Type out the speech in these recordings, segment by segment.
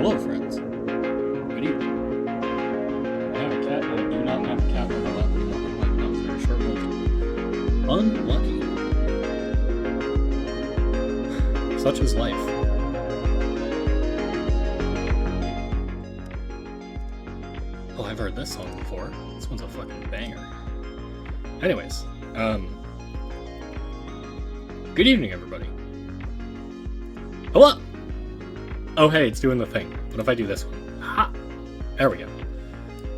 Hello, friends. Good evening. I have a cat, and I do not have a cat on my lap. Like, that was very short-lived. Unlucky. Such is life. Oh, I've heard this song before. This one's a fucking banger. Anyways, good evening, everybody. Hello! Oh, hey, it's doing the thing. What if I do this one? Ha! There we go.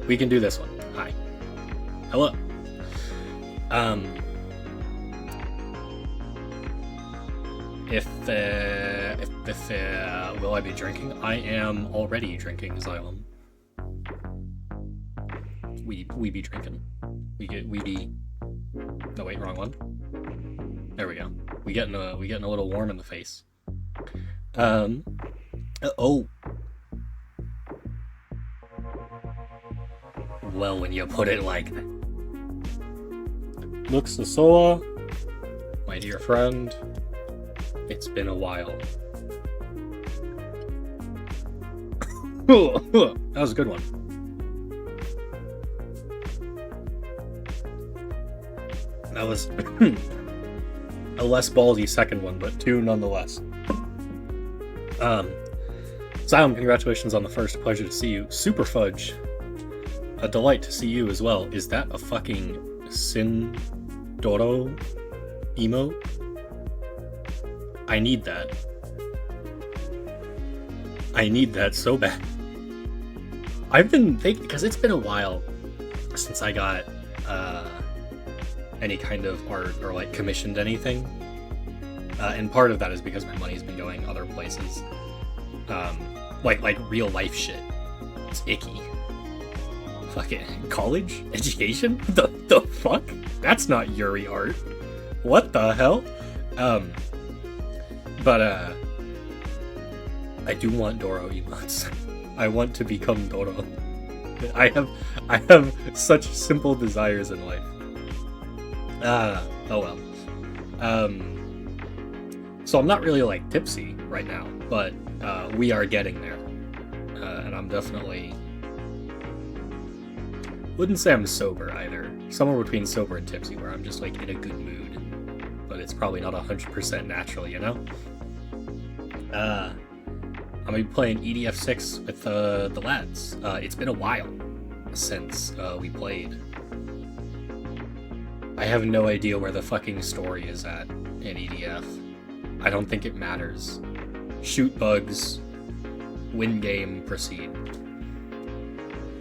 We can do this one. Hi. Hello. Will I be drinking? I am already drinking Xylem. We be drinking. We be. No, wait, wrong one. There we go. We getting a little warm in the face. Oh. Well, when you put it like that. Look, Sosoa, my dear friend, it's been a while. That was a good one. That was a less ballsy second one, but two nonetheless. Xylem, congratulations on the first. Pleasure to see you. Super Fudge, a delight to see you as well. Is that a fucking Sindoro emote? I need that. I need that so bad. I've been thinking, because it's been a while since I got any kind of art or like commissioned anything. And part of that is because my money's been going other places. Like real life shit. It's icky. Fucking college? Education? The fuck? That's not Yuri art. What the hell? But I do want Doro emotes. I want to become Doro. I have such simple desires in life. Oh well. So I'm not really like tipsy right now, but we are getting there. And I'm definitely... wouldn't say I'm sober either. Somewhere between sober and tipsy, where I'm just like in a good mood. But it's probably not 100% natural, you know? I'm gonna be playing EDF 6 with the lads. It's been a while since we played. I have no idea where the fucking story is at in EDF. I don't think it matters. Shoot bugs, win game, proceed.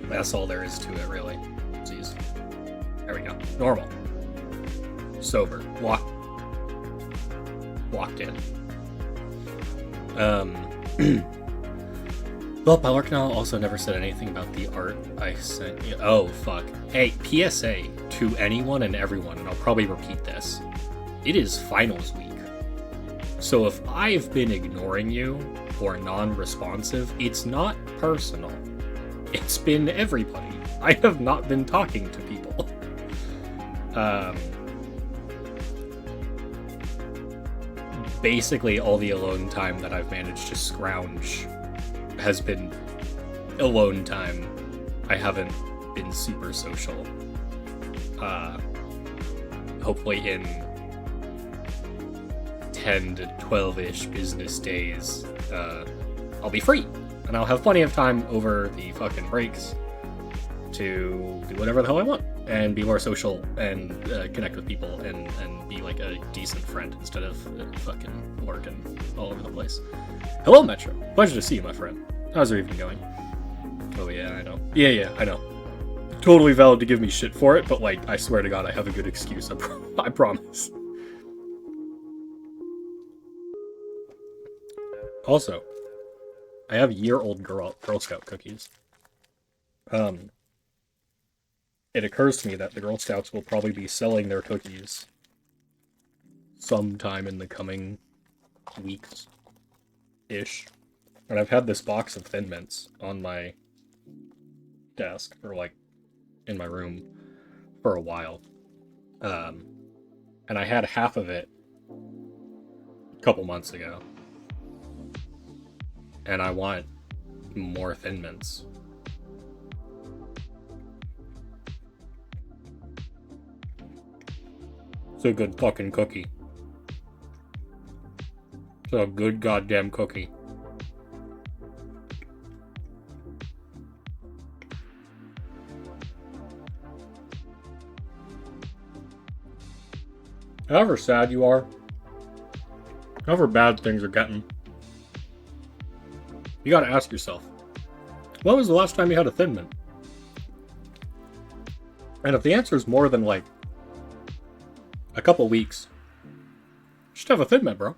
That's all there is to it, really. Jeez. There we go. Normal. Sober. Walked in. Well, Balorknal also never said anything about the art I sent you. Oh, fuck. Hey, PSA to anyone and everyone, and I'll probably repeat this. It is finals week. So if I've been ignoring you or non-responsive, it's not personal. It's been everybody. I have not been talking to people. Basically all the alone time that I've managed to scrounge has been alone time. I haven't been super social. Hopefully in 10 to 12-ish business days, I'll be free. And I'll have plenty of time over the fucking breaks to do whatever the hell I want. And be more social and connect with people and be like a decent friend instead of fucking working all over the place. Hello, Metro. Pleasure to see you, my friend. How's your evening going? Oh, yeah, I know. Yeah, I know. Totally valid to give me shit for it, but, like, I swear to God, I have a good excuse. I promise. Also, I have year-old Girl Scout cookies. It occurs to me that the Girl Scouts will probably be selling their cookies sometime in the coming weeks-ish. And I've had this box of Thin Mints on my desk, or like, in my room, for a while. And I had half of it a couple months ago. And I want more Thin Mints. It's a good fucking cookie. It's a good goddamn cookie. However sad you are, however bad things are getting, you gotta ask yourself, when was the last time you had a Thin Mint? And if the answer is more than like a couple weeks, just have a Thin Mint, bro.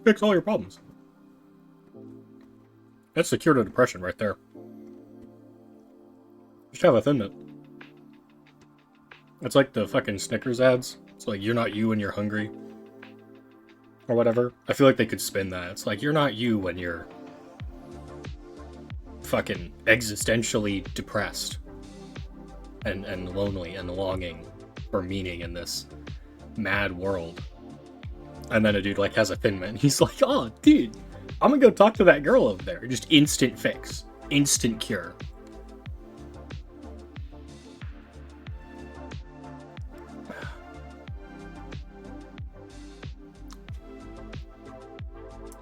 Fix all your problems. That's the cure to depression right there. Just have a Thin Mint. It's like the fucking Snickers ads. It's like, you're not you when you're hungry. Or whatever. I feel like they could spin that. It's like, you're not you when you're fucking existentially depressed. And lonely and longing for meaning in this mad world. And then a dude like has a Thin Mint. He's like, oh, dude, I'm gonna go talk to that girl over there. Just instant fix. Instant cure.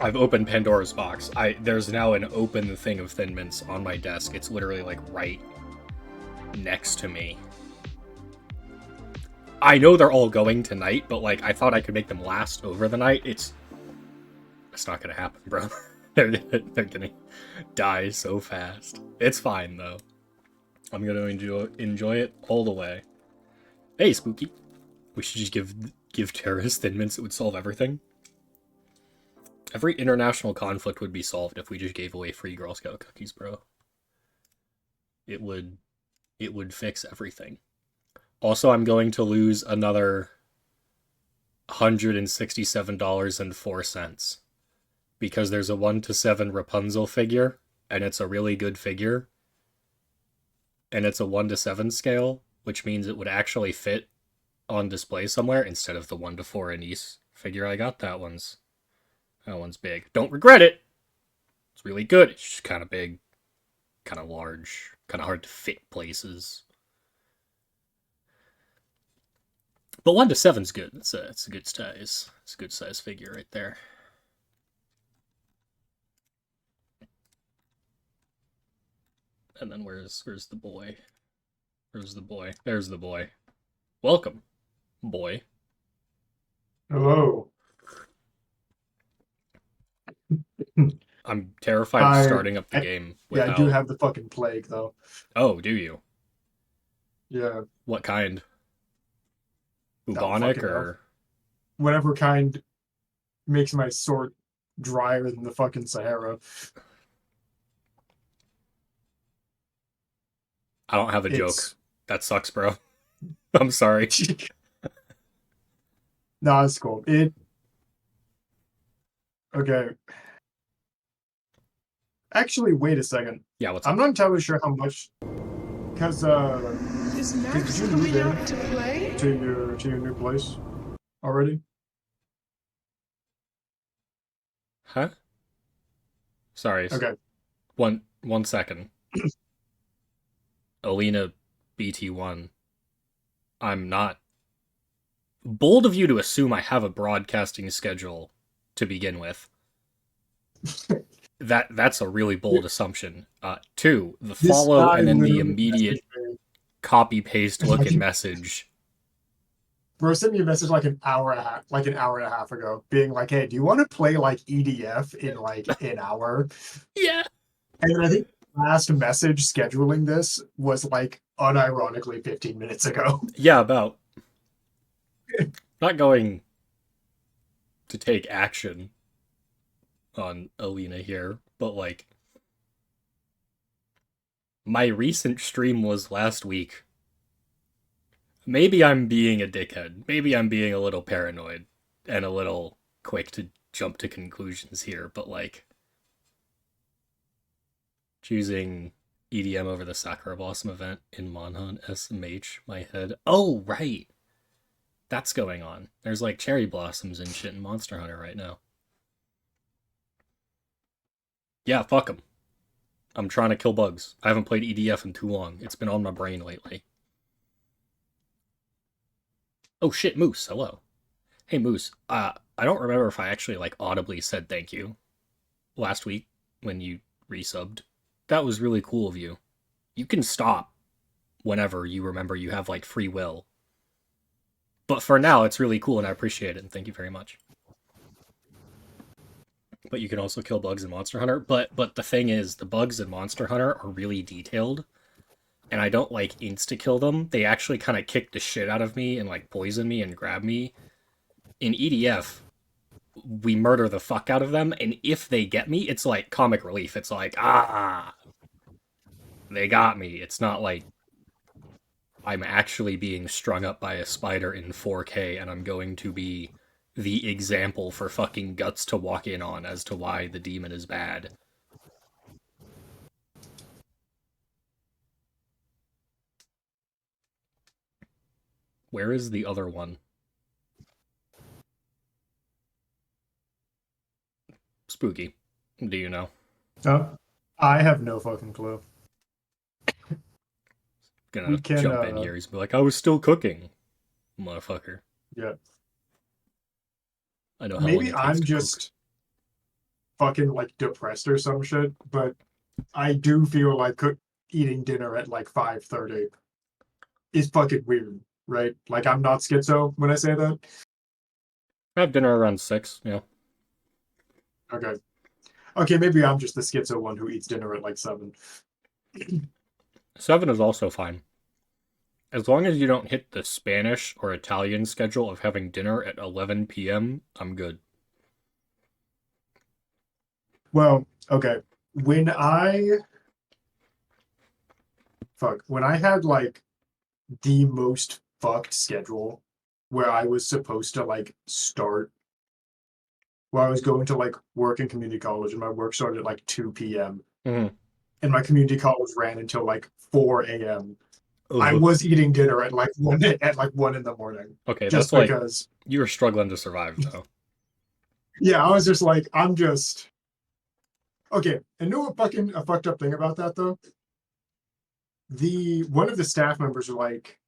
I've opened Pandora's box. There's now an open thing of Thin Mints on my desk. It's literally like right next to me. I know they're all going tonight, but like I thought I could make them last over the night. It's not gonna happen, bro. they're gonna die so fast. It's fine though. I'm gonna enjoy it all the way. Hey, Spooky. We should just give terrorists Thin Mints. It would solve everything. Every international conflict would be solved if we just gave away free Girl Scout cookies, bro. It would fix everything. Also, I'm going to lose another $167.04 because there's a 1-to-7 Rapunzel figure, and it's a really good figure. And it's a 1-to-7 scale, which means it would actually fit on display somewhere instead of the 1-to-4 Anise figure I got. That one's big. Don't regret it. It's really good. It's just kind of big, kind of large, kind of hard to fit places. But 1-to-7's good. It's a good size. It's a good size figure right there. And then where's the boy? Where's the boy? There's the boy. Welcome, boy. Hello. I'm terrified of starting up the game without... Yeah, I do have the fucking plague, though. Oh, do you? Yeah. What kind? Bubonic or... Whatever kind makes my sword drier than the fucking Sahara. I don't have a joke. That sucks, bro. I'm sorry. No, it's cool. Okay. Actually, wait a second. Yeah, what's I'm up? not entirely sure how much, because Is did Max you move coming in out to play? to your new place already? Huh? Sorry. Okay. One second. Alina BT1. I'm not bold of you to assume I have a broadcasting schedule to begin with. That's a really bold assumption. Two, the This follow guy and then the literally immediate messaged me. copy paste Like, looking message. bro sent me a message like an hour and a half ago, being like, "Hey, do you want to play like EDF in like an hour?" Yeah. And then I think the last message scheduling this was like unironically 15 minutes ago. Yeah, about not going to take action on Alina here, but like my recent stream was last week. Maybe I'm being a dickhead. Maybe I'm being a little paranoid and a little quick to jump to conclusions here, but like choosing EDM over the Sakura Blossom event in Monhan SMH, my head. Oh, right. That's going on. There's like cherry blossoms and shit in Monster Hunter right now. Yeah, fuck them. I'm trying to kill bugs. I haven't played EDF in too long. It's been on my brain lately. Oh shit, Moose, hello. Hey Moose, I don't remember if I actually like audibly said thank you last week when you resubbed. That was really cool of you. You can stop whenever you remember you have like free will. But for now, it's really cool and I appreciate it and thank you very much. But you can also kill bugs in Monster Hunter. But the thing is, the bugs in Monster Hunter are really detailed, and I don't like insta kill them. They actually kind of kick the shit out of me and like poison me and grab me. In EDF, we murder the fuck out of them, and if they get me, it's like comic relief. It's like, they got me. It's not like I'm actually being strung up by a spider in 4K and I'm going to be the example for fucking Guts to walk in on as to why the demon is bad. Where is the other one? Spooky. Do you know? No, I have no fucking clue. Gonna We can, jump in here. He's be like, I was still cooking, motherfucker. yeah. I know how long Maybe it takes I'm to just fucking like depressed or some shit, but I do feel like eating dinner at like 5:30 is fucking weird, right? Like I'm not schizo when I say that. I have dinner around 6, yeah. Okay. Okay, maybe I'm just the schizo one who eats dinner at like 7. 7 is also fine. As long as you don't hit the Spanish or Italian schedule of having dinner at 11 p.m., I'm good. Well, okay. When I when I had like the most fucked schedule where I was supposed to like start where I was going to like work in community college and my work started at like 2 p.m. Mm-hmm. and my community college ran until like 4 a.m. I Ugh. was eating dinner at like 1 in the morning. Okay, Just that's like because you were struggling to survive though. yeah, I was just like, I'm just okay. And know what fucking a fucked up thing about that though? The one of the staff members were like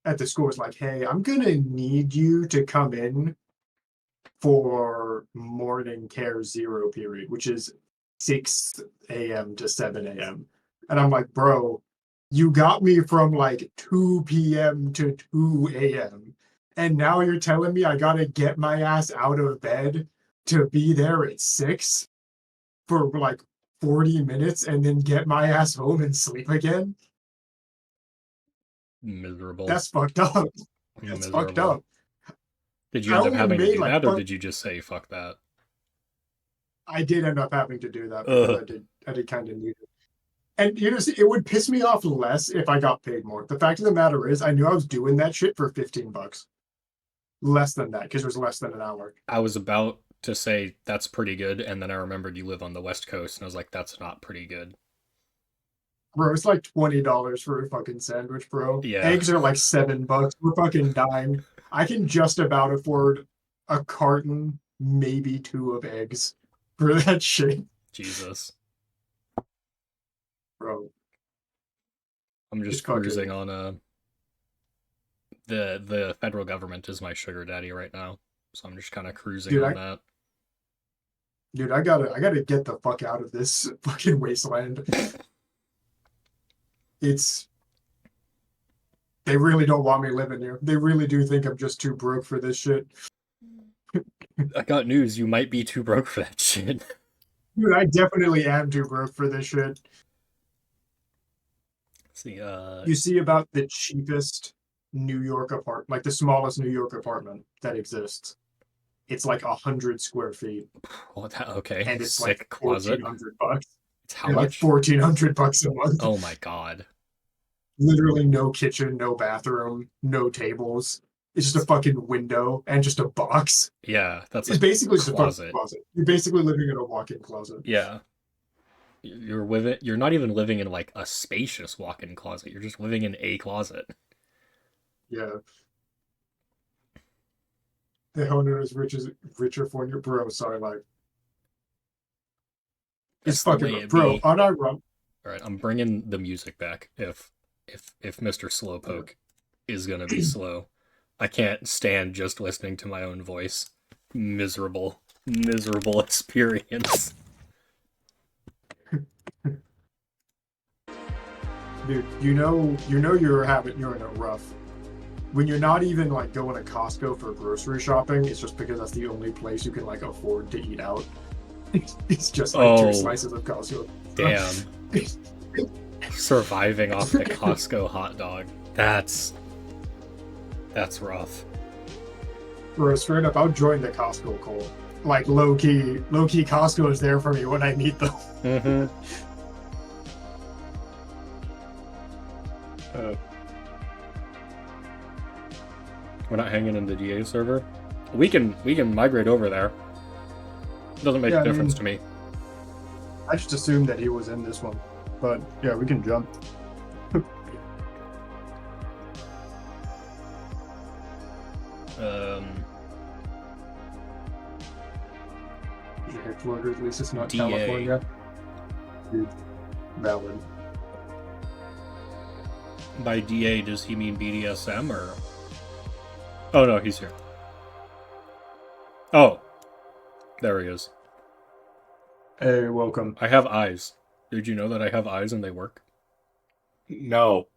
at the school was like, hey, I'm gonna need you to come in for morning care zero period, which is 6 a.m. to 7 a.m. And I'm like, bro, you got me from like 2 p.m. to 2 a.m. And now you're telling me I gotta get my ass out of bed to be there at 6 for like 40 minutes and then get my ass home and sleep again? Miserable. That's fucked up. That's fucked Miserable. up. Did you I end up only having to made do like that, or did you just say fuck that? I did end up having to do that because I did kind of need it. And you know, it would piss me off less if I got paid more. The fact of the matter is, I knew I was doing that shit for $15, less than that because it was less than an hour. I was about to say that's pretty good, and then I remembered you live on the West Coast, and I was like, that's not pretty good. Bro, it's like $20 for a fucking sandwich, bro. Yeah. Eggs are like $7. We're fucking dying. I can just about afford a carton, maybe two of eggs for that shit, Jesus. bro. I'm just It's cruising fucking on the federal government is my sugar daddy right now. So I'm just kind of cruising dude. on that. I gotta get the fuck out of this fucking wasteland. It's they really don't want me living here. They really do think I'm just too broke for this shit. I got news, you might be too broke for that shit. Dude, I definitely am too broke for this shit. See, You see about the cheapest New York apartment, like the smallest New York apartment that exists. It's like 100 square feet, well, okay, and it's like sick closet. 1,400 bucks. It's how Yeah, like much? 1,400 bucks a month. Oh my god. Literally no kitchen, no bathroom, no tables. It's just a fucking window and just a box. Yeah, that's It's a basically just a fucking closet. closet. You're basically living in a walk-in closet. Yeah. You're with it. You're not even living in like a spacious walk-in closet. You're just living in a closet. Yeah. The owner is richer for your bro. Sorry, like it's That's the way fucking it bro. be. Unironic. All right, I'm bringing the music back. If Mr. Slowpoke is gonna be slow, I can't stand just listening to my own voice. Miserable, miserable experience. Dude, you're in a rough when you're not even like going to Costco for grocery shopping. It's just because that's the only place you can like afford to eat out. It's just like two Oh, slices of Costco. damn. Surviving off the Costco hot dog. That's rough. Bro, straight up, I'll join the Costco call. Like low key, Costco is there for me when I need them. Mm-hmm. We're not hanging in the DA server. We can migrate over there. Doesn't make Yeah, a difference to me. I just assumed that he was in this one, but yeah, we can jump. Your headquarters, at least it's not DA. California. Dude, valid. By DA, does he mean BDSM or? Oh no, he's here. Oh, there he is. Hey, welcome. I have eyes. Did you know that I have eyes and they work? No.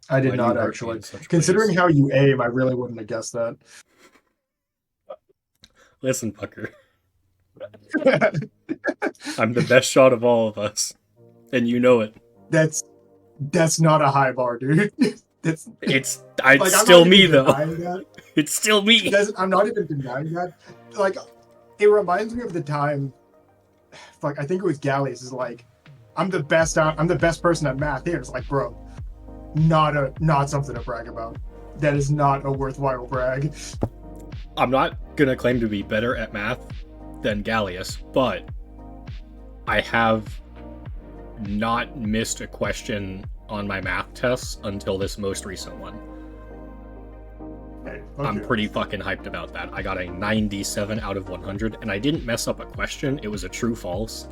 I did Why do not you hurt me actually. in such Considering ways? how you aim, I really wouldn't have guessed that. Listen, Pucker. I'm the best shot of all of us, and you know it. That's not a high bar, dude. It's It's like still me though. That. It's still me. I'm not even denying that. Like, it reminds me of the time. Like, I think it was Gallius is like, I'm the best person at math here. It's like, bro, not something to brag about. That is not a worthwhile brag. I'm not gonna claim to be better at math than Gallius, but I have not missed a question on my math tests until this most recent one. Okay. I'm pretty fucking hyped about that. I got a 97 out of 100, and I didn't mess up a question. It was a true-false,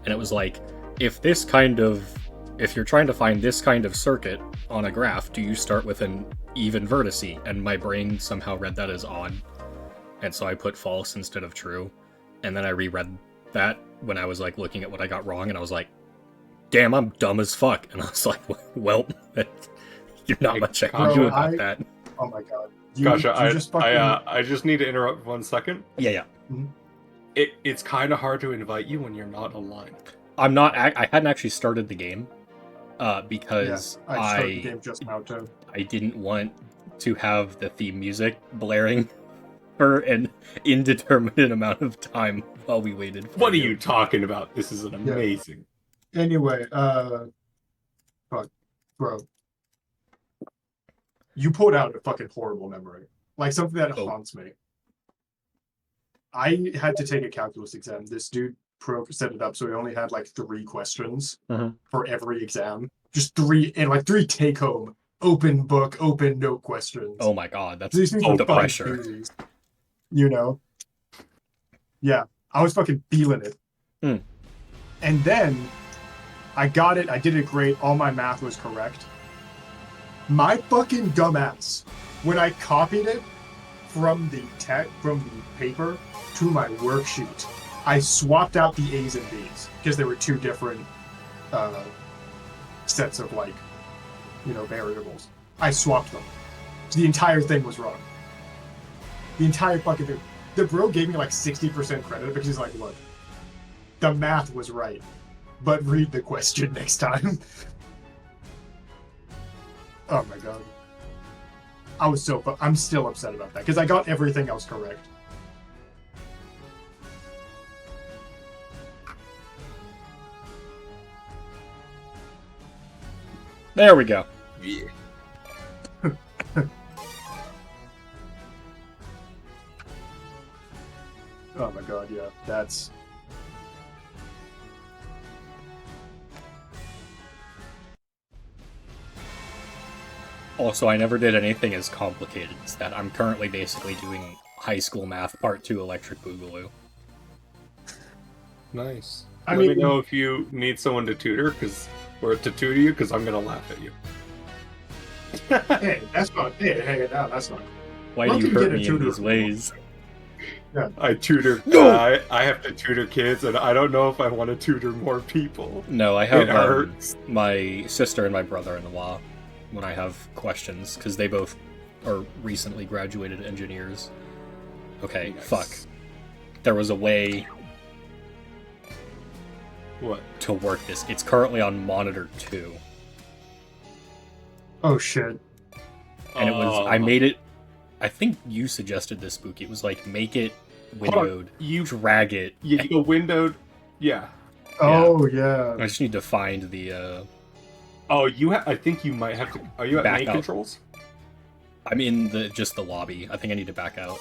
and it was like, if you're trying to find this kind of circuit on a graph, do you start with an even vertice? And my brain somehow read that as odd, and so I put false instead of true, and then I reread that when I was like looking at what I got wrong, and I was like, damn, I'm dumb as fuck. And I was like, well, you're not much I can do about that. Oh my god. Gotcha. You I just need to interrupt 1 second. Yeah. It's kind of hard to invite you when you're not online. I'm not. I hadn't actually started the game because I started the game just now too. I didn't want to have the theme music blaring for an indeterminate amount of time while we waited. What are you talking about? This is an amazing. Anyway, fuck, bro. You pulled out a fucking horrible memory. Like something that haunts me. I had to take a calculus exam. This dude set it up so he only had like 3 questions for every exam. Just 3 and like 3 take home open book, open note questions. Oh my god, that's These things were the fucking pressure. crazy. You know? Yeah, I was fucking feeling it. And then I got it. I did it great. All my math was correct. My fucking dumbass, when I copied it from the paper to my worksheet, I swapped out the A's and B's because there were 2 different sets of like, you know, variables. I swapped them. So the entire thing was wrong. The entire fucking thing. The bro gave me like 60% credit because he's like, look, the math was right, but read the question next time. Oh my god. I'm still upset about that because I got everything else correct. There we go. Yeah. Oh my god, yeah, that's... Also, I never did anything as complicated as that. I'm currently basically doing high school math part 2 electric boogaloo. Nice. I Let me mean- know if you need someone to tutor, or to tutor you, because I'm gonna laugh at you. Hey, that's not... Hey, no, that's not... Why Why do you don't you hurt get a me in tutor these for ways? I tutor. No! I have to tutor kids, and I don't know if I want to tutor more people. No, I have It hurts. my sister and my brother-in-law when I have questions, because they both are recently graduated engineers. Okay, Nice. fuck. There was a way What? to work this. It's currently on monitor 2. Oh shit. And it was, I made it, I think you suggested this, Spooky. It was like, make it Hold on, windowed, you drag it. you go windowed. Yeah. Oh yeah. I just need to find the, Oh, I think you might have to. Are you at Back main out. controls? I'm in just the lobby. I think I need to back out.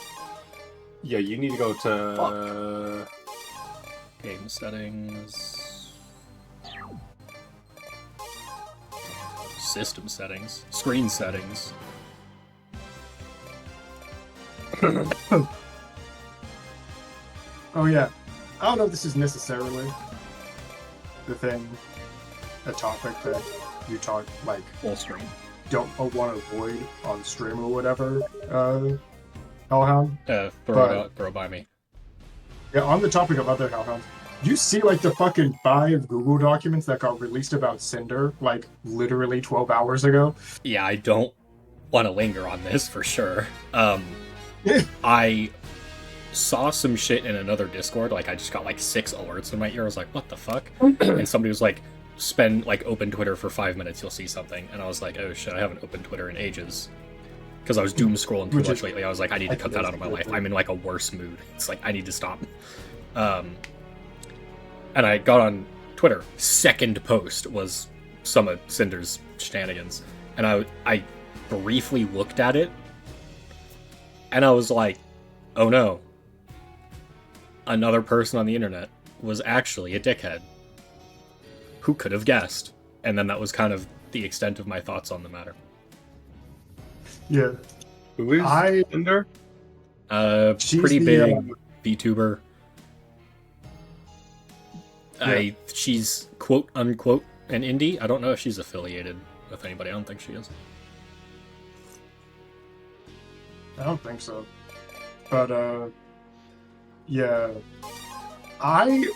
Yeah, you need to go to. Game settings. System settings. Screen settings. Oh yeah. I don't know if this is necessarily the thing, a topic that you talk, like, Full screen. don't want to avoid on stream or whatever, Hellhound. Throw But- it out, throw it by me. Yeah, on the topic of other Hellhounds, you see like the fucking 5 Google documents that got released about Cinder, like, literally 12 hours ago? Yeah, I don't want to linger on this for sure. I saw some shit in another Discord, like I just got like 6 alerts in my ear. I was like, what the fuck? And somebody was like, open Twitter for 5 minutes, you'll see something. And I was like, oh shit, I haven't opened Twitter in ages. Because I was doom scrolling too Which much is- lately. I was like, I need to cut that out of my life. I'm in like a worse mood. It's like, I need to stop. And I got on Twitter. Second post was some of Cinder's shenanigans. And I briefly looked at it. And I was like, oh no. Another person on the internet was actually a dickhead. Who could have guessed? And then that was kind of the extent of my thoughts on the matter. Yeah. Who is I- Cinder? She's Pretty the, big VTuber. She's quote unquote an indie. I don't know if she's affiliated with anybody. I don't think she is. I don't think so. But, yeah. I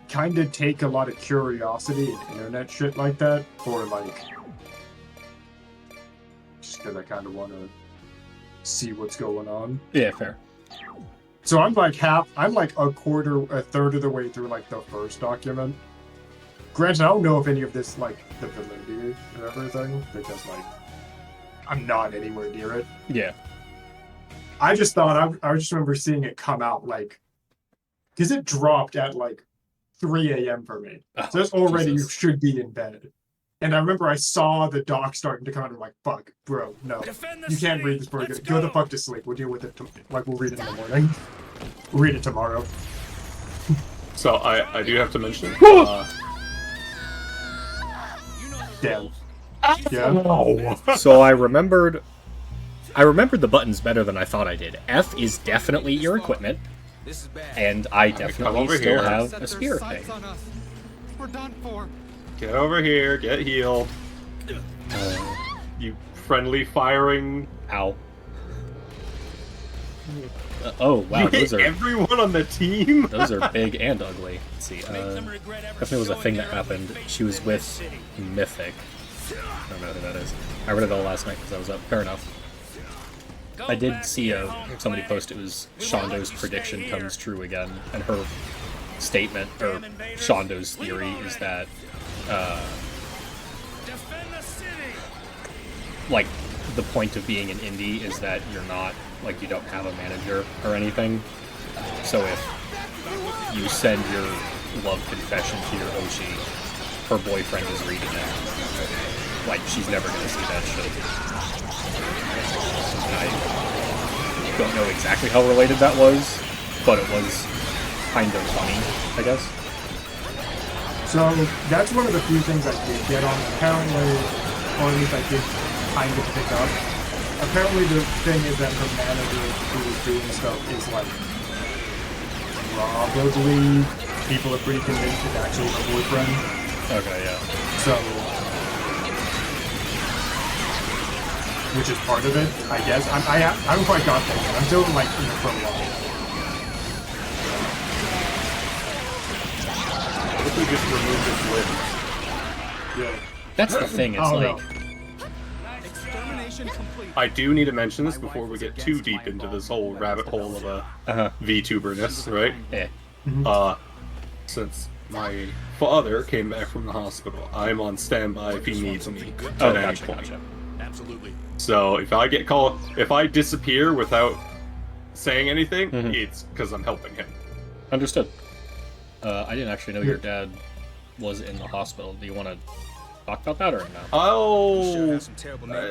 kind of take a lot of curiosity in internet shit like that for, like, just because I kind of want to see what's going on. Yeah, fair. So I'm like a third of the way through, like, the first document. Granted, I don't know if any of this, like, the validity of everything, because, like, I'm not anywhere near it. Yeah. I just thought, I just remember seeing it come out, like, because it dropped at, like, 3 a.m. for me. Oh, So that's already, you Jesus. should be in bed. And I remember I saw the doc starting to come out, and I'm like, fuck, bro, no. You can't read this before you go to fuck to sleep. We'll deal with it, like, we'll read it in the morning. Read it tomorrow. So I do have to mention. Damn. Yeah. Oh. So I remembered the buttons better than I thought I did. F is definitely your equipment, and I come definitely over still here. have a spear thing. We're done for. Get over here. Get healed. You friendly firing. Ow. Oh wow, You those hit are everyone on the team. those are big and ugly. Let's see. Definitely was a thing that happened. She was with Mythic. I don't know who that is. I read it all last night because I was up. Fair enough. I did see somebody post it was Shondo's prediction comes true again, and her statement, or Shondo's theory, is that like the point of being an indie is that you're not like you don't have a manager or anything. So if you send your love confession to your Oshi, her boyfriend is reading it. Like she's never gonna see that shit. I don't know exactly how related that was, but it was kind of funny, I guess. So that's one of the few things I did get on. Apparently, or at least I did kind of pick up. Apparently the thing is that her manager who was doing stuff is like probably people are pretty convinced it's actually her boyfriend. Okay, yeah. So, which is part of it, I guess. I haven't quite got there yet. I'm still in like in the prologue. What if we just remove his limbs? Yeah. That's the thing, it's Oh, like no. Extermination complete. I do need to mention this before we get too deep into this whole rabbit hole of a VTuberness, right? Since my father came back from the hospital, I'm on standby if he needs me at any point. Absolutely. So if I get called, if I disappear without saying anything, it's because I'm helping him. Understood. I didn't actually know your dad was in the hospital. Do you want to talk about that or no? Oh,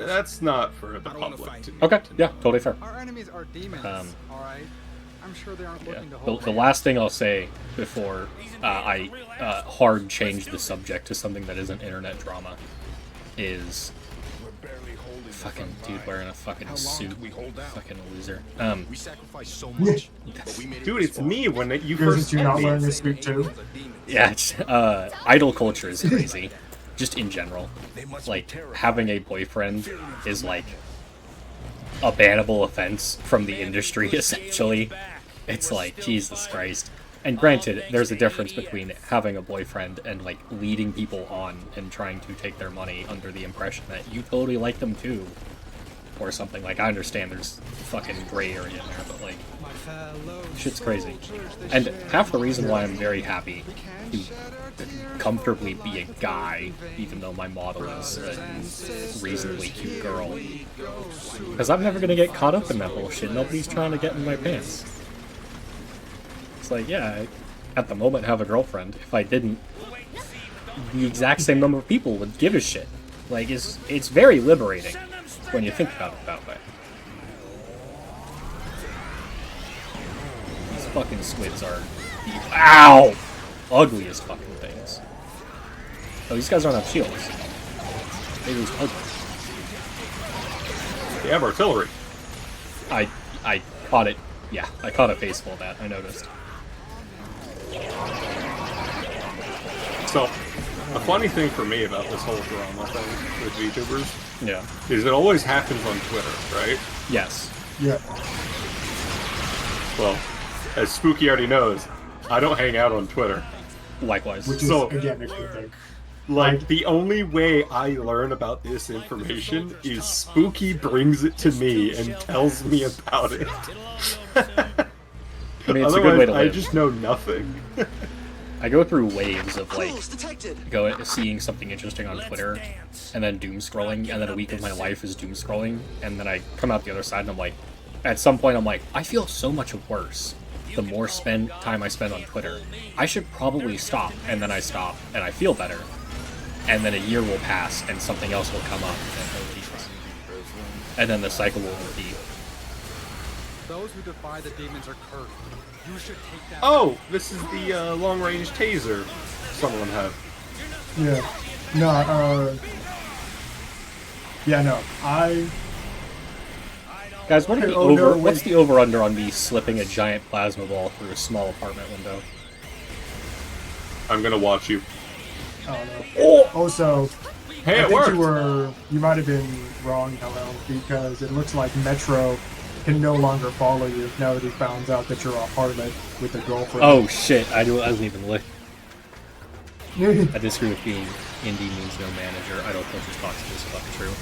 that's not for the public to Okay, yeah, totally fair. Our enemies are demons. All right. I'm sure they aren't Yeah. looking to The hold. last thing I'll say before I hard change the subject to something that isn't internet drama is fucking dude wearing a fucking suit. Fucking loser. We sacrificed so much, but we made it Dude, this it's far. me when you Isn't first you not met wearing me. this suit too? Yeah, it's, idol culture is crazy. Just in general. Like, having a boyfriend is like a bannable offense from the industry, essentially. It's like, Jesus Christ. And granted, there's a difference between having a boyfriend and, like, leading people on and trying to take their money under the impression that you totally like them too. Or something. Like, I understand there's fucking gray area in there, but, like, shit's crazy. And half the reason why I'm very happy to comfortably be a guy, even though my model is a reasonably cute girl, because I'm never gonna get caught up in that bullshit. Nobody's trying to get in my pants. It's like, yeah, I, at the moment, have a girlfriend. If I didn't, the exact same number of people would give a shit. Like, it's very liberating when you think about it that way. These fucking squids are the ow ugliest fucking things. Oh, these guys don't have shields. They just ugly. They have artillery. I caught it. Yeah, I caught a face full of that. I noticed. So, the funny thing for me about this whole drama thing with VTubers Yeah. is it always happens on Twitter, right? Yes. Yeah. Well, as Spooky already knows, I don't hang out on Twitter. Likewise. Which is, So- again, a good thing. Like, the only way I learn about this information is Spooky brings it to me and tells me about it. I mean, it's a good way to I live. just know nothing. I go through waves of like Clues detected. seeing something interesting on Twitter, and then doom scrolling, and then a week of my life is doom scrolling, and then I come out the other side and I'm like, at some point I'm like, I feel so much worse the more time I spend on Twitter. I should probably stop, and then I stop, and I feel better. And then a year will pass, and something else will come up, and then the cycle will repeat. Those who defy the demons are cursed. You should take that. Oh, this is the long-range taser some of them have. Yeah. No, yeah, no. Guys, what are the Oh, no, wait. what's the over-under on me slipping a giant plasma ball through a small apartment window? I'm gonna watch you. I don't know. Also, Hey, I it think worked! you might have been wrong, Hello, because it looks like Metro can no longer follow you now that he found out that you're a harlot with a girlfriend. Oh shit! I wasn't even look. I disagree with being indie means no manager. I don't think this box is fucking true.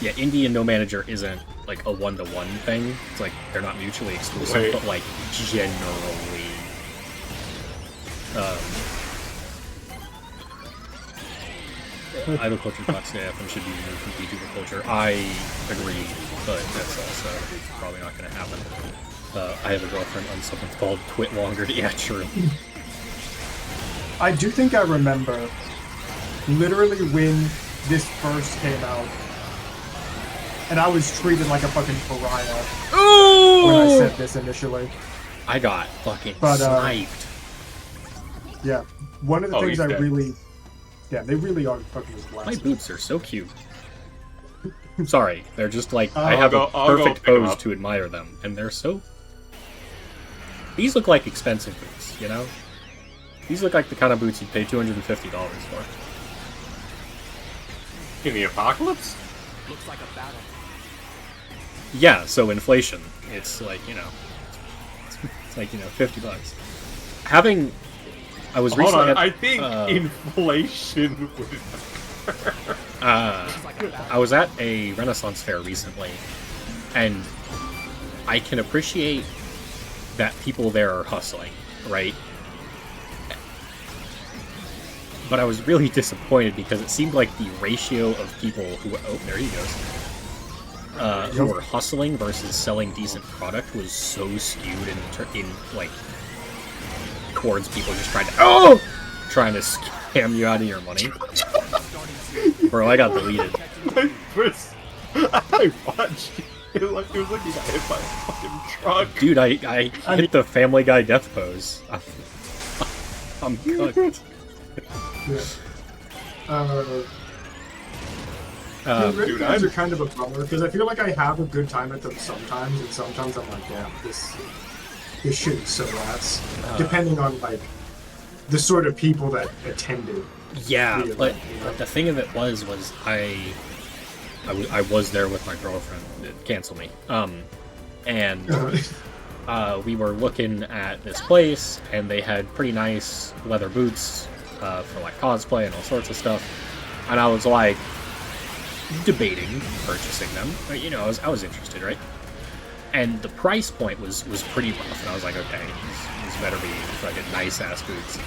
Yeah, indie and no manager isn't like a one-to-one thing. It's like they're not mutually exclusive, Wait. but like generally. Idol culture talks AF and should be removed from VTuber culture. I agree, but that's also probably not going to happen. I have a girlfriend on something called Quit Longer. Yeah, true. I do think I remember literally when this first came out, and I was treated like a fucking pariah when I said this initially. I got fucking But, sniped. Yeah, one of the Oh, things he's I dead. really, yeah, they really are fucking My blasted. boots are so cute. Sorry, they're just like I I'll have go- a I'll go perfect pick 'em pose up. to admire them, and they're so. These look like expensive boots, you know. These look like the kind of boots you'd pay $250 for. In the apocalypse? Looks like a battle. Yeah, so inflation. It's like it's like $50. Having, I was Hold recently on, at, I think inflation would... I was at a Renaissance fair recently, and I can appreciate that people there are hustling, right? But I was really disappointed because it seemed like the ratio of people who there he goes, who were hustling versus selling decent product was so skewed in like towards people just trying to scam you out of your money. Bro, I got deleted. My first... I watched it like it was like he got hit by a fucking truck. Dude, I hit the Family Guy death pose. I'm cooked. Yeah. Dude, Dude, are kind of a bummer because I feel like I have a good time at them sometimes, and sometimes I'm like, damn, this shit is so ass. Depending on like the sort of people that attended. Yeah, the but event, you know? the thing of it was I was there with my girlfriend. Cancel me. And we were looking at this place, and they had pretty nice leather boots for like cosplay and all sorts of stuff. And I was like debating purchasing them. But, you know, I was interested, right? And the price point was pretty rough, and I was like, okay, these better be fucking nice ass boots.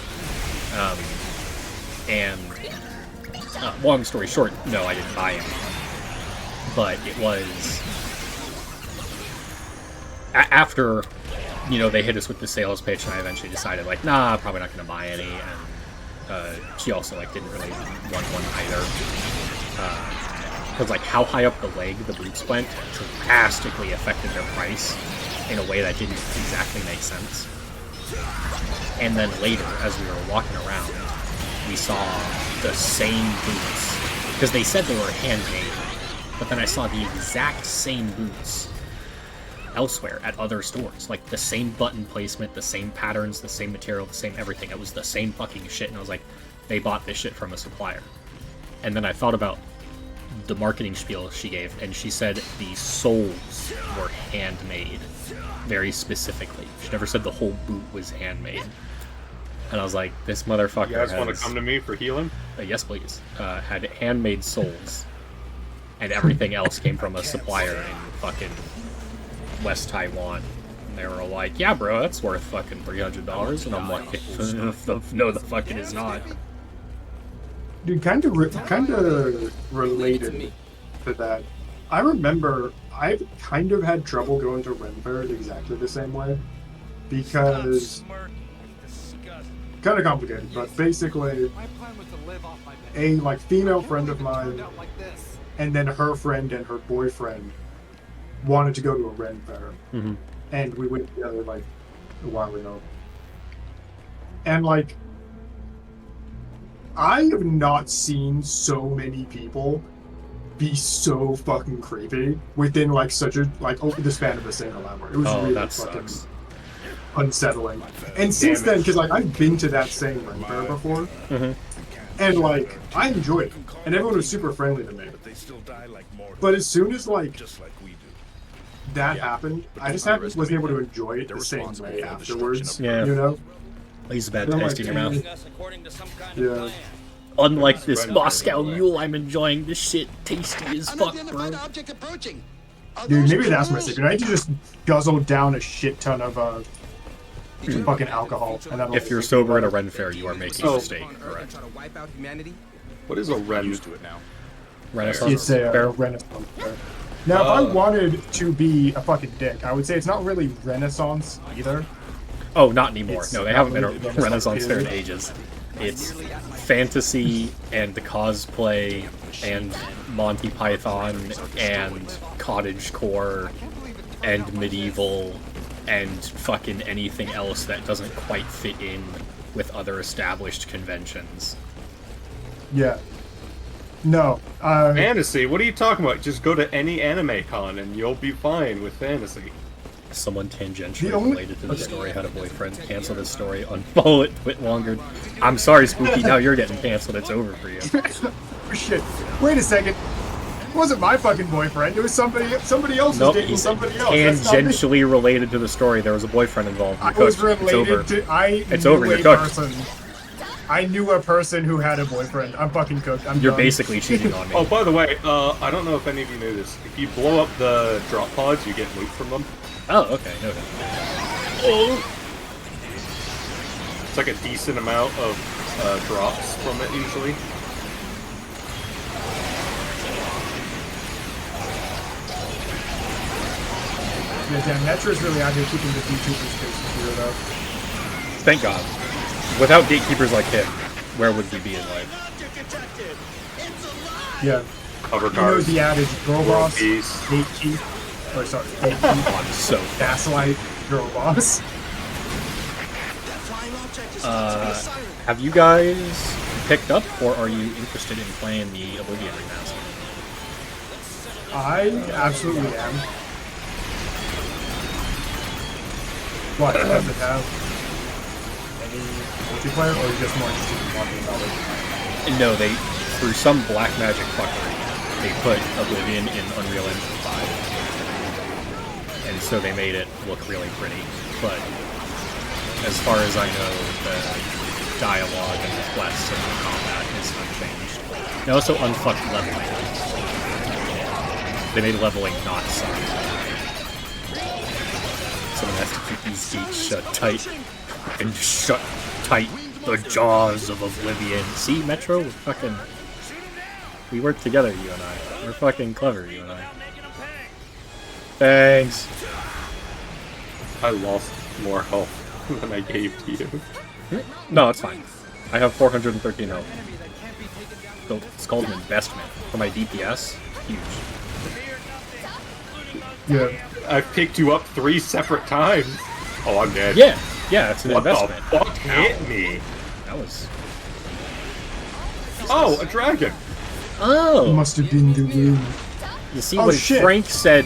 And long story short, no, I didn't buy any. But it was after, you know, they hit us with the sales pitch, and I eventually decided, like, nah, probably not going to buy any. And she also like didn't really want one either. Because like how high up the leg the boots went drastically affected their price in a way that didn't exactly make sense. And then later, as we were walking around, we saw the same boots, because they said they were handmade, but then I saw the exact same boots elsewhere at other stores, like the same button placement, the same patterns, the same material, the same everything. It was the same fucking shit, and I was like, they bought this shit from a supplier. And then I thought about the marketing spiel she gave, and she said the soles were handmade very specifically. She never said the whole boot was handmade. And I was like, this motherfucker You guys has... want to come to me for healing? yes, please. Had handmade soles, and everything else came from a supplier in fucking West Taiwan. And they were like, yeah, bro, that's worth fucking $300. And I'm like, no, the fuck it is not. Dude, kind of related to that. I remember I've kind of had trouble going to Ren Fair exactly the same way because kind of complicated, but basically My plan was to live off my bet. a like female friend of mine Out like this. and then her friend and her boyfriend wanted to go to a Ren fair, Mhm. and we went together like a while ago. And like, I have not seen so many people be so fucking creepy within like such a like over the span of a single hour. It was Oh, really that fucking sucks. unsettling. And since then, because like I've been to that same Ren fair before, Mhm. and like I enjoyed it, and everyone was super friendly to me. But as soon as like that happened, I just wasn't able to enjoy it the same way afterwards. Yeah. You know? Leaves a bad They're taste like, in your mouth. Yeah. Unlike this Ren Moscow fair. mule, I'm enjoying this shit tasty as fuck, bro. object approaching. Dude, maybe that's my secret. I need to just guzzle down a shit ton of fucking alcohol. And that'll If you're sober at a Ren fair, you are making a mistake, correct? Try to wipe out humanity. What is a Ren? Used to it now. Renaissance It's a fair? Renaissance fair. Now, if I wanted to be a fucking dick, I would say it's not really Renaissance either. Oh, not anymore. It's No, they haven't been a not really Renaissance fair in period. ages. It's fantasy and the cosplay and Monty Python and cottagecore and medieval and fucking anything else that doesn't quite fit in with other established conventions. Yeah. No. Fantasy? What are you talking about? Just go to any anime con and you'll be fine with fantasy. Someone tangentially The only- related to the story had a boyfriend. Cancel this story, unfollow it, quit longer. I'm sorry, Spooky, now you're getting canceled. It's over for you. Oh, shit. Wait a second. It wasn't my fucking boyfriend. It was somebody else was Nope, dating he's somebody else. That's not me. tangentially related to the story. There was a boyfriend involved. I You're was cooked. It's over. related to. I It's knew over, you're a cooked. person. I knew a person who had a boyfriend. I'm fucking cooked. I'm You're done. basically cheating on me. Oh, by the way, I don't know if any of you knew this. If you blow up the drop pods, you get loot from them. Oh, okay, no. It's like a decent amount of drops from it usually. Yeah, damn, Metro's really out here keeping the VTubers cases here, though. Thank God. Without gatekeepers like him, where would we be in life? Yeah. Cover You know cars. the adage, girl boss, Peace. gatekeep, or sorry, gatekeep, I'm so gaslight, girl boss. Have you guys picked up, or are you interested in playing the Oblivion remaster? I absolutely am. What, does it have any multiplayer, or are you just more interested in talking about it? No, they, through some black magic fuckery, they put Oblivion in Unreal Engine 5. And so they made it look really pretty. But as far as I know, the dialogue and the quests and the combat is unchanged. They also unfucked leveling. They made leveling not suck. Someone has to keep these gates shut tight. And shut tight the jaws of Oblivion. See, Metro? We're fucking... We work together, you and I. We're fucking clever, you and I. Thanks. I lost more health than I gave to you. No, it's fine. I have 413 health. So it's called an investment. For my DPS, huge. Yeah. I've picked you up 3 separate times. Oh, I'm dead. Yeah, yeah, it's an What the investment. fuck hit me? That was... Oh, a dragon. It Oh! must have been the wind. You see, Oh, when shit. Frank said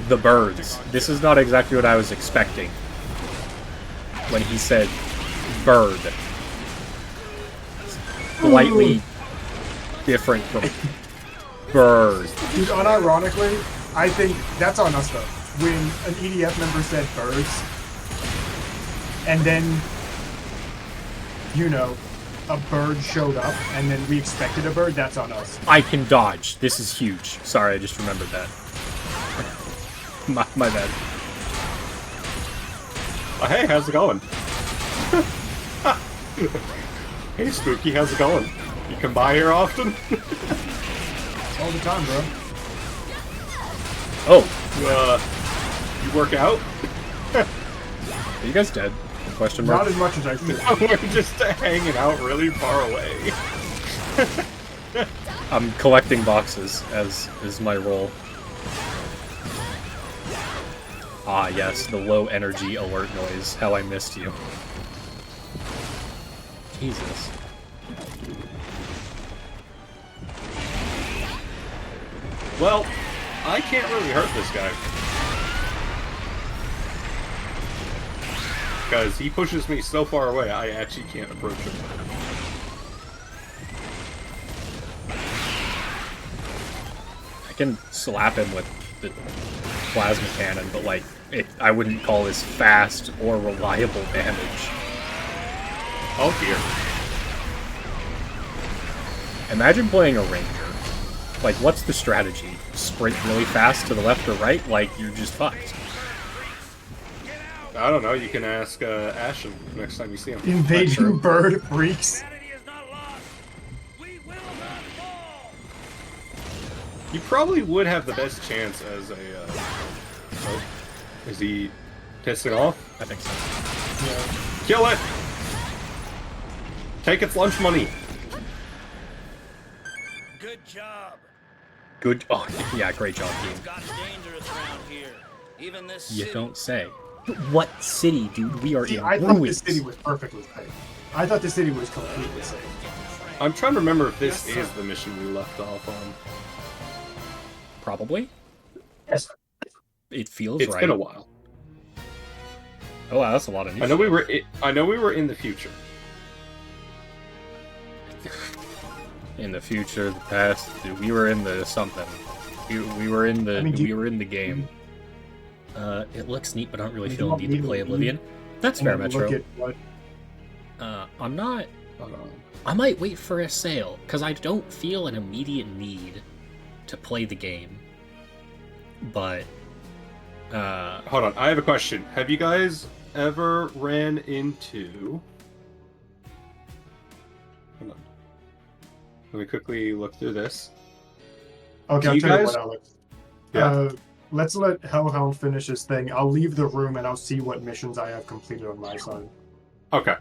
the birds, this is not exactly what I was expecting. When he said bird. Slightly different from bird. Dude, unironically, I think that's on us, though. When an EDF member said birds, and then, you know, a bird showed up, and then we expected a bird, that's on us. I can dodge. This is huge. Sorry, I just remembered that. my bad. Oh, hey, how's it going? Hey, Spooky, how's it going? You come by here often? All the time, bro. Oh, You work out? are you guys dead? Question mark. Not as much as I should. We're just hanging out really far away. I'm collecting boxes, as is my role. Ah, yes, the low energy alert noise. How I missed you. Jesus. Well, I can't really hurt this guy. Because he pushes me so far away, I actually can't approach him. I can slap him with the plasma cannon, but like, I wouldn't call this fast or reliable damage. Oh dear. Imagine Playing a ranger. Like, what's the strategy? Sprint really fast to the left or right? Like, you're just fucked. I don't know, you can ask Ashen next time you see him. Invading bird freaks. You probably would have the best chance as a... oh, is he pissing off? I think so. Yeah. Kill it! Take its lunch money! Good job. Good. Oh, yeah, great job, team. It's got dangerous around here. Even this You city. don't say. What city, dude? We are See, in I thought ruins. this city was perfectly safe. I thought the city was completely safe. I'm trying to remember if this is the mission we left off on. Probably. Yes. It feels It's right. been a while. Oh wow, that's a lot of news. I know we were in the future. In the future, the past, dude, we were in the something. We were in the we were in the game. It looks neat, but I don't really feel a need to play Oblivion. That's fair, Metro. Look at what I'm not. I might wait for a sale because I don't feel an immediate need to play the game. But Hold on, I have a question. Have you guys ever ran into... Hold on. Let me quickly look through this. Okay, Do I'll you tell you guys- what, Alex. Yeah. Let's let Hellhound finish his thing. I'll leave the room and I'll see what missions I have completed on my side. Okay.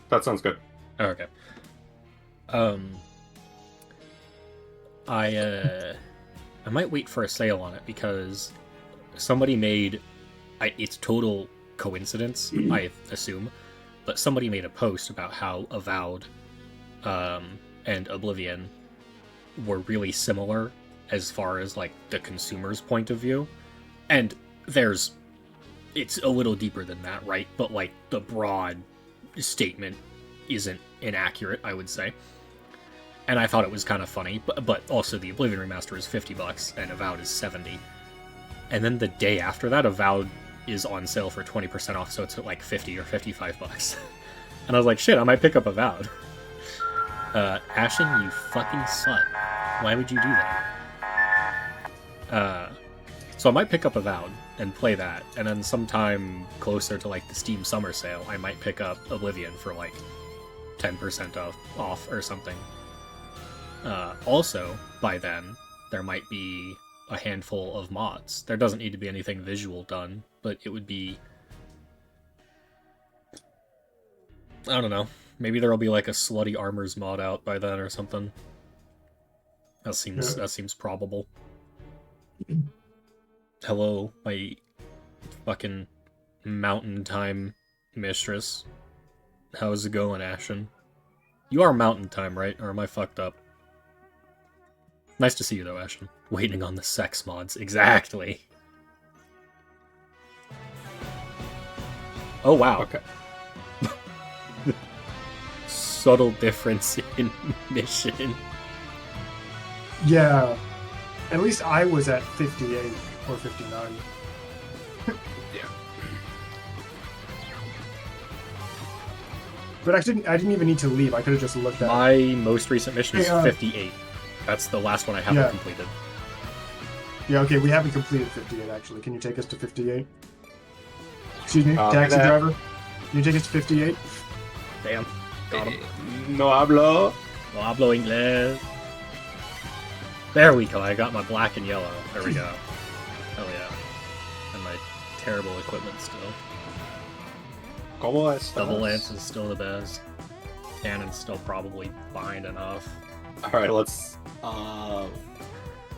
That sounds good. okay. I might wait for a sale on it because somebody made. It's total coincidence, I assume, but somebody made a post about how Avowed and Oblivion were really similar as far as like the consumer's point of view, and it's a little deeper than that, right? But like the broad statement isn't inaccurate, I would say. And I thought it was kind of funny, but also the Oblivion remaster is $50 and Avowed is $70. And then the day after that, Avowed is on sale for 20% off, so it's at like $50 or $55. And I was like, shit, I might pick up Avowed. Ashen, you fucking slut. Why would you do that? So I might pick up Avowed and play that, and then sometime closer to like the Steam Summer Sale, I might pick up Oblivion for like 10% off or something. Also, by then, there might be a handful of mods. There doesn't need to be anything visual done, but it would be... I don't know. Maybe there'll be like a Slutty Armors mod out by then or something. That seems probable. Hello, my fucking Mountain Time mistress. How's it going, Ashen? You are Mountain Time, right? Or am I fucked up? Nice to see you, though, Ashen. Waiting on the sex mods. Exactly. Oh, wow. Okay. Subtle difference in mission. Yeah. At least I was at 58 or 59. Yeah. But I didn't even need to leave. I could have just looked at it. My most recent mission is Hey, 58. That's the last one I haven't Yeah. completed. Yeah, okay, we haven't completed 58 actually. Can you take us to 58? Excuse me, Copy taxi that. driver. Can you take us to 58? Damn. Got him. No hablo. No hablo inglés. There we go. I got my black and yellow. There we go. Hell yeah. And my terrible equipment still. ¿Cómo estás? Double lance is still the best. Cannon's still probably fine enough. Alright, let's...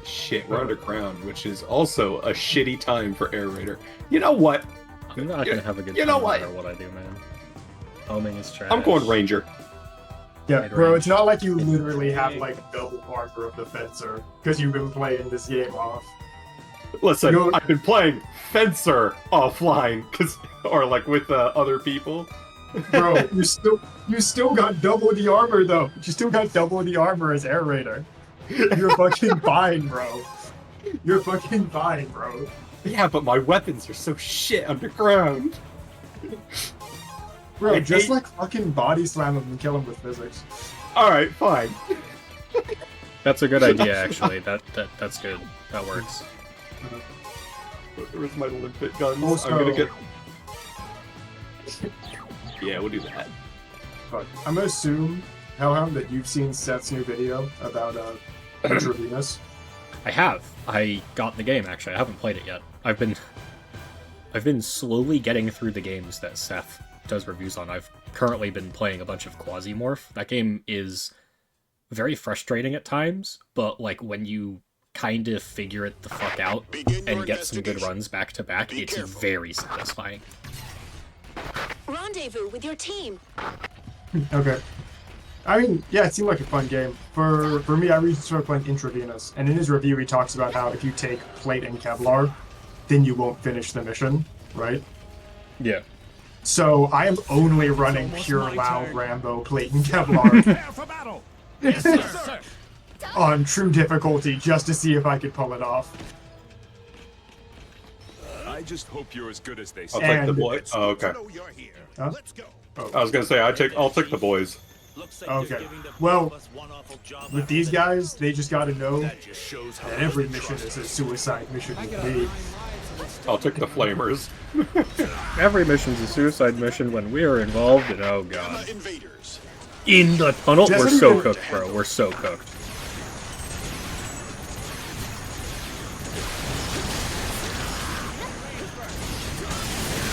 Shit, we're underground, which is also a shitty time for air raider. You know what? I'm not gonna have a good You time know no what? matter what I do, man. Homing is trash. I'm going ranger. Yeah, Mid bro, range. it's not like you literally have like double armor of the fencer because you've been playing this game off. Listen, You're- I've been playing Fencer offline, or like with other people. Bro, you still got double the armor though. You still got double the armor as air raider. You're fucking fine, bro. You're fucking fine, bro. Yeah, but my weapons are so shit underground. Bro, I just hate- like fucking body slam him and kill him with physics. Alright, fine. That's a good idea, actually. That's good. That works. Where's my limpet guns? Also- I'm gonna get... Yeah, we'll do that. But I'm gonna assume, Hellhound, that you've seen Seth's new video about intravenous. I have. I got the game actually. I haven't played it yet. I've been slowly getting through the games that Seth does reviews on. I've currently been playing a bunch of Quasimorph. That game is very frustrating at times, but like when you kind of figure it the fuck out and get some good runs back to back, it's very satisfying. Rendezvous with your team. Okay. I mean, yeah, it seemed like a fun game. For me, I recently started playing Intravenous, and in his review, he talks about how if you take Plate and Kevlar, then you won't finish the mission, right? Yeah. So I am only running pure loud Rambo Plate and Kevlar Prepare for battle. Yes, sir. on true difficulty just to see if I could pull it off. I just hope you're as good as they I'll say. take the And- boy. Oh, okay. know you're here. Huh? Let's go. I was gonna say I'll take the boys. Looks like Okay. you're giving the Well, both of us one awful job With after these the guys, they just gotta know That just shows how that every much mission trust is a suicide mission with me. I'll take the flamers. Every mission's a suicide mission when we're involved, and oh god. invaders. In the tunnel, we're Doesn't so even- cooked, bro. We're so cooked.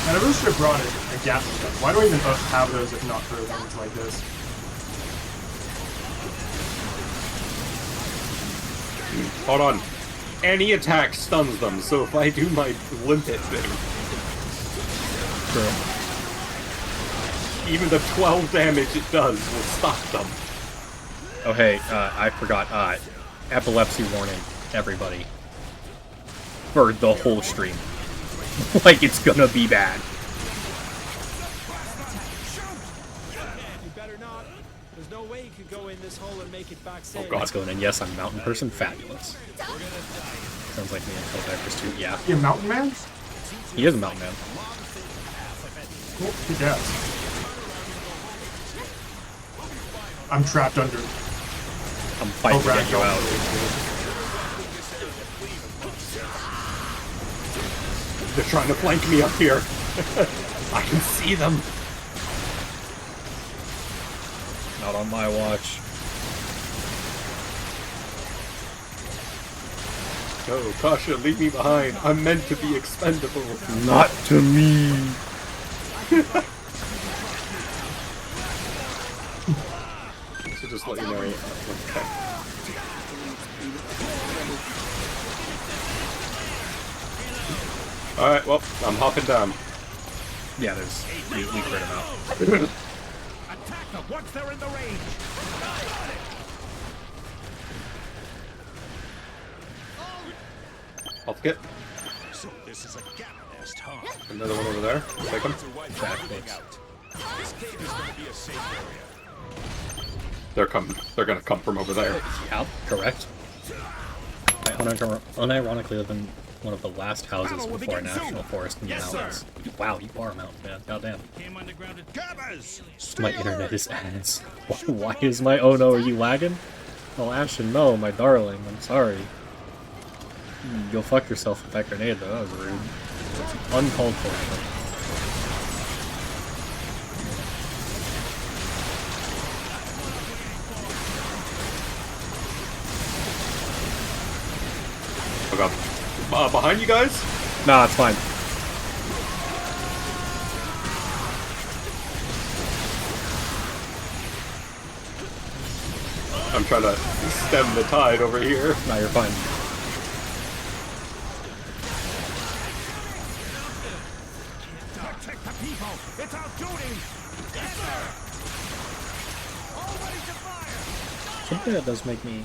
And I really should have brought a Gatling gun. Why do I even have those if not for things like this? Hold on. Any attack stuns them, so if I do my limpet thing, even the 12 damage it does will stop them. Oh hey, I forgot. Epilepsy warning, everybody. For the whole stream. Like, it's gonna be bad. You better not. There's no way you could go in this hole and make it back Oh safe. god. God's going in. Yes, I'm a mountain person. Fabulous. Sounds like me and Helldiver's too. Yeah, You a mountain man? he is a mountain man. Well, he does. I'm trapped under. I'm fighting to get you ragdoll. out. They're trying to flank me up here. I can see them. Not on my watch. No, Kasha, leave me behind. I'm meant to be expendable. Not to me. So just let you know. Okay. Alright, well, I'm hopping down. Yeah, there's we crit him out. Attack them once they're in the range. I'll get So this is a gap nest, huh? another one over there. Take him. Exactly. This cave is going to be a safe area. They're coming. They're gonna come from over there. Yeah, correct. I unironically live in one of the last houses before a national forest in the mountains. Wow, you are a mountain man. Goddamn. Came underground at Gabbers! My internet is ass. Why is my oh no, are you lagging? Oh Ashton, no, my darling, I'm sorry. Go fuck yourself with that grenade though, that was rude. It's uncalled for. Oh god. Behind you guys? Nah, it's fine. I'm trying to stem the tide over here. Nah, you're fine. something that does make me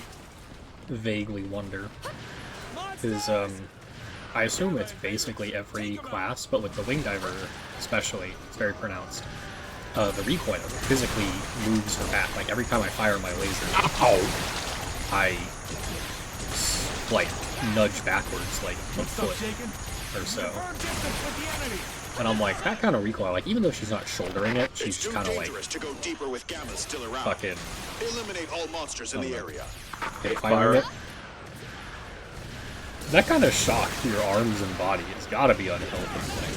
vaguely wonder is, I assume it's basically every class, but with the Wing Diver especially, it's very pronounced. The recoil physically moves her back. Like, every time I fire my laser, I, like, nudge backwards, like, a foot or so. And I'm like, that kind of recoil, like, even though she's not shouldering it, she's just kind of like, to go deeper with gammas still around. fucking Eliminate all monsters in the area. firing it. That kind of shock to your arms and body has got to be unhealthy.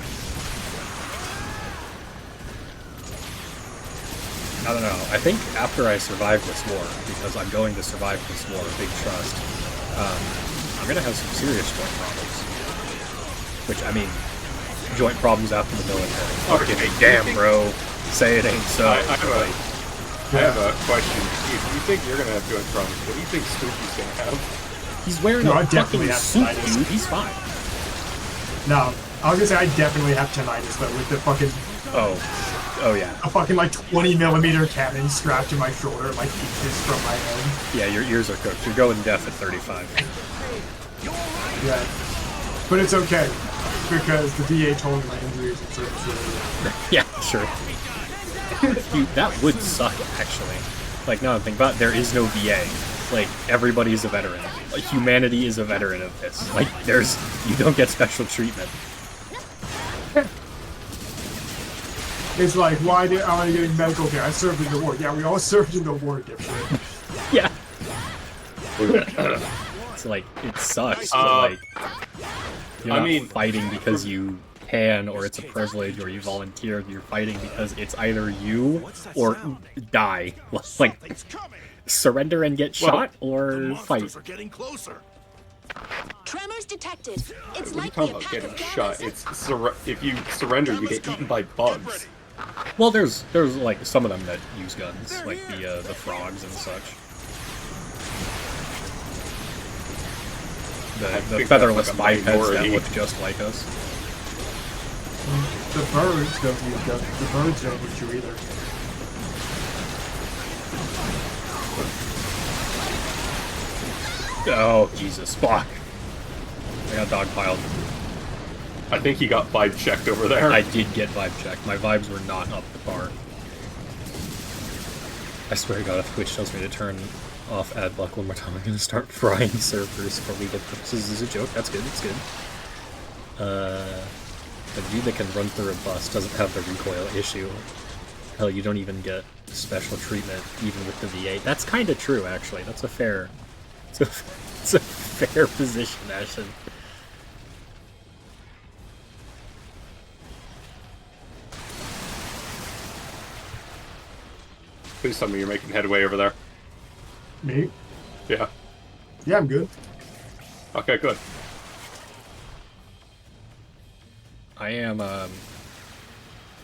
I don't know. I think after I survive this war, because I'm going to survive this war, big trust, I'm going to have some serious joint problems. Which, I mean, joint problems after the military. Fucking damn, bro. Say it ain't so. I have a question. If you think you're going to have joint problems, what do you think Spooky's going to have? He's wearing No, I a definitely fucking have suit, tinnitus. dude. He's fine. No, I was gonna say I definitely have tinnitus, but with the fucking Oh yeah. a fucking like 20mm cannon strapped to my shoulder, like inches from my head. Yeah, your ears are cooked. You're going deaf at 35. Yeah, but it's okay because the VA told me my injuries and service. Yeah, sure. Dude, that would suck, actually. Like, now I'm thinking about it, there is no VA. Like, everybody's a veteran. Like, humanity is a veteran of this. Like, you don't get special treatment. It's like, why am I getting medical care? I served in the war. Yeah, we all served in the war, dipshit. Yeah. It's like, it sucks, but like, you're not fighting because you can, or it's a privilege, or you volunteered. You're fighting because it's either you or die. Like, surrender and get shot, or fight. Are getting closer. Tremors detected. It's What are you talking likely a about pack getting of shot? gammas. If you surrender, you get eaten by bugs. Well, there's like some of them that use guns, like the frogs and such. The featherless bipeds that look just like us. The birds don't use guns. The birds don't hit you either. Oh, Jesus, fuck. I got dogpiled. I think he got vibe checked over there. I did get vibe checked. My vibes were not up to par. I swear to God, if Twitch tells me to turn off ad block one more time, I'm gonna start frying servers for legal purposes. This is a joke. That's good. It's good. The dude that can run through a bus doesn't have the recoil issue. Hell, you don't even get special treatment even with the VA. That's kind of true, actually. That's a fair... It's a fair position, Ashton. Please tell me you're making headway over there. Me? Yeah. Yeah, I'm good. Okay, good. I am,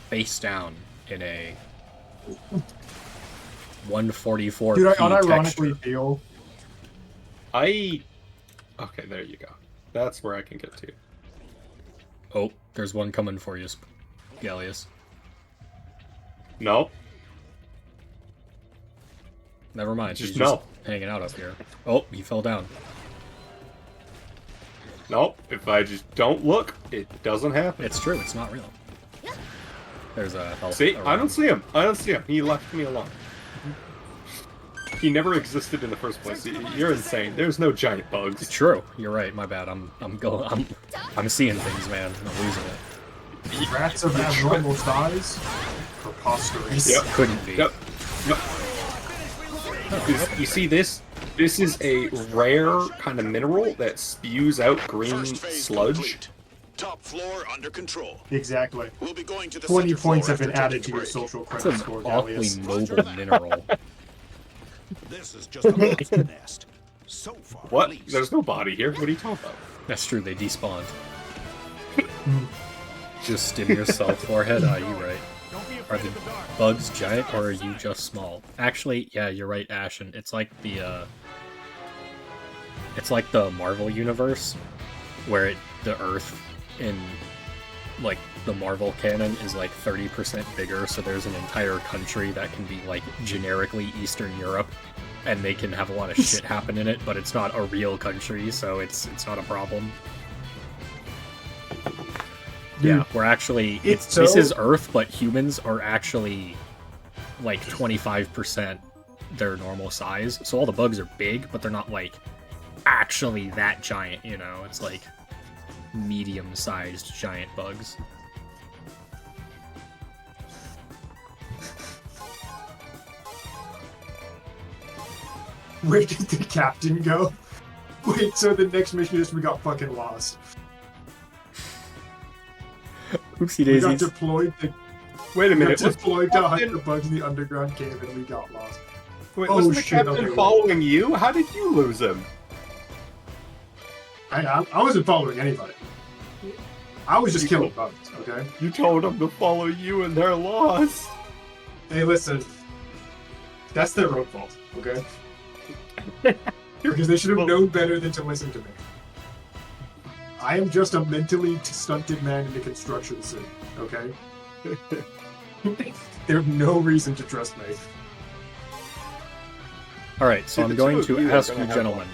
face down in a 144 Dude, I P unironically texture. feel... Okay, there you go. That's where I can get to. Oh, there's one coming for you, Gallius. No. Never mind. Just He's no. just hanging out up here. Oh, he fell down. No. If I just don't look, it doesn't happen. It's true. It's not real. There's a health. See, around. I don't see him. I don't see him. He left me alone. He never existed in the first place. You're insane. There's no giant bugs. True. You're right. My bad. I'm seeing things, man. I'm losing it. Rats of abnormal size? Preposterous. Yep. Couldn't be. Yep. You see this? This is a rare kind of mineral that spews out green First phase sludge. complete. Top floor under control. Exactly. We'll be going to the 20 center points floor have been after added to taking a your break. social It's credit an score, awfully Gallius. noble mineral. This is just a monster nest. So far, at What? least. There's no body here. What are you talking about? That's true. They despawned. Just stim yourself, forehead. Ah, you're right. Don't be Are afraid the of the dark. bugs giant, or are you just small? Actually, yeah, you're right, Ashen. It's like the Marvel universe, where the Earth in, like, the Marvel canon is, like, 30% bigger, so there's an entire country that can be, like, generically Eastern Europe, and they can have a lot of shit happen in it, but it's not a real country, so it's not a problem. Yeah, we're actually this is Earth, but humans are actually like 25% their normal size. So all the bugs are big, but they're not like actually that giant, you know? It's like medium-sized giant bugs. Where did the captain go? Wait, so the next mission is we got fucking lost. Oopsie We got daisies. deployed to Wait a minute. deployed to hunt the bugs in the underground cave and we got lost. Wait, Oh, wasn't the shit, captain okay. following you? How did you lose him? I wasn't following anybody. I was just killing bugs, okay? You told them to follow you and they're lost. Hey, listen. That's their own fault, okay? Because they should have known better than to listen to me. I am just a mentally stunted man in the construction city, okay? There's no reason to trust me. Alright, so See, I'm the going two of to you are ask gonna you have gentlemen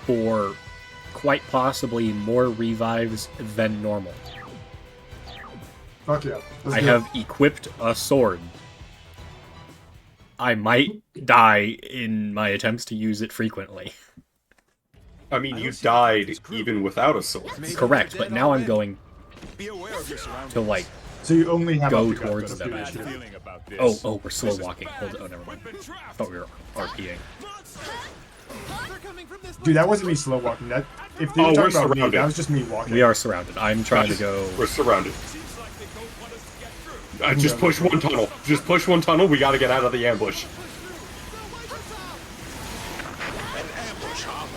for quite possibly more revives than normal. Fuck yeah. Let's I do have equipped a sword. I might die in my attempts to use it frequently. I mean, you died even without a sword. Correct, but now I'm going Be aware of your surroundings. to, like, it. So you only have go up to towards guns, them. that's the issue. Feeling about this. Oh, we're slow walking. Hold it. Oh, never mind. I thought we were RPing. Dude, that wasn't me slow walking. That if they Oh, were we're talking about me, surrounded. that was just me walking. We are surrounded. I'm trying to go. We're surrounded. Just push one tunnel. Just push one tunnel. We gotta get out of the ambush. An ambush, huh?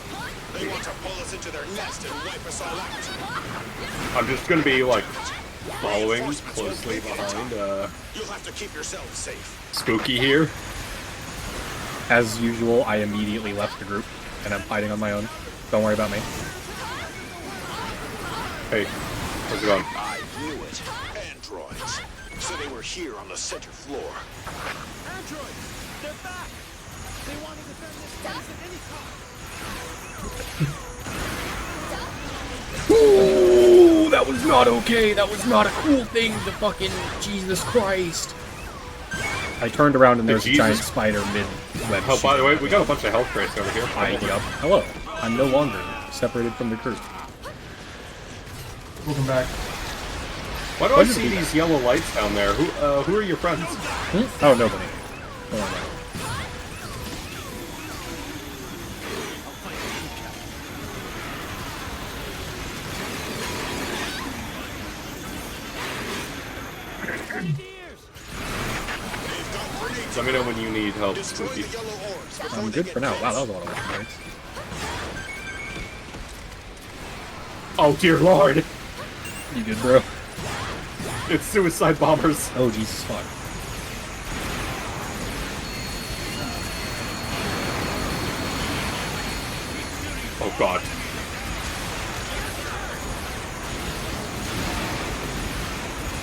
They want to pull us into their nest and wipe us all out. I'm just gonna be like following closely behind You'll have to keep yourselves safe. Spooky here. As usual, I immediately left the group, and I'm fighting on my own. Don't worry about me. Hey, how's it going? I knew it. Androids. So they were here on the center floor. Androids! They're back! They want to defend this place at any cost. Ooh, that was not okay. That was not a cool thing to fucking Jesus Christ. I turned around and there's a giant Jesus. spider mid-web. Oh, by the way, we got a bunch of health crates over here. Yup. Hello. I'm no longer separated from the crew. Welcome back. Why do I see these yellow lights down there? Who are your friends? Oh, nobody. Don't worry about it. Let me know when you need help, Destroy Spooky. the yellow orbs before I'm they good get for now. to Wow, us. that was a lot of weapon points. Oh dear lord! You good, bro? It's suicide bombers. Oh, Jesus fuck. Oh god.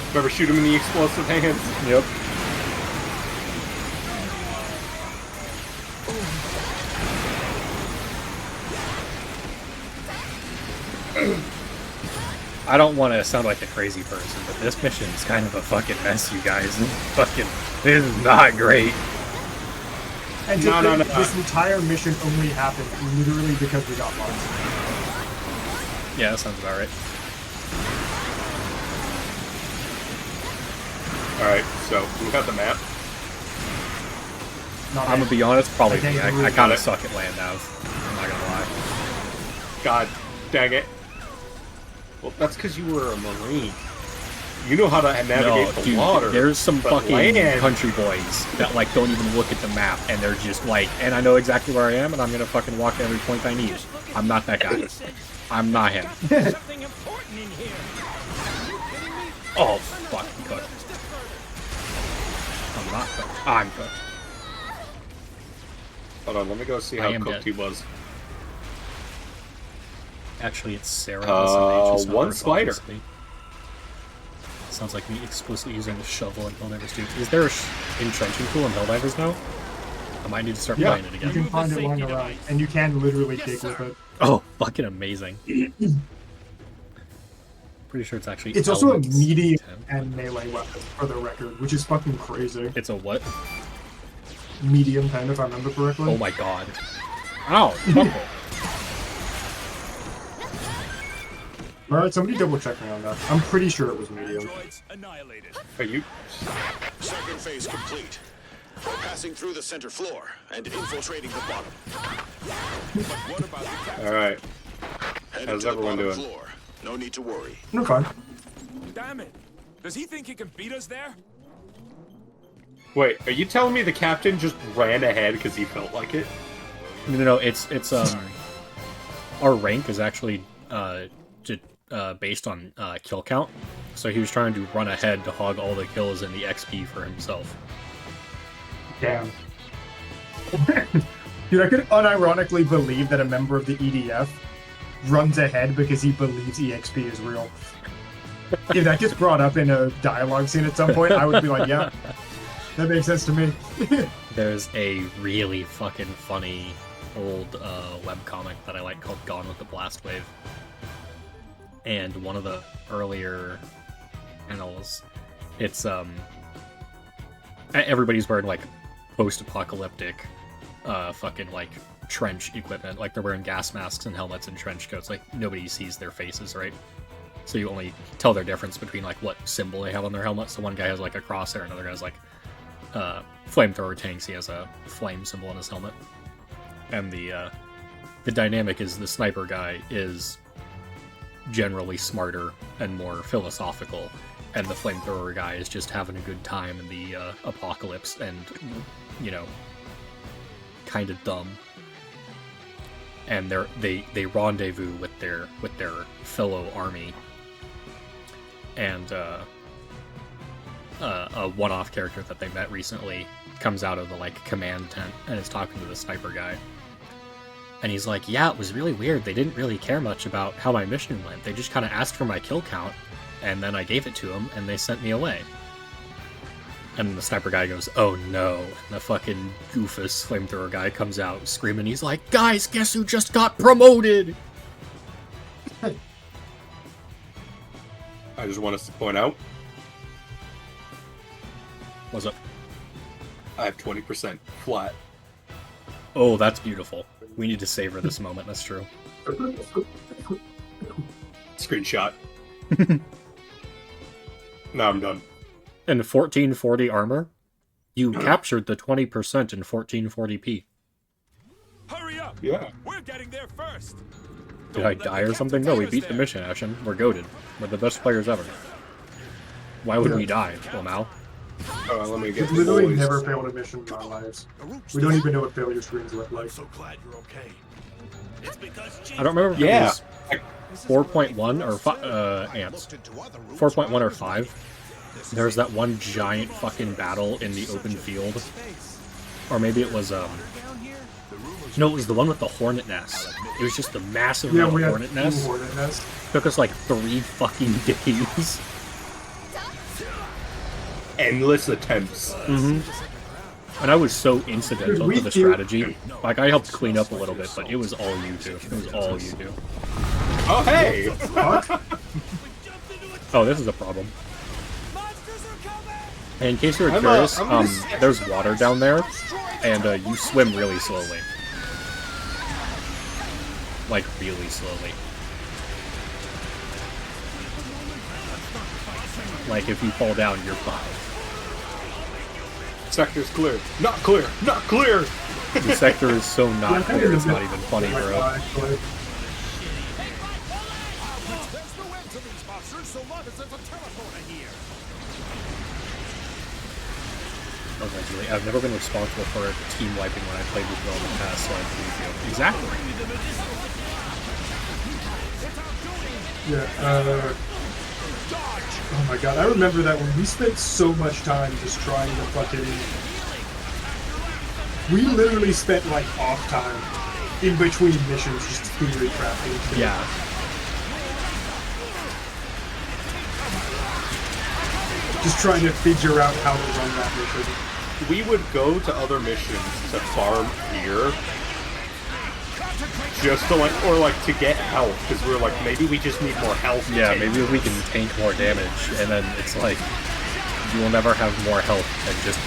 Remember, shoot him in the explosive hands. Yep. I don't want to sound like a crazy person, but this mission is kind of a fucking mess, you guys. This is not great. And No. this entire mission only happened literally because we got lost. Yeah, that sounds about right. Alright, so, we got the map. Not I'm gonna be honest, probably Okay, me. I got kind it. of suck at land nav. I'm not gonna lie. God dang it. Well, that's because you were a Marine. You know how to navigate the dude, water. there's some but fucking land- country boys that like don't even look at the map, and they're just like, and I know exactly where I am, and I'm gonna fucking walk to every point I need. I'm not that guy. I'm not him. Something important in here. Oh fuck, I'm cooked. I'm not cooked. I'm cooked. Hold on, let me go see I how am cooked dead. he was. Actually, it's Sarah. One spider. Sounds like me explicitly using the shovel in Helldivers 2. Is there a entrenching tool in Helldivers now? might need to start Yeah. playing it You again. can find it lying around, and you can literally dig with it. Oh, fucking amazing. Pretty sure it's actually. It's also a elements medium 10. and melee weapon, for the record, which is fucking crazy. It's a what? Medium pen, if I remember correctly. Oh my god. Ow! Fumble. Alright, somebody double check me on that. I'm pretty sure it was medium. Droids annihilated. Are you? Second phase complete. We're passing through the center floor and infiltrating the bottom. What about the captain? All right. Headed How's to the everyone bottom doing? floor. No need to worry. No fun. Damn it. Does he think he can beat us there? Wait, are you telling me the captain just ran ahead because he felt like it? No, it's our rank is actually based on kill count. So he was trying to run ahead to hog all the kills and the XP for himself. Damn. Dude, I could unironically believe that a member of the EDF runs ahead because he believes EXP is real. If that gets brought up in a dialogue scene at some point, I would be like, yeah, that makes sense to me. There's a really fucking funny old webcomic that I like called Gone with the Blast Wave. And one of the earlier panels, it's everybody's wearing like post-apocalyptic fucking like trench equipment. Like they're wearing gas masks and helmets and trench coats. Like nobody sees their faces, right? So you only tell their difference between like what symbol they have on their helmet. So one guy has like a crosshair, another guy has like flamethrower tanks. He has a flame symbol on his helmet. And the dynamic is the sniper guy is generally smarter and more philosophical, and the flamethrower guy is just having a good time in the apocalypse and, you know, kind of dumb. And they rendezvous with their fellow army, and a one-off character that they met recently comes out of the like command tent and is talking to the sniper guy. And he's like, yeah, it was really weird. They didn't really care much about how my mission went. They just kind of asked for my kill count, and then I gave it to them, and they sent me away. And the sniper guy goes, oh no. And the fucking goofus flamethrower guy comes out screaming. He's like, guys, guess who just got promoted? I just want us to point out, What's up? I have 20% flat. Oh, that's beautiful. We need to savor this moment, that's true. Screenshot. Now I'm done. In 1440 armor, you captured the 20% in 1440p. Hurry up! Yeah. We're getting there first. Did I die or something? No, we beat the mission, Ashen. We're goated. We're the best players ever. Why would we die? Well, now. Let me get We've literally boys. never failed a mission in our lives. We don't even know what failure screens look like. So glad you're okay. It's because I don't remember if Yeah. it was 4.1 or ants. 4.1 or 5. There's that one giant fucking battle in the open field. Or maybe it was, no, it was the one with the hornet nest. It was just the massive Yeah, we had hornet two nest. hornet nests. Took us like 3 fucking days. Endless attempts. And I was so incidental Dude, to the strategy. Like, I helped clean up a little bit, but it was all you two. It was all you two. Oh, hey! Fuck? Oh, this is a problem. And in case you were I'm curious, gonna there's water down there, and you swim really slowly. Like, really slowly. Like, if you fall down, you're fine. Sector's clear. Not clear. Not clear. The sector is so not Yeah, clear, it's not even funny, Like, bro. actually. There's no end to these monsters so long as there's a teleporter here. Okay, Julie, I've never been responsible for team wiping when I played with you in the past, so I believe you. Exactly. Yeah, oh my god, I remember that when we spent so much time just trying to fucking... We literally spent, like, off time in between missions just theory crafting. shit. Yeah. Just trying to figure out how to run that mission. we would go to other missions to farm gear, just to like, or like to get health, because we were like, maybe we just need more health. Yeah, maybe we can tank more damage, and then it's like, you will never have more health, and just,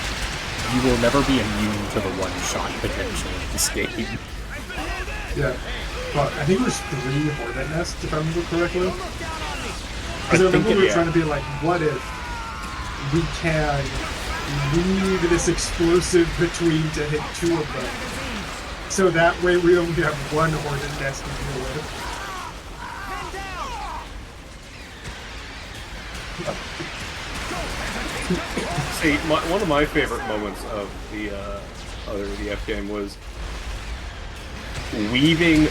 you will never be immune to the one-shot potential of this game. Yeah. Well, I think it was 3 Hornet nests, if I remember correctly. Because I remember we were trying to be like, what if we can leave this explosive between to hit 2 of them? So that way we only have 1 Hornet nest to deal with. See, one of my favorite moments of the other EDF game was weaving.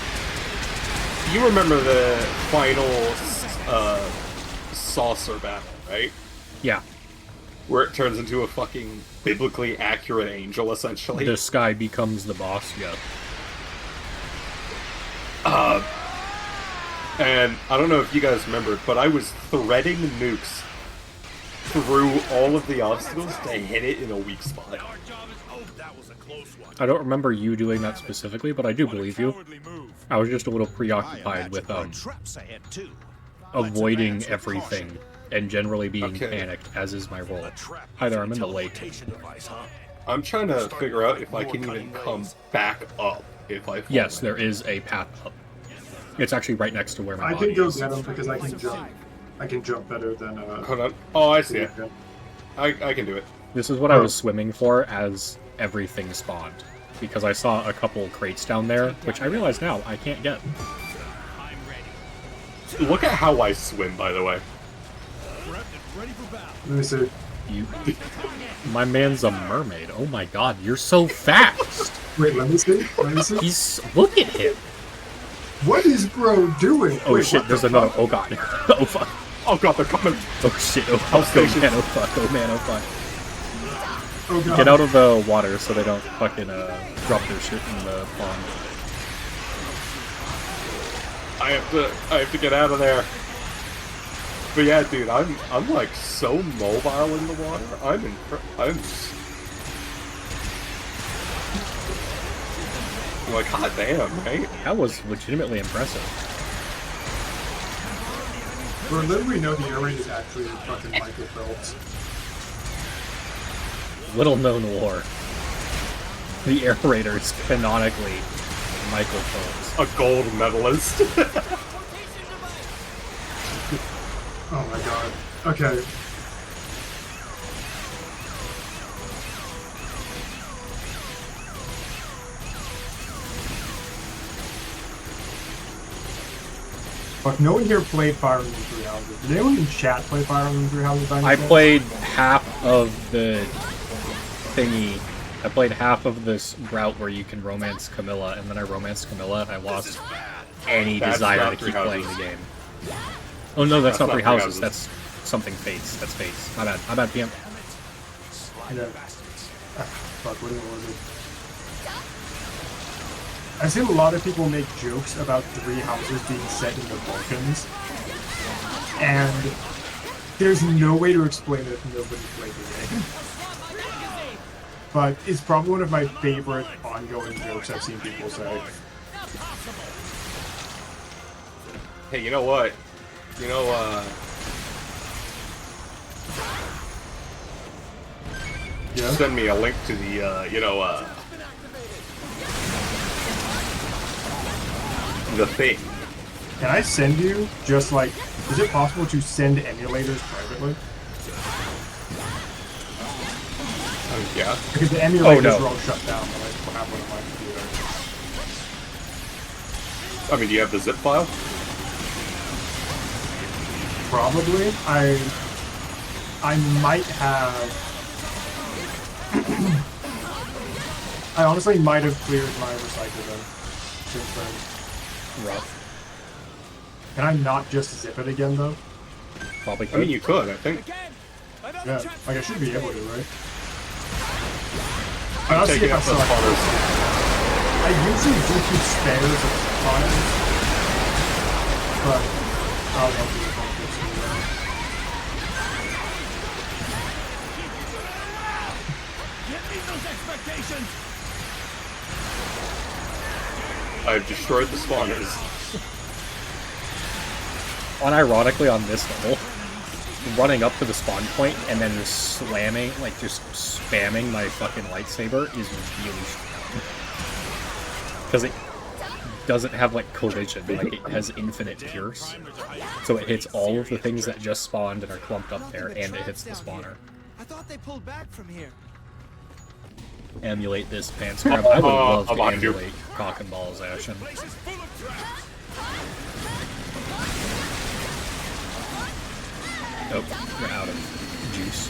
You remember the final saucer battle, right? Yeah. Where it turns into a fucking biblically accurate angel, essentially. The sky becomes the boss, yeah. And I don't know if you guys remember, but I was threading nukes through all of the obstacles to hit it in a weak spot. That was a close one. I don't remember you doing that specifically, but I do believe you. I was just a little preoccupied with Traps ahead too. avoiding everything and generally being panicked, as is my role. Hi there, I'm in the lake. I'm trying to figure out if I can even come back up if I fall. Yes, there is a path up. It's actually right next to where my I body can go is. get him because I can jump. I can jump better than Hold on. Oh, I see it. I can do it. This is what I was swimming for as everything spawned. Because I saw a couple crates down there, which I realize now I can't get. Look at how I swim, by the way. Let me see. You, my man's a mermaid. Oh my god, you're so fast! Wait, let me see. Let me see. Look at him! What is bro doing? Oh Wait, shit, what there's the another. fuck? Oh god. Oh fuck. Oh god, they're coming. Oh shit. Oh fuck. Oh man. Oh fuck. Oh man. Oh fuck. Oh god. Get out of the water so they don't fucking drop their shit in the pond. I have to get out of there. But yeah, dude, I'm like so mobile in the water. I'm like, hot damn, right? That was legitimately impressive. For little we know, the air raid is actually fucking Michael Phelps. Little known lore. The air raider is canonically Michael Phelps. A gold medalist. Oh my god. Okay. Fuck, no one here played Fire Emblem Three Houses. Did anyone in chat play Fire Emblem Three Houses by any I chance? played half of the thingy. I played half of this route where you can romance Camilla, and then I romanced Camilla, and I lost any That's desire not to Three keep playing the Houses. game. Oh no, that's not not Three Three Houses. Houses. That's something Fates. That's Fates. My bad. My bad, PM. Yeah. Ah, fuck, what was it? I've seen a lot of people make jokes about Three Houses being set in the Balkans, and there's no way to explain it if nobody played the game. But it's probably one of my favorite ongoing jokes I've seen people say. Hey, you know what? You know, Yeah? send me a link to the, the thing. Can I send you just like, is it possible to send emulators privately? Yeah. Because the emulators no. are all shut down, but I don't have one on my computer. I mean, do you have the zip file? Probably. I might have. I honestly might have cleared my recycle bin since then. Rough. Can I not just zip it again though? Probably I could. mean, you could, I think. Yeah, like I should be able to, right? I'll see Taking if I up the select. spotters. I usually do keep spares of spotters, but I'll help you with all this. I've destroyed the spawners. Unironically, on this level, running up to the spawn point and then just slamming, like just spamming my fucking lightsaber is really strong. Because it doesn't have like collision, like it has infinite pierce. So it hits all of the things that just spawned and are clumped up there, and it hits the spawner. I thought they pulled back from here. Emulate this pants grab. I would love to behind you. emulate cock and balls action. Nope, you're out of juice.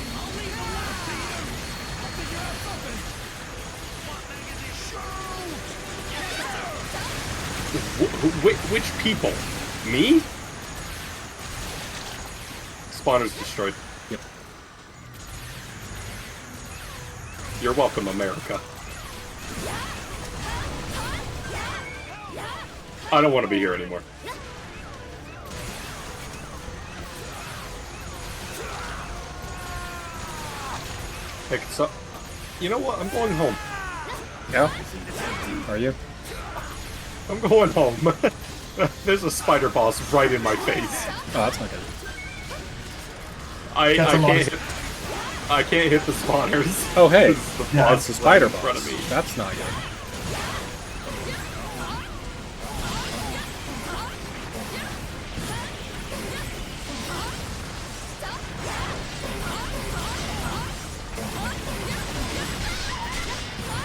Which people? Me? Spawner's destroyed. Yep. You're welcome, America. I don't want to be here anymore. Heck, so, you know what? I'm going home. Yeah? Are you? I'm going home. There's a spider boss right in my face. Oh, that's not good. I can't hit the spawners. Oh, hey. The Yeah, boss That's the spider right in front boss. of me. That's not good.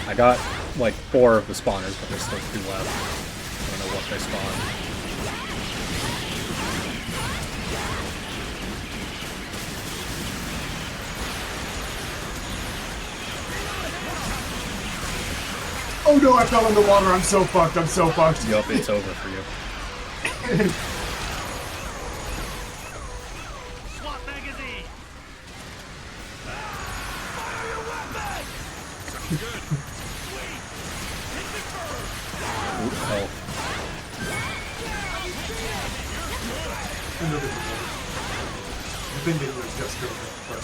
I got like 4 of the spawners, but there's still 2 left. I don't know what they spawned. Oh no, I fell in the water. I'm so fucked. I'm so fucked. Yup, it's over for you. SWAT magazine. Ooh, oh. I think it was just good. But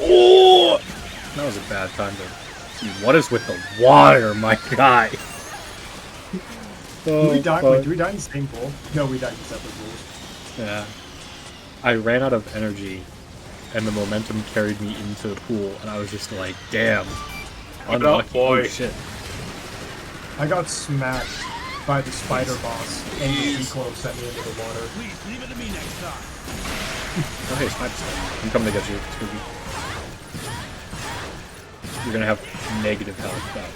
Oh! That was a bad time to... Dude, what is with the water, my guy? Did we die? Wait, did we die in the same pool? No, we died in separate pools. Yeah. I ran out of energy, and the momentum carried me into the pool, and I was just like, damn. Unlucky. boy. Oh, shit. I got smacked by the spider boss, and the Eco sent me into the water. Please leave it to me next time. Oh, hey, Sniper Stuff. I'm coming to get you, Scooby. You're gonna have negative health, though.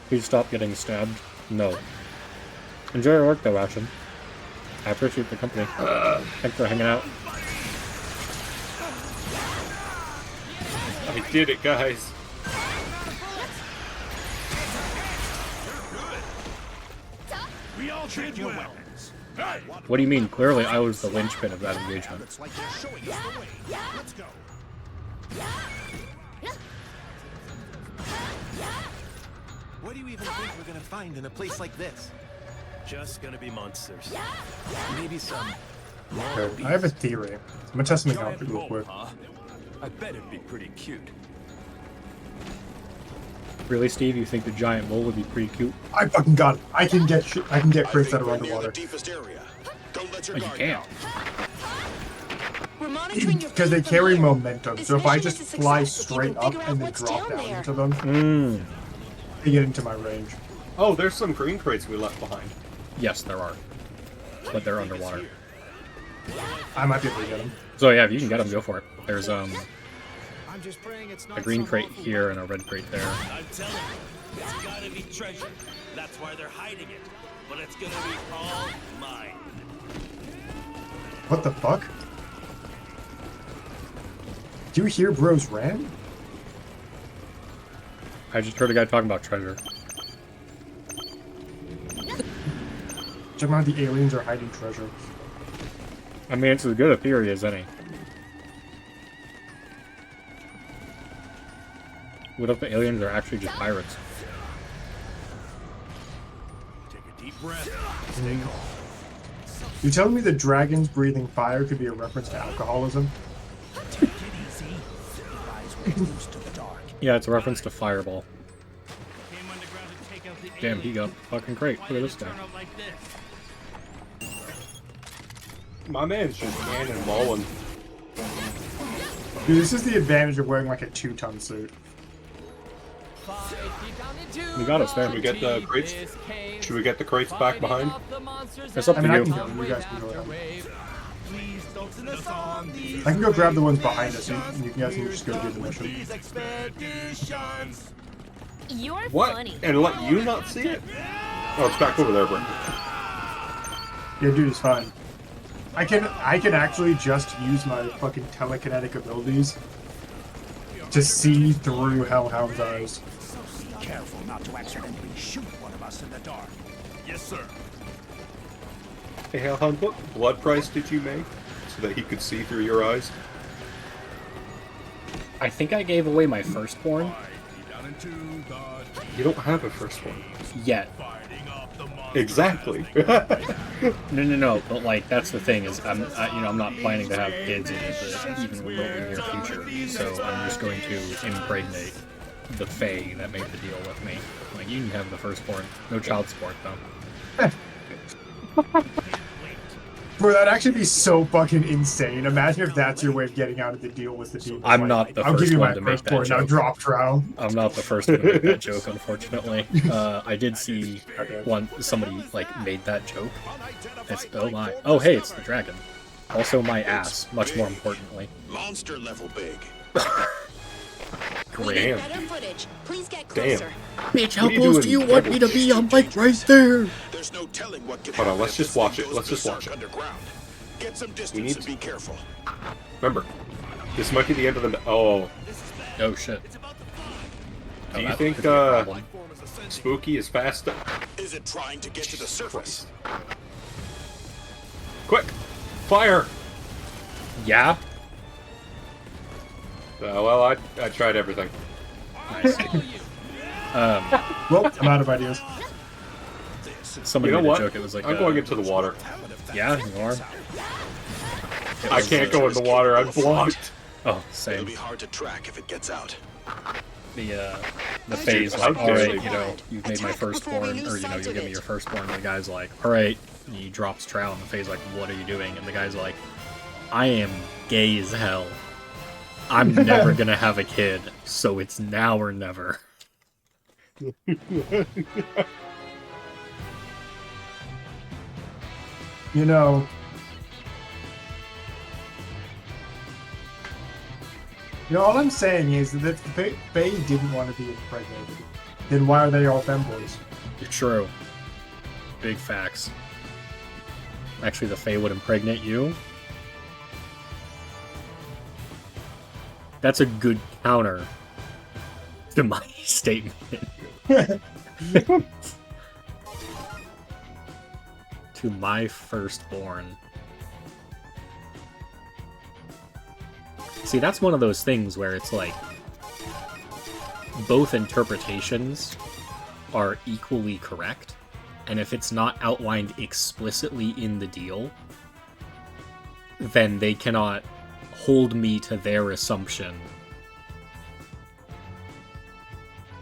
Please stop getting stabbed. No. Enjoy your work, though, Ashen. I appreciate the company. Thanks for hanging out. I did it, guys. We all did your weapons. Hey, What do you mean? Clearly, I was the linchpin of that engagement. looks like they're showing us the way. Let's go. What do you even think we're gonna find in a place like this? Just gonna be monsters. Maybe some. I have a theory. I'm gonna test something out real quick. Huh? I bet it'd be pretty cute. Really, Steve? You think the giant mole would be pretty cute? I fucking got it. I can get I can get I crits think that are we're near the underwater. deepest area. Don't let your Oh, you guard can. down. We're monitoring your Because they feed from carry here. momentum, This so if I mission just is a fly success if you straight can up figure out and then what's drop down down there. into them, Mmm. they get into my range. Oh, there's some green crates we left behind. Yes, there are. But they're underwater. I might be able to get them. So yeah, if you can get them, go for it. There's I'm just praying it's not a green some crate awful here and a red crate there. I'm telling you, it's gotta be treasure. That's why they're hiding it. But it's gonna be all mine. What the fuck? Do you hear bros ran? I just heard a guy talking about treasure. Check out the aliens are hiding treasure. I mean, it's as good a theory as any. What if the aliens are actually just pirates? You telling me the dragons breathing fire could be a reference to alcoholism? Yeah, it's a reference to Fireball. Damn, he got fucking great. Look at this guy. My man's just cannonballing. Dude, this is the advantage of wearing like a 2-ton suit. We got us there. Should we get the crates? Should we get the crates back behind? It's up I to mean, I you. can go. You guys can go around. I can go grab the ones behind us, and you guys can just go do the mission. You're What? funny. And let you not see it? Oh, it's back over there, Brent. Yeah, dude, it's fine. I can actually just use my fucking telekinetic abilities to see through Hellhound's eyes. Careful not to accidentally shoot one of us in the dark. Yes, sir. Hey, Hellhound, what blood price did you make so that he could see through your eyes? I think I gave away my firstborn. You don't have a firstborn. Yet. Exactly. No. But like, that's the thing is, I'm not planning to have kids in the even remotely near future. So I'm just going to impregnate the Fae that made the deal with me. Like, you can have the firstborn. No child support though. Bro, that'd actually be so fucking insane. Imagine if that's your way of getting out of the deal with the demon. I'm not the I'll give first you one my to make that firstborn, now joke. drop trial. I'm not the first one to make that joke, unfortunately. I did see somebody like made that joke. It's oh my. Oh hey, it's the dragon. Also my ass, much more importantly. Monster level big. We Great. need better footage. Please get closer. Bitch, how close do you want me to be? I'm like right there. There's no telling what could Hold on, happen let's if just this watch thing it. goes Let's just watch berserk it. underground. Get some need distance to- and be careful. Remember, this might be the end of the... Oh, Oh shit. do you that think, could be a problem. Spooky is fast? Is it trying to get to the surface? Quick! Fire! Yeah? Well, I tried everything. Nice. Well, I'm out of ideas. Somebody You know made what? a joke, it was like I'm going into the water. Yeah, you are. I can't go in the water, I'm blocked. Oh, It'll same. be hard to track if it gets out. The phase How like, dare alright, you. you know, you've made my firstborn, or you know, you give me your firstborn, and the guy's like, alright, and he drops trowel, and the phase like, what are you doing? And the guy's like, I am gay as hell. I'm never gonna have a kid, so it's now or never. You know, all I'm saying is that if the Fae didn't want to be impregnated, then why are they all femboys? True. Big facts. Actually, the Fae would impregnate you. That's a good counter to my statement. To my firstborn. See, that's one of those things where it's like both interpretations are equally correct, and if it's not outlined explicitly in the deal, then they cannot hold me to their assumption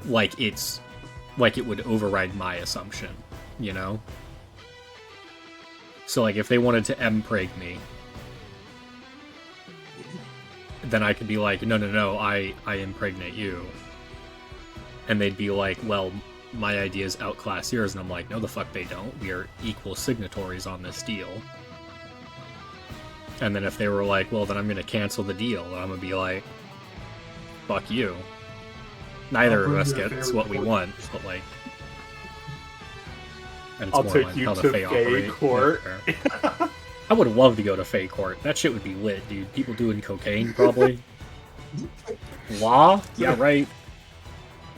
like it would override my assumption, you know? So like if they wanted to empreg me, then I could be like, no, I impregnate you. And they'd be like, well, my ideas outclass yours, and I'm like, no the fuck they don't. We are equal signatories on this deal. And then if they were like, well, then I'm gonna cancel the deal, I'm gonna be like, fuck you. Neither of us gets what we want, but like... And it's I'll more take like you how the to Fae Fae operate. Court. Yeah, I would love to go to Fae Court. That shit would be lit, dude. People doing cocaine, probably. Law? Yeah, right.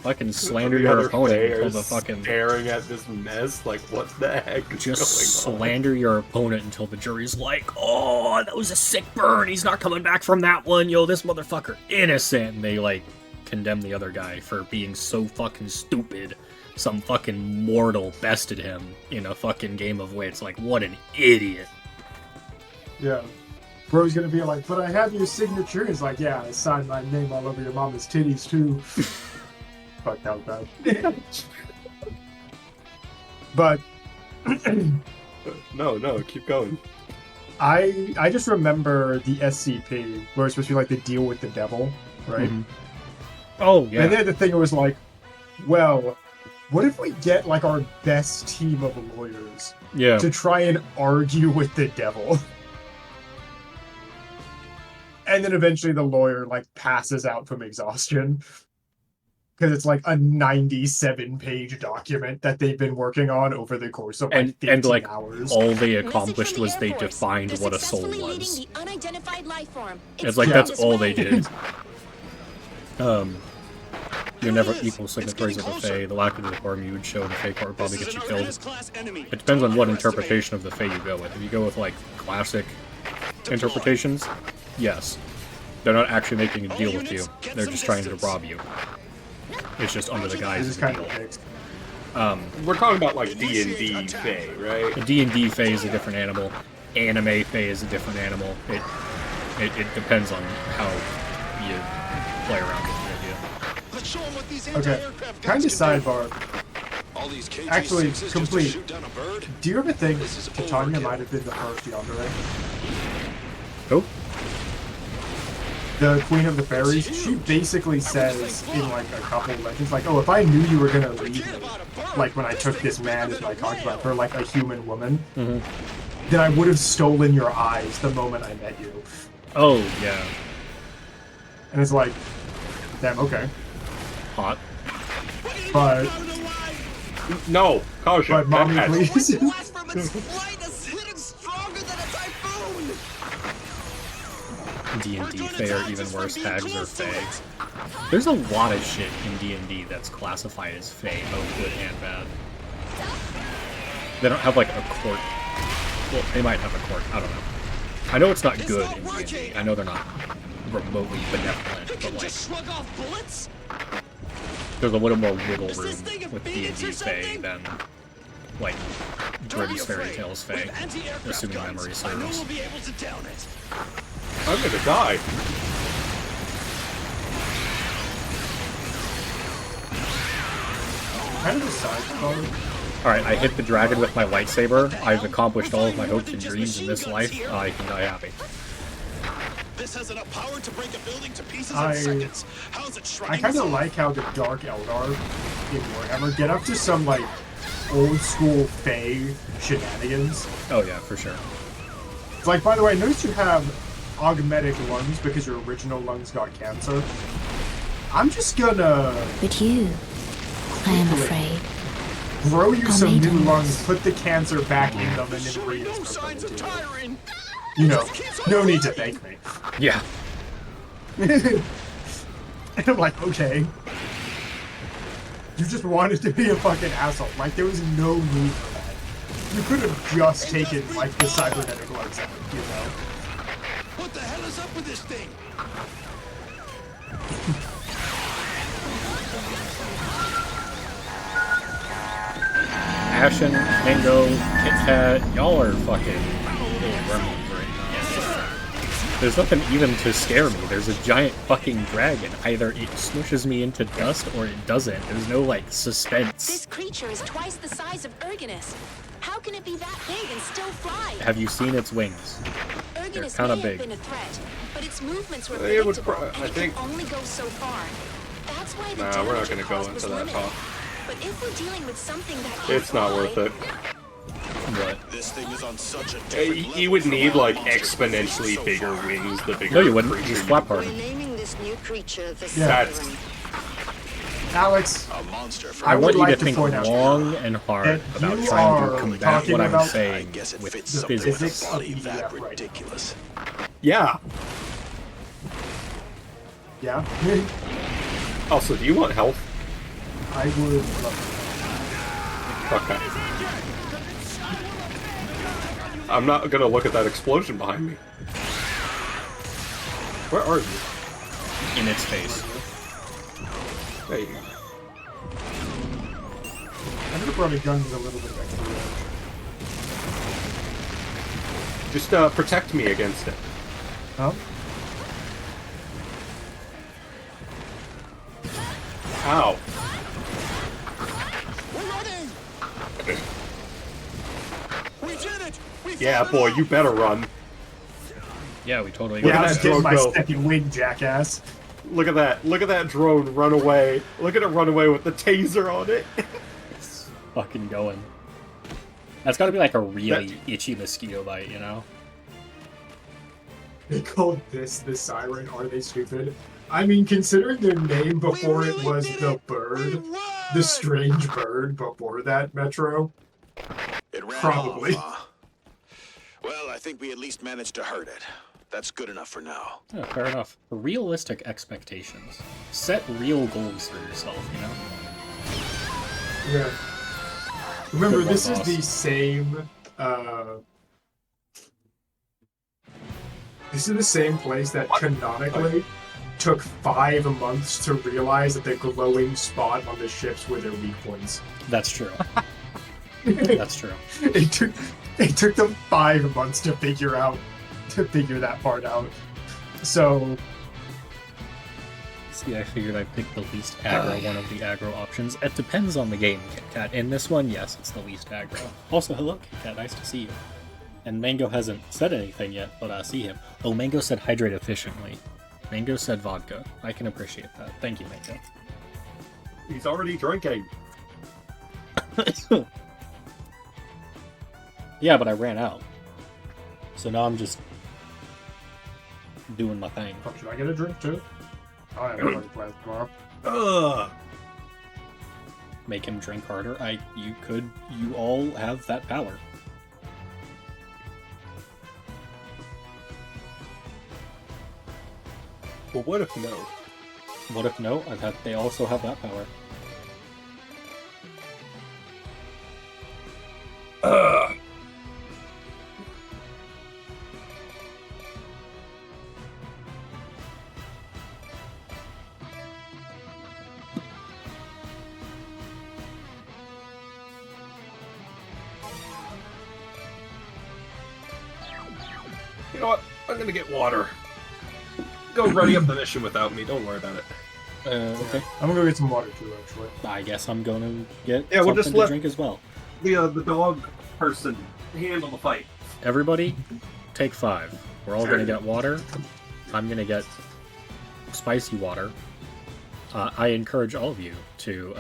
Fucking slander The your other opponent Fae until are the fucking... staring at this mess, like, what the heck is Just going on? slander your opponent until the jury's like, oh, that was a sick burn. He's not coming back from that one. Yo, this motherfucker innocent. And they, like, condemn the other guy for being so fucking stupid some fucking mortal bested him in a fucking game of wits. Like, what an idiot. Yeah. Bro's gonna be like, but I have your signature. He's like, yeah, I signed my name all over your mama's titties too. Fuck, that was bad. But No, keep going. I just remember the SCP where it's supposed to be like the deal with the devil, right? Mhm. Oh, yeah. And then the thing was like, well, what if we get like our best team of lawyers Yeah. to try and argue with the devil? And then eventually the lawyer like passes out from exhaustion. Because it's like a 97-page document that they've been working on over the course of like 15 and like hours. all they Message accomplished from the was Air they Force. defined They're what a soul successfully was. leading the unidentified life form. It's like Yeah. that's all they did. You're never equal signatories of the Fae. The lack of the decorum you would show in the Fae court would probably get you killed. It depends on what interpretation of the Fae you go with. If you go with like classic interpretations, yes. They're not actually making a deal with you. They're just trying to rob you. It's just under the guise This is of a kind deal. of fixed. We're talking about like D&D Fae, right? A D&D Fae is a different animal. Anime Fae is a different animal. It depends on how you play around with the idea. Let's show 'em what these Okay, anti-aircraft kind of guns can do. sidebar. All these KJ-6s Actually, just to complete. shoot down a bird? Do you ever think This is Titania overkill. might have been the first Yandere? Who? The Queen of the Fairies? She basically says in like a couple legends, like, oh, if I knew you were gonna leave me, like when I took this man as my concubine for like a human woman, then I would have stolen your eyes the moment I met you. Oh, yeah. And it's like, damn, okay. Hot. But, No, caution. but mommy, that has- please. Blast from its flight is hitting stronger than a typhoon! D&D Fae are even worse. Hags are Fae. There's a lot of shit in D&D that's classified as Fae, both good and bad. They don't have like a court. Well, they might have a court. I don't know. I know it's not good in D&D. I know they're not remotely benevolent, but like Shrug off bullets? there's a little more wiggle room this thing a with phoenix D&D or Fae something? than like Grimm's Fairy Tales Fae, With anti-aircraft assuming guns, memory I know serves. we'll be able to down it. I'm gonna die. Kind of a sidebar. Alright, I hit the dragon with my lightsaber. I've accomplished all of my hopes and dreams in this life. I can die happy. This has enough power to break a building to pieces I- in seconds. How's it I shredding kind of this? like how the Dark Eldar in Warhammer get up to some like old school Fae shenanigans. Oh yeah, for sure. It's like, by the way, I noticed you have augmetic lungs because your original lungs got cancer. I'm just gonna But you, I am afraid, grow you I'll some make new them. lungs, put the cancer back in them, and then Showing no reinstall signs them of to you. tiring. You know, no need to thank me. Yeah. And I'm like, okay. You just wanted to be a fucking asshole. Like, there was no need for that. You could have just taken, like, the cybernetic lungs out, you know? What the hell is up with this thing? Ashen, Mango, Kit Kat, y'all are fucking little gremlins right now. There's nothing even to scare me. There's a giant fucking dragon. Either it smushes me into dust or it doesn't. There's no, like, suspense. This creature is twice the size of Ergonus. How can it be that big and still fly? Have you seen its wings? Ergonus kinda may big. have been a threat, but its movements were It would predictable, pro- and I it think- can only go so far. That's why the Nah, we're not damage gonna it go caused into was that limited. talk. But if we're dealing with something that It's can not fly, worth it. What? This thing is on such a different level You would from need all like monsters we've exponentially faced so bigger far. wings the bigger No, you wouldn't. creature Just you- flap hard. naming this new creature the Yeah. That's Alex, A monster from I would want you like to to think point out long and hard that about you trying are to combat talking what I'm about- I saying guess it with fits the something with physics a of body EDF that right now. ridiculous. yeah. yeah? Also, do you want health? I would love Okay. I'm not gonna look at that explosion behind me. Where are you? in its face. Hey. should have brought a gun with a little bit of extra range. Just protect me against it. Huh? Ow. We're running! We did it! We Yeah, fought it boy, off! you better run. Yeah, we totally Look Yeah, at I that was getting drone my go. second wing, jackass. Look at that. Look at that drone run away. Look at it run away with the taser on it. It's fucking going. That's gotta be like a really itchy mosquito bite, you know? They called this the siren. Are they stupid? I mean, considering their name before it was the bird, the strange bird before that, Metro. It ran Probably. off, huh? Well, I think we at least managed to hurt it. That's good enough for now. Yeah, fair enough. Realistic expectations. Set real goals for yourself, you know? Yeah. Remember, Good one, this is boss. the same. This is the same place that canonically took 5 months to realize that the glowing spot on the ships were their weak points. That's true. That's true. It took them 5 months to figure that part out. So See, I figured I'd pick the least aggro, one of the aggro options. It depends on the game, Kit Kat. In this one, yes, it's the least aggro. Also, hello, Kit Kat. Nice to see you. And Mango hasn't said anything yet, but I see him. Oh, Mango said hydrate efficiently. Mango said vodka. I can appreciate that. Thank you, Mango. He's already drinking. Yeah, but I ran out. So now I'm just doing my thing. oh, should I get a drink too? I have a plans tomorrow. Ugh. Make him drink harder. You all have that power. Well, what if no? What if no? They also have that power. Ugh. You know what? I'm gonna get water. Go ready up the mission without me. Don't worry about it. Okay. I'm gonna go get some water too, actually. I guess I'm going to get Yeah, we'll something just to let- drink as well. The dog person handle the fight. Everybody, take 5. We're all gonna get water. I'm gonna get spicy water. I encourage all of you to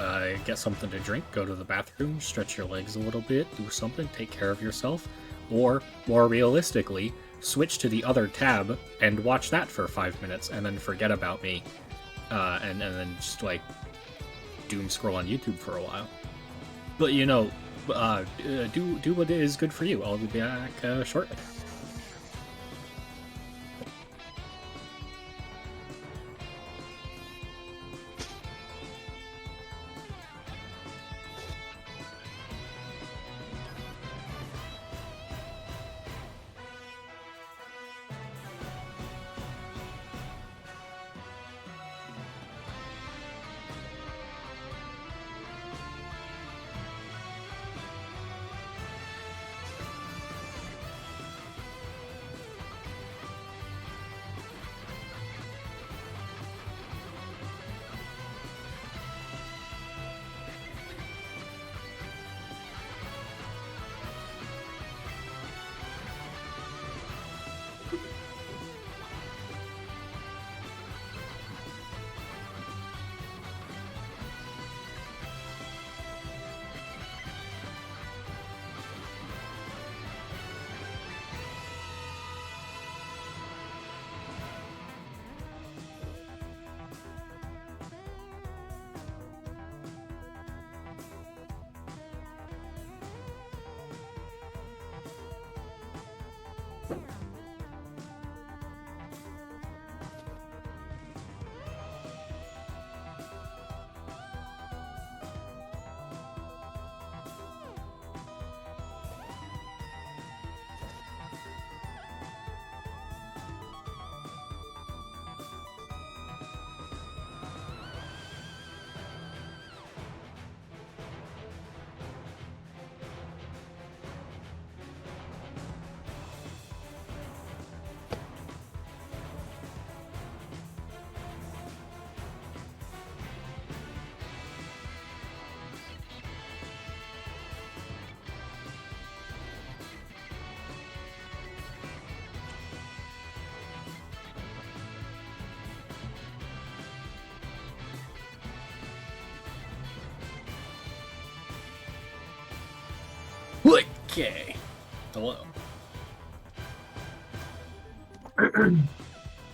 get something to drink, go to the bathroom, stretch your legs a little bit, do something, take care of yourself, or, more realistically, switch to the other tab and watch that for 5 minutes and then forget about me, and then just, like, doom scroll on YouTube for a while. But, you know, do what is good for you. I'll be back shortly. Okay. Hello.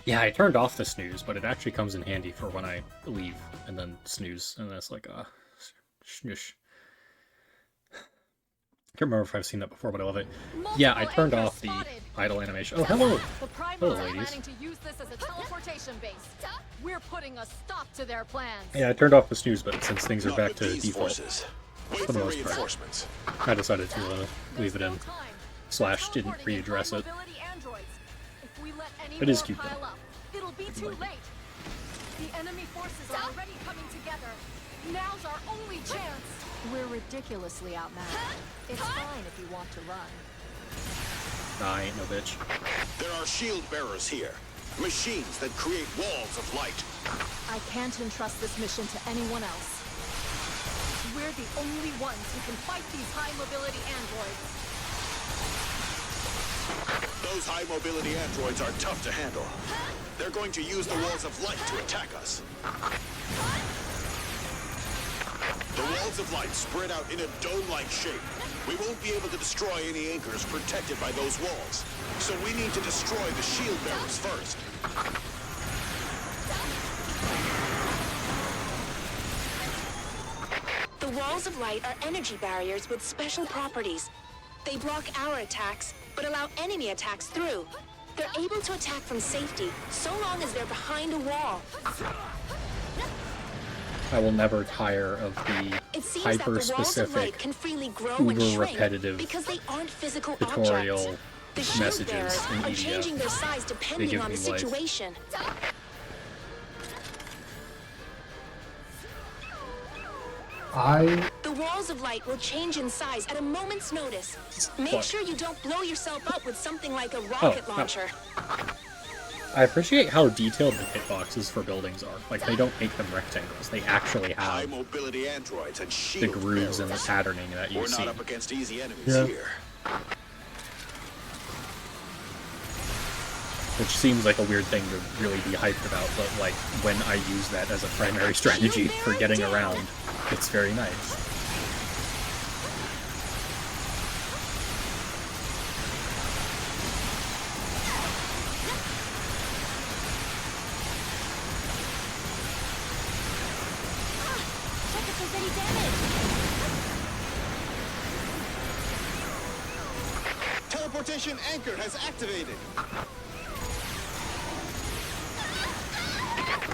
Yeah, I turned off the snooze, but it actually comes in handy for when I leave and then snooze, and that's like snoosh. I can't remember if I've seen that before, but I love it. Yeah, I turned off the idle animation. Oh, hello! Hello, ladies. To use this as a teleportation base. We're putting a stop to their plans. Yeah, I turned off the snooze button since things are Not back with to these default. forces. For Wait the for most part. reinforcements. I decided to leave it in. Slash didn't readdress it. If we let any It is more cute, pile though. up, it'll be too late. The enemy forces are already coming together. Now's our only chance. We're ridiculously outmatched. It's fine if you want to run. Nah, I ain't no bitch. There are shield bearers here. Machines that create walls of light. I can't entrust this mission to anyone else. We're the only ones who can fight these high-mobility androids. Those high-mobility androids are tough to handle. They're going to use the walls of light to attack us. The walls of light spread out in a dome-like shape. We won't be able to destroy any anchors protected by those walls. So we need to destroy the shield bearers first. The walls of light are energy barriers with special properties. They block our attacks, but allow enemy attacks through. They're able to attack from safety, so long as they're behind a wall. I will never tire of the It seems that the walls of light hyper-specific, can freely grow and shrink uber-repetitive because they aren't physical tutorial objects. The shield messages bearers in are changing EDF. their size They depending give on me the life. situation. The walls of light will change in size at a moment's notice. Make What? sure you don't blow yourself up with something like a rocket no. launcher. I appreciate how detailed the hitboxes for buildings are. Like, they don't make them rectangles. They actually have High-mobility androids and the shield grooves and the bearers. patterning that you We're see. not up against easy enemies Yeah. here. Which seems like a weird thing to really be hyped about, but like, when I use that as a primary strategy for getting around, it's very nice. Check if there's any damage. Teleportation anchor has activated.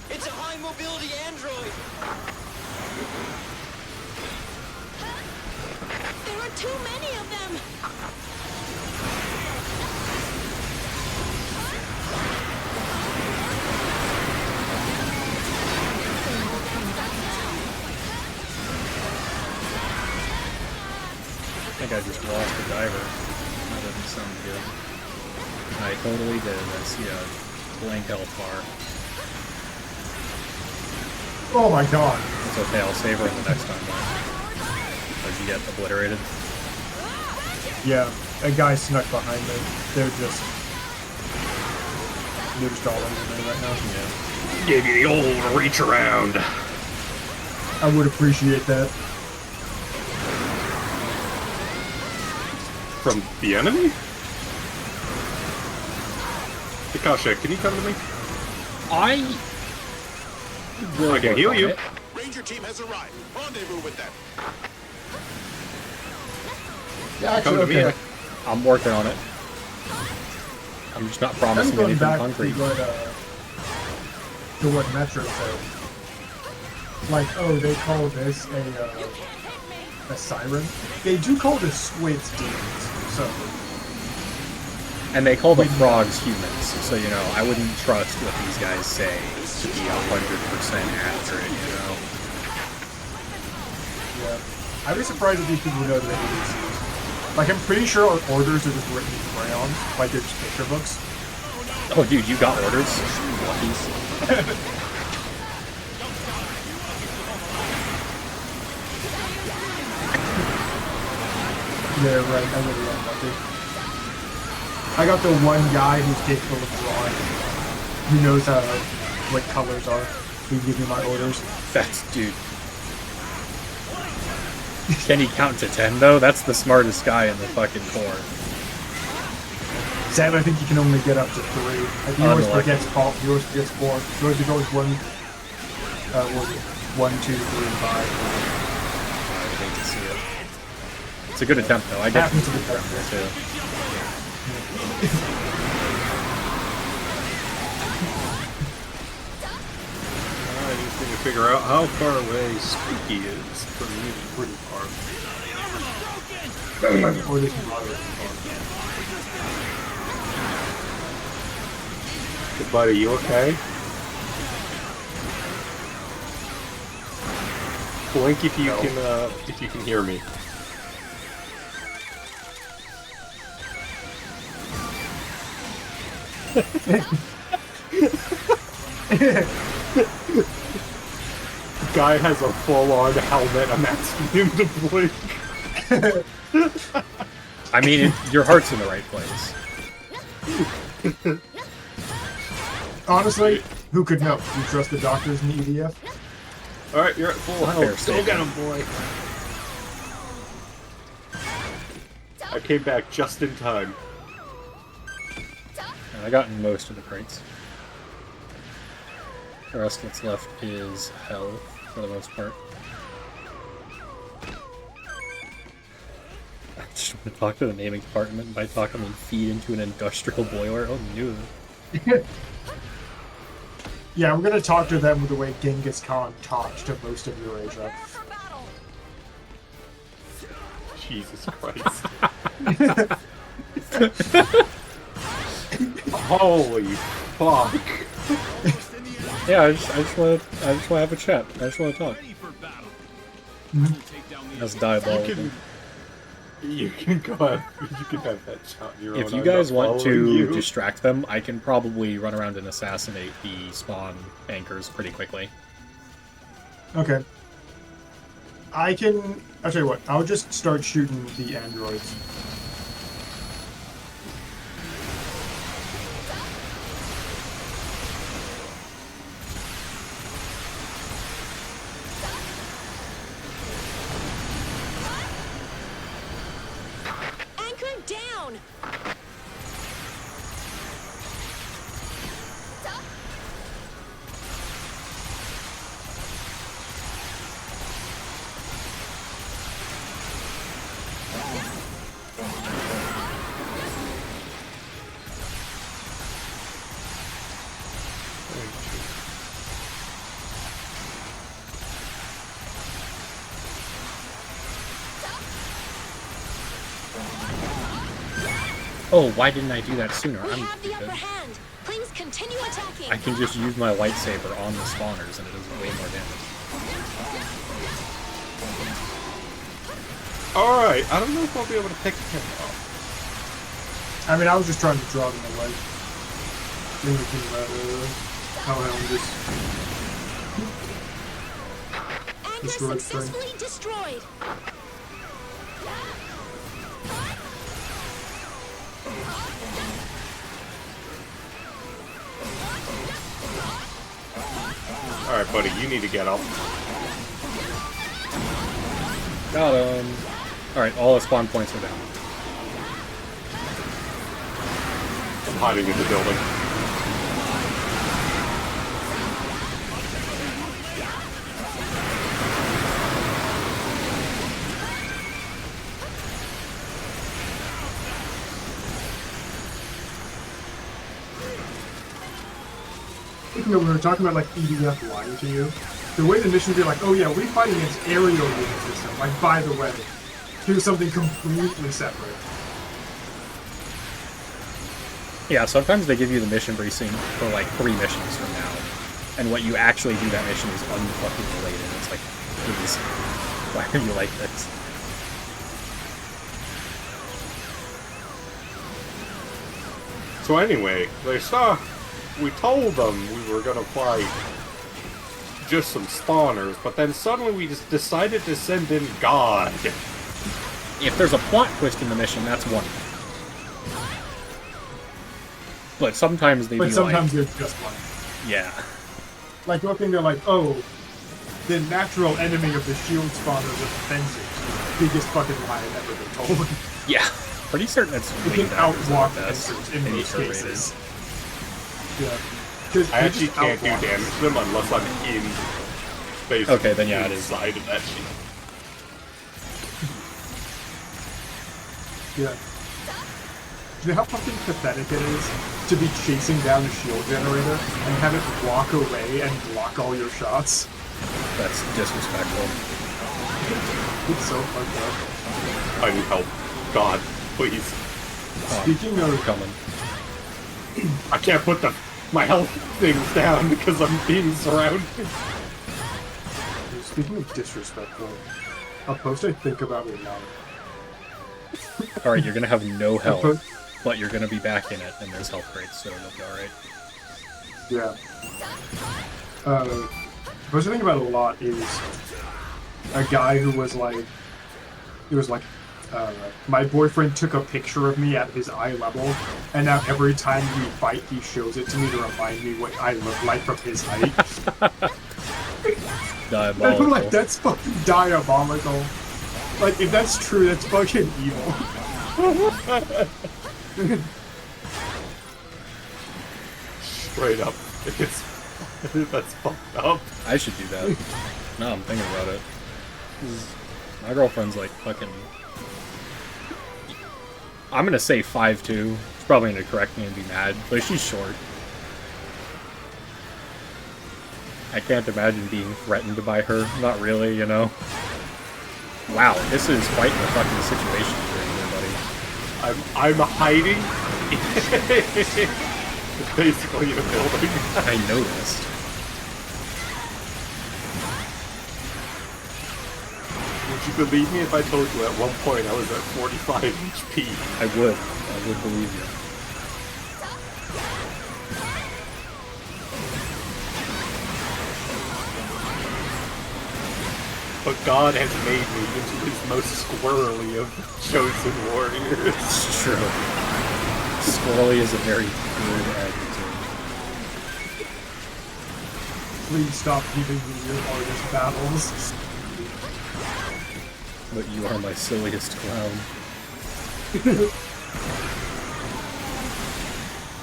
It's a high mobility android. There are too many of them. I think I just lost a diver. That doesn't sound good. I totally did. I see a blank health bar. Oh my god. It's okay, I'll save her in the next time. Did you get obliterated? Yeah, a guy snuck behind me. They're just all over me right now. Yeah. Give you the old reach around. I would appreciate that. From the enemy? Akasha, can you come to me? I will I can work heal on you. it. Ranger team has arrived. Rendezvous with them. Yeah, Come actually, to me. okay. I'm working on it. I'm just not I'm promising going anything back concrete. to what Metro said. Like, oh, they call this a siren. They do call the squids demons, so And they call the frogs humans, so you know, I wouldn't trust what these guys say to be 100% accurate, you know? yeah. I'd be surprised if these people know the ABCs. Like, I'm pretty sure our orders are just written in crayon, like they're just picture books. Oh dude, you got orders? Luckies. Yeah, right. I really am lucky. I got the one guy who's capable of drawing. Who knows what colors are. He can give me my orders. That's, dude. Can he count to 10 though? That's the smartest guy in the fucking corps. Sadly, I think you can only get up to 3. Like, he always Unlucky. forgets 4. He always forgets 4. He always goes 1, what was it? 1, 2, 3, 5. I hate to see it. It's a good attempt though. I get Happens to be better. too. I just need to figure out how far away Spooky is from me. Pretty far. Or this is moderate far. Good buddy, you okay? Blink if you can hear me. Guy has a full-on helmet. I'm asking him to blink. I mean, your heart's in the right place. Honestly, who could know? You trust the doctors in the EDF? Alright, you're at full Fair health. Go statement. get him, boy. I came back just in time. And I got most of the crates. The rest that's left is hell, for the most part. I just want to talk to the naming department, and by talk I mean feed into an industrial boiler. Oh, no. Yeah, we're gonna talk to them with the way Genghis Khan talked to most of Eurasia. Jesus Christ. Holy fuck. Yeah, I just want to have a chat. I just want to talk. That's diabolical. You can go ahead. You can have that shot. Your If own. you guys I'm not want following to you. distract them, I can probably run around and assassinate the spawn anchors pretty quickly. Okay. I'll tell you what, I'll just start shooting the androids. Anchor down! Oh, why didn't I do that sooner? We I'm have the upper stupid. hand. Please continue attacking. I can just use my lightsaber on the spawners and it does way more damage. Alright, I don't know if I'll be able to pick him up. I mean, I was just trying to draw them away. Then we can Anchor destroyed successfully destroyed. Alright, buddy, you need to get up. Got him. Alright, all the spawn points are down. I'm hiding in the building. You know, we were talking about like EDF lying to you. The way the mission would be like, oh yeah, we fight against aerial unit system. Like, by the way, here's something completely separate. Yeah, sometimes they give you the mission briefing for like 3 missions from now. And what you actually do that mission is unfucking related. It's like, please, why are you like this? So anyway, we told them we were gonna fight just some spawners, but then suddenly we just decided to send in God. If there's a plot twist in the mission, that's one thing. But sometimes they But be sometimes like, they're just like, yeah. like one thing they're like, oh, the natural enemy of the shield spawners is offensive. biggest fucking lie I've ever been told. Yeah, pretty certain it's You way can better outwalk than this Fencers in any most sort of cases. rated. Yeah. 'Cause I they actually just can't do outwalk damage us. to them unless I'm in space. Okay, then yeah, it is. Inside of that shit. Yeah. You know how fucking pathetic it is to be chasing down a shield generator and have it walk away and block all your shots? That's disrespectful. It's so fucked up. I need help. God, please. Speaking of coming, I can't put my health things down because I'm being surrounded. speaking of disrespectful, a post I think about a lot. Alright, you're gonna have no health, but you're gonna be back in it, and there's health rates, so you'll be alright. Yeah. A post I think about a lot is a guy who was like, my boyfriend took a picture of me at his eye level, and now every time we fight, he shows it to me to remind me what I look like from his height. Diabolical. I'm like, that's fucking diabolical. Like, if that's true, that's fucking evil. Straight up. That's fucked up. I should do that. No, I'm thinking about it. My girlfriend's like fucking... I'm gonna say 5'2". She's probably gonna correct me and be mad, but she's short. I can't imagine being threatened by her. Not really, you know? Wow, this is quite the fucking situation for everybody. I'm hiding basically in a building. I noticed. Would you believe me if I told you at one point I was at 45 HP? I would believe you. But God has made me into his most squirrely of chosen warriors. It's true. Squirrely is a very good adjective. Please stop giving me your hardest battles. But you are my silliest clown.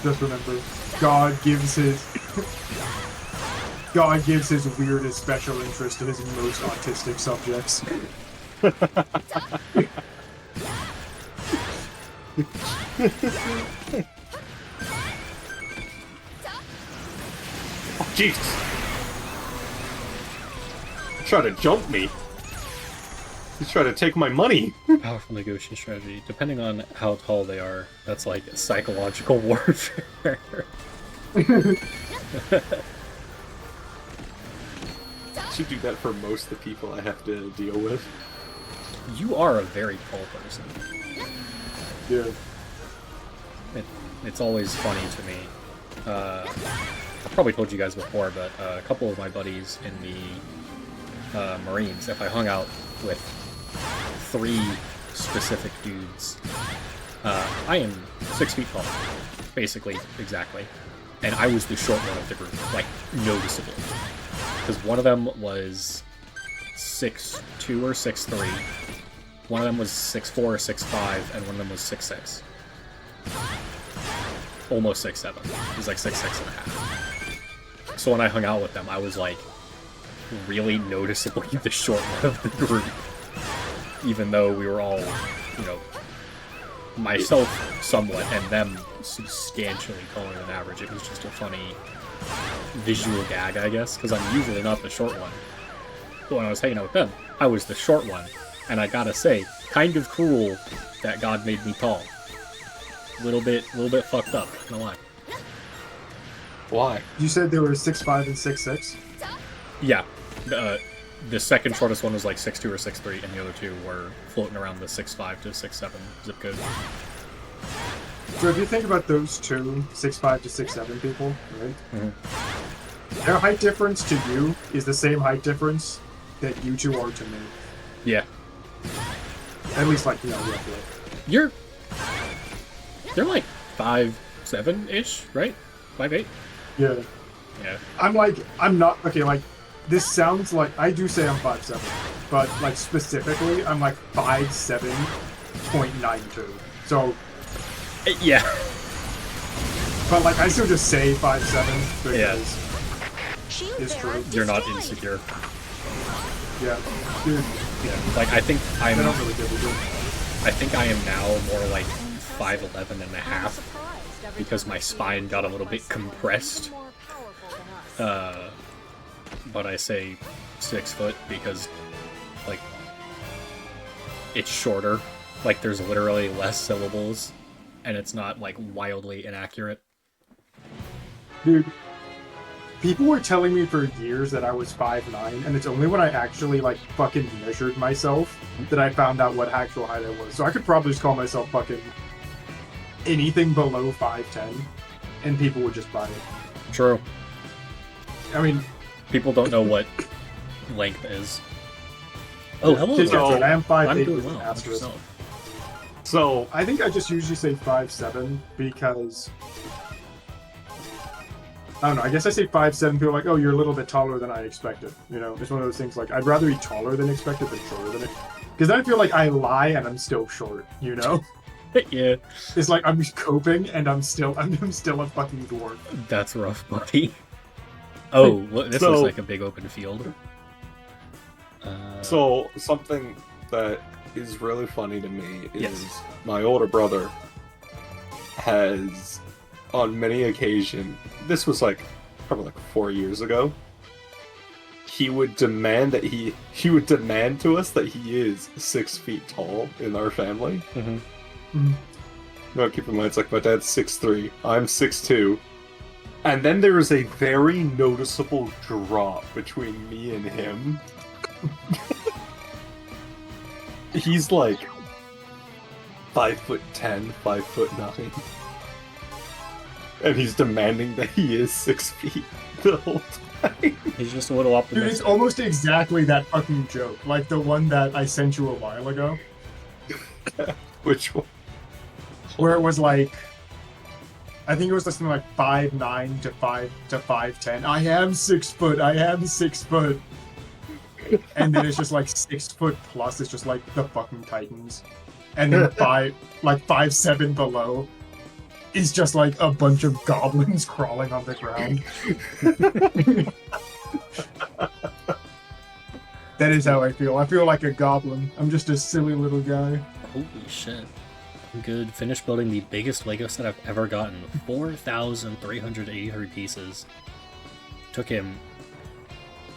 Just remember, God gives his weirdest special interest to his most autistic subjects. Oh, Jesus! He's trying to jump me. He's trying to take my money. Powerful negotiation strategy. Depending on how tall they are, that's like psychological warfare. Should do that for most of the people I have to deal with. You are a very tall person. Yeah. It's always funny to me. I've probably told you guys before, but a couple of my buddies in the Marines, if I hung out with 3 specific dudes, I am 6 feet tall, basically, exactly. And I was the short one of the group, like, noticeably. Because one of them was 6'2" or 6'3", one of them was 6'4" or 6'5", and one of them was 6'6". Almost 6'7". He was like 6'6" and a half. So when I hung out with them, I was like really noticeably the short one of the group. Even though we were all, you know, myself somewhat and them substantially taller than average. It was just a funny visual gag, I guess, because I'm usually not the short one. But when I was hanging out with them, I was the short one. And I gotta say, kind of cool that God made me tall. Little bit fucked up, not gonna lie. Why? You said they were 6'5" and 6'6"? Yeah. The second shortest one was like 6'2" or 6'3", and the other 2 were floating around the 6'5" to 6'7" zip code. So if you think about those 2 6'5" to 6'7" people, right? Mm-hmm. Their height difference to you is the same height difference that you 2 are to me. Yeah. At least, like, you know, roughly. You're like 5'7"-ish, right? 5'8"? Yeah. Yeah. I'm not, okay, like, this sounds like I do say I'm 5'7", but like specifically I'm like 5'7.92. So Yeah. but like I still just say 5'7" because it's true. You're not insecure. Yeah, dude. Yeah. Like I think I don't really give a shit. I think I am now more like 5'11 and a half because my spine got a little bit compressed. But I say 6 foot because, like, it's shorter. Like, there's literally less syllables, and it's not, like, wildly inaccurate. Dude, people were telling me for years that I was 5'9", and it's only when I actually, like, fucking measured myself that I found out what actual height I was. So I could probably just call myself fucking anything below 5'10", and people would just buy it. True. I mean... People don't know what length is. Oh, hello. So, I am 5'8" I'm doing with an well. asterisk. So I think I just usually say 5'7" because... I don't know, I guess I say 5'7", people are like, oh, you're a little bit taller than I expected. You know, it's one of those things like, I'd rather be taller than expected than shorter than it. Because then I feel like I lie and I'm still short, you know? Yeah. It's like I'm coping and I'm still a fucking dwarf. That's rough, buddy. Oh, this looks like a big open field. So, something that is really funny to me is my older brother has, on many occasions, this was like, probably like 4 years ago, he would demand that he would demand to us that he is 6 feet tall in our family. Mm-hmm. Mm-hmm. No, keep in mind, it's like my dad's 6'3", I'm 6'2", and then there is a very noticeable drop between me and him. He's like 5'10", 5'9", and he's demanding that he is 6 feet the whole time. He's just a little optimistic. Dude, it's almost exactly that fucking joke, like the one that I sent you a while ago. Which one? Where it was like, I think it was something like 5'9" to 5'10". I am 6 foot. I am 6 foot. And then it's just like 6 foot plus. It's just like the fucking Titans. And then 5'7" below is just like a bunch of goblins crawling on the ground. That is how I feel. I feel like a goblin. I'm just a silly little guy. Holy shit. I'm good. Finished building the biggest Lego set I've ever gotten. 4,383 pieces. Took him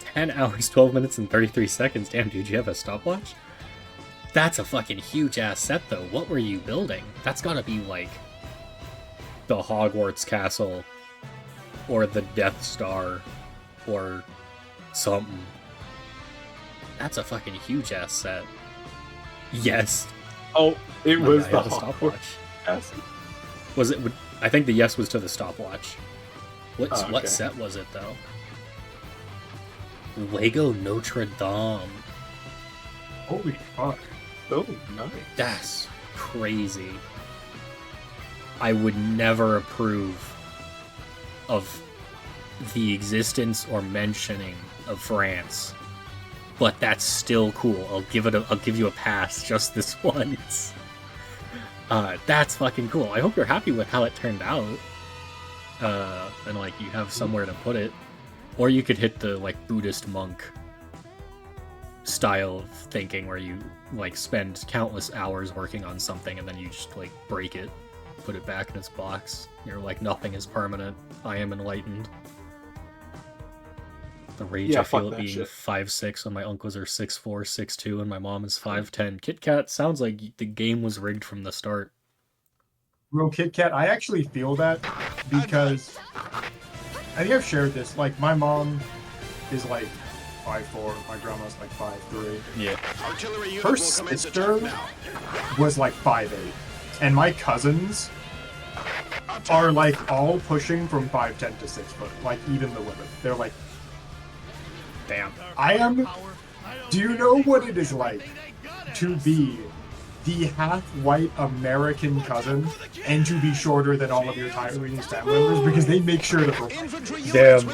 10 hours, 12 minutes, and 33 seconds. Damn, dude, you have a stopwatch? That's a fucking huge ass set, though. What were you building? That's gotta be like the Hogwarts Castle, or the Death Star, or something. That's a fucking huge ass set. Yes. Oh, it was the stopwatch. Yes. Was it? I think the yes was to the stopwatch. What Oh, okay. what set was it though? Lego Notre Dame. Holy fuck. Oh, nice. That's crazy. I would never approve of the existence or mentioning of France, but that's still cool. I'll give you a pass just this once. That's fucking cool. I hope you're happy with how it turned out. And like you have somewhere to put it, or you could hit the like Buddhist monk style of thinking where you like spend countless hours working on something and then you just like break it, put it back in its box. You're like, nothing is permanent. I am enlightened. The rage I feel at being 5'6" when my uncles are 6'4", 6'2", and my mom is 5'10". Kit Kat sounds like the game was rigged from the start. Bro, Kit Kat, I actually feel that because I think I've shared this. Like, my mom is like 5'4", my grandma's like 5'3". Yeah. Her sister was like 5'8", and my cousins are like all pushing from 5'10" to 6 foot. Like, even the women, they're like, damn. I am. Do you know what it is like to be the half-white American cousin and to be shorter than all of your Taiwanese family members because they make sure to Damn.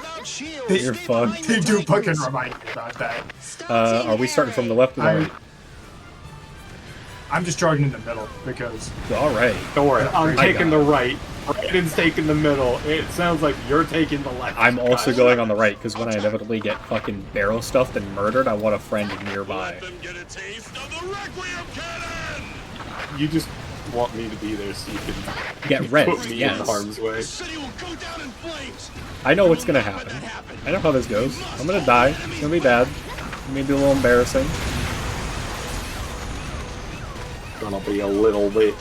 You're fucked. They do fucking remind me about that. Are we starting from the left or the right? I'm just charging in the middle because... Alright. Don't worry, I'm taking the right. Brandon's taking the middle. It sounds like you're taking the left. I'm also going on the right, because when I inevitably get fucking barrel stuffed and murdered, I want a friend nearby. Let them get a taste of the Requiem Cannon! You just want me to be there so you can get red. Put me yes. in harm's way. The city will go down in flames. I know what's gonna happen. I know how this goes. I'm gonna die. It's gonna be bad. Maybe a little embarrassing. Gonna be a little bit.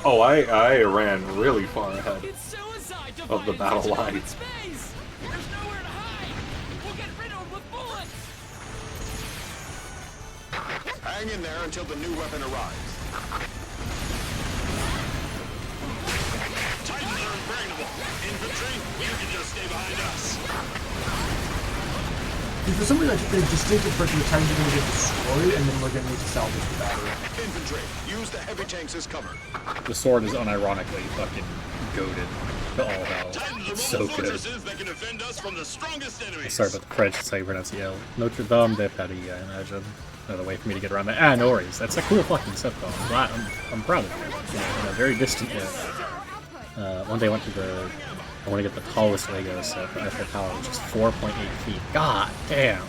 Oh, I ran really far ahead of the battle line. Hang in there until the new weapon arrives. Titans are impregnable. Infantry, you can just stay behind us. For some reason, I took a distinct impression the Titans are going to get destroyed, and then we're going to need to salvage the battery. Infantry, use the heavy tanks as cover. The sword is unironically fucking goated to all hell. It's so good. That can defend us from the strongest enemies. Sorry about the French, that's how you pronounce the L. Notre Dame de Paris, I imagine. Another way for me to get around that. Ah, no worries. That's a cool fucking set, though. I'm glad. I'm proud of it. In a very distant way. One day I went to the... I want to get the tallest Lego set for Eiffel Tower, which is 4.8 feet. God damn!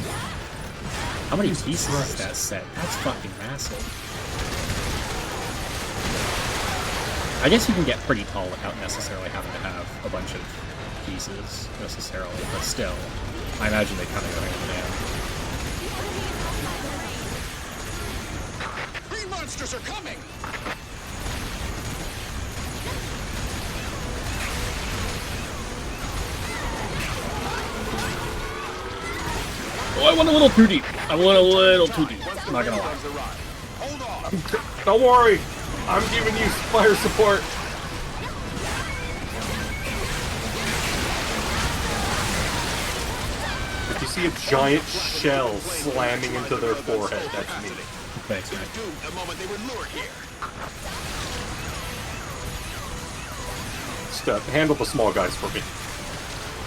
How many pieces is that set? That's fucking massive. I guess you can get pretty tall without necessarily having to have a bunch of pieces, necessarily, but still. I imagine they kind of go hand in hand. Green monsters are coming! Oh, I went a little too deep. I went a little too deep. I'm not gonna lie. Don't worry. I'm giving you fire support. If you see a giant shell slamming into their forehead, that's me. Thanks, man. The moment they were lured here. Step, handle the small guys for me.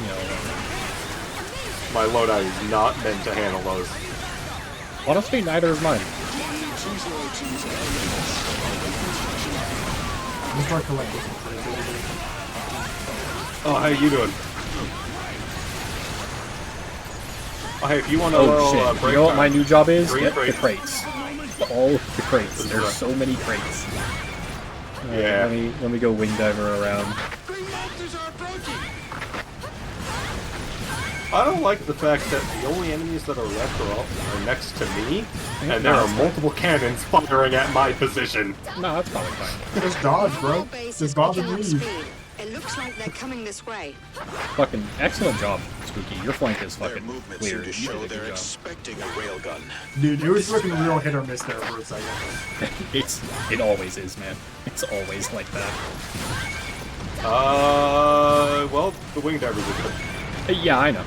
No. My loadout is not meant to handle those. Honestly, neither is mine. Oh, how you doing? Oh, hey, if you want to shit. You know what my new job is? Get the crates. All of the crates. There's so many crates. Yeah. Let me go wing diver around. I don't like the fact that the only enemies that are left are next to me, and there are multiple cannons firing at my position. No, that's probably fine. Just dodge, bro. Just dodge and leave. It looks like they're coming this way. Fucking excellent job, Spooky. Your flank is Their fucking movements clear. seem to You show did a they're good job. expecting a railgun. Dude, it was looking real hit or miss there for a second. It always is, man. It's always like that. Well, the wing divers are good. Yeah, I know.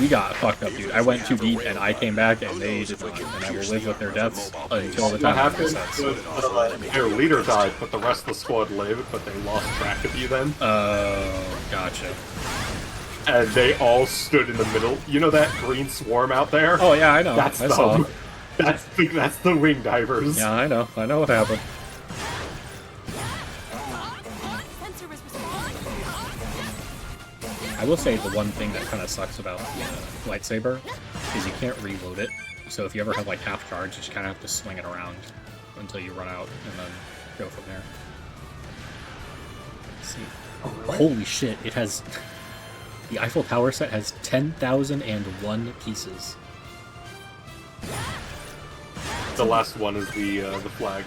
We got fucked up, dude. I went too deep and I came back and they did not. And I will live with their deaths until the What time it happened resets. was their leader died, but the rest of the squad lived, but they lost track of you then. Oh, gotcha. And they all stood in the middle. You know that green swarm out there? Oh yeah, I know. That's I saw. them. That's the wing divers. Yeah, I know. I know what happened. I will say the one thing that kind of sucks about the lightsaber is you can't reload it. So if you ever have like half charge, you just kind of have to swing it around until you run out and then go from there. Let's see. Oh, really? Holy shit, it has... The Eiffel Tower set has 10,001 pieces. The last one is the flag.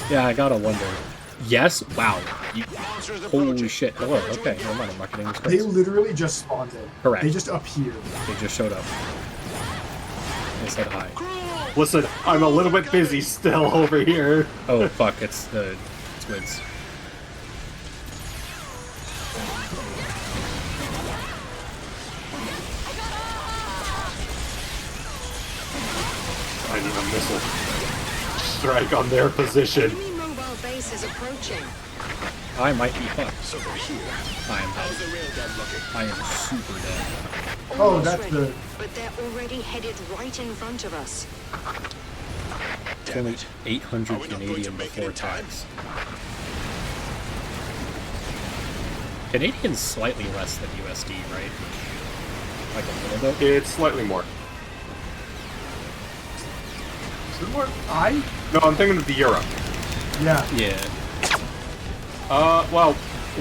Yeah, I gotta wonder. Yes? Wow. Holy shit. Hello. Okay, never mind. I'm not getting this They crazy. literally just spawned in. Correct. They just appeared. They just showed up. They said hi. Listen, I'm a little bit busy still over here. Oh, fuck. It's the squids. sending a missile strike on their position. Enemy mobile base is approaching. I might be fucked. So we're here. I am How's the railgun looking? I am super dead. Oh, Almost that's ready, the. But they're already headed right in front of us. It's Damn only it. 800 Are we not going to Canadian make it before in time? tax. Canadian's slightly less than USD, right? Like a little bit? It's slightly more. Is it more? No, I'm thinking of the euro. Yeah. Yeah. Well,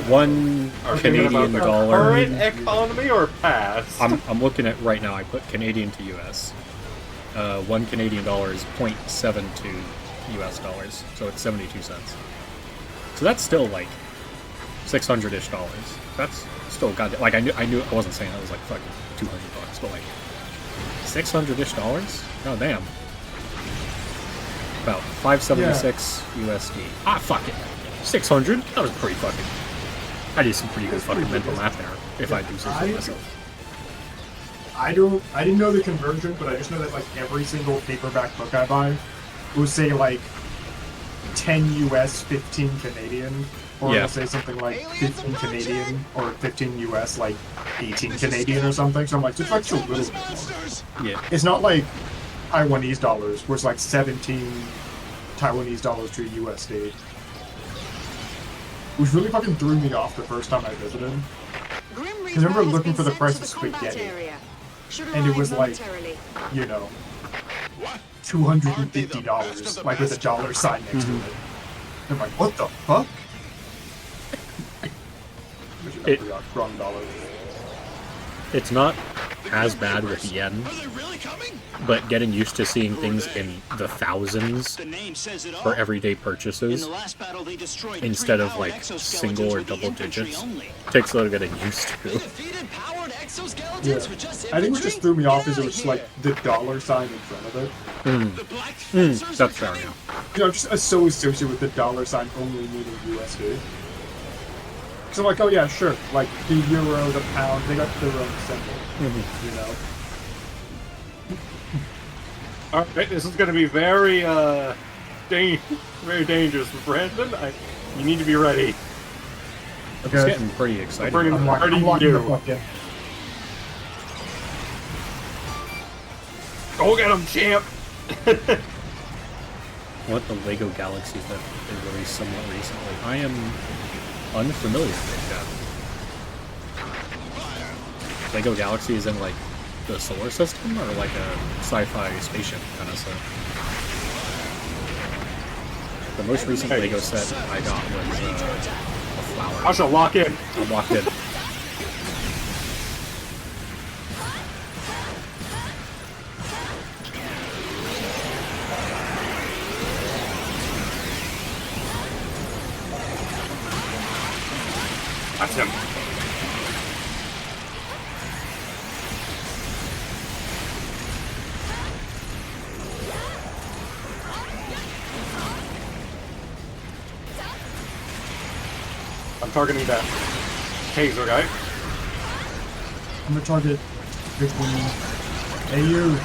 One are we thinking about Canadian the dollar. current economy or past? I'm looking at right now. I put Canadian to US. 1 Canadian dollar is 0.72 US dollars, so it's 72 cents. So that's still like $600-ish. That's still goddamn. Like I knew I wasn't saying that was like fucking $200, but like $600-ish. Oh damn. About 576 USD. Ah, fuck it. 600. That was pretty fucking. I did some pretty good fucking mental math there. If I do say so myself. I didn't know the conversion, but I just know that like every single paperback book I buy will say like 10 US, 15 Canadian, or Yeah. it'll say something like 15 Canadian or 15 US, like 18 Canadian or something. So I'm like, just like a little bit more. Yeah. It's not like Taiwanese dollars, where it's like 17 Taiwanese dollars to USD. Which really fucking threw me off the first time I visited. Because I remember looking for the price of spaghetti, and it was like, you know, $250, like with a dollar sign next to it. I'm like, what the fuck? It- Wrong dollar. It's not as bad with yen, but getting used to seeing things in the thousands for everyday purchases instead of like single or double digits takes a little getting used to. Yeah. I think what just threw me off is it was like the dollar sign in front of it. That's fair enough. You know, I'm just so associated with the dollar sign only meaning USD. So I'm like, oh yeah, sure. Like the euro, the pound, they got their own symbol. You know. All right, this is going to be very, very dangerous for Brandon. You need to be ready. It's getting pretty exciting. Bring him I'm ready to locking the do. fuck in. Go get him, champ! What the Lego galaxies that they released somewhat recently? I am unfamiliar with that. Lego Galaxy is in like the solar system or like a sci-fi spaceship kind of stuff. The most recent Lego set I got was a flower. I shall lock in. I'm locked in. That's him. I'm targeting that taser guy. I'm gonna target Big Wing. Hey you.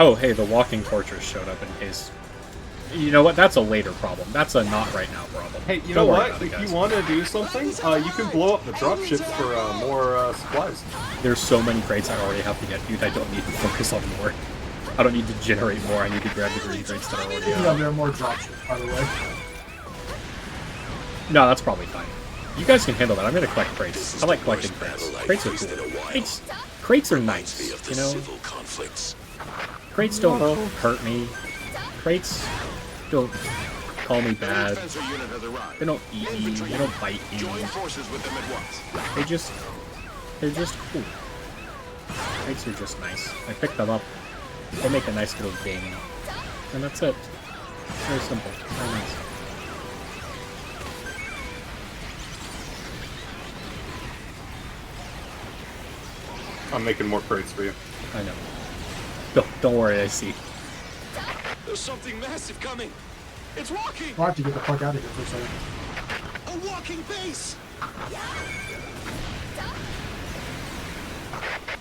Oh, hey, the walking torches showed up in case. You know what? That's a later problem. That's a not right now problem. Hey, you Don't know worry what? about it, If guys. you want to do something, you can blow up the dropships for more supplies. There's so many crates I already have to get, dude. I don't need to focus on more. I don't need to generate more. I need to grab the green crates that are already Yeah, out. there are more dropships, by the way. No, that's probably fine. You guys can handle that. I'm gonna collect crates. I like collecting crates. Crates are cool. Crates are nice, you know? Crates don't hurt me. Crates don't call me bad. They don't eat me. They don't bite me. They're just cool. Crates are just nice. I pick them up. They make a nice little game. And that's it. Very simple. Very nice. I'm making more crates for you. I know. Don't worry, I see. There's something massive coming. It's walking. I'll have to get the fuck out of here for a second. A walking base.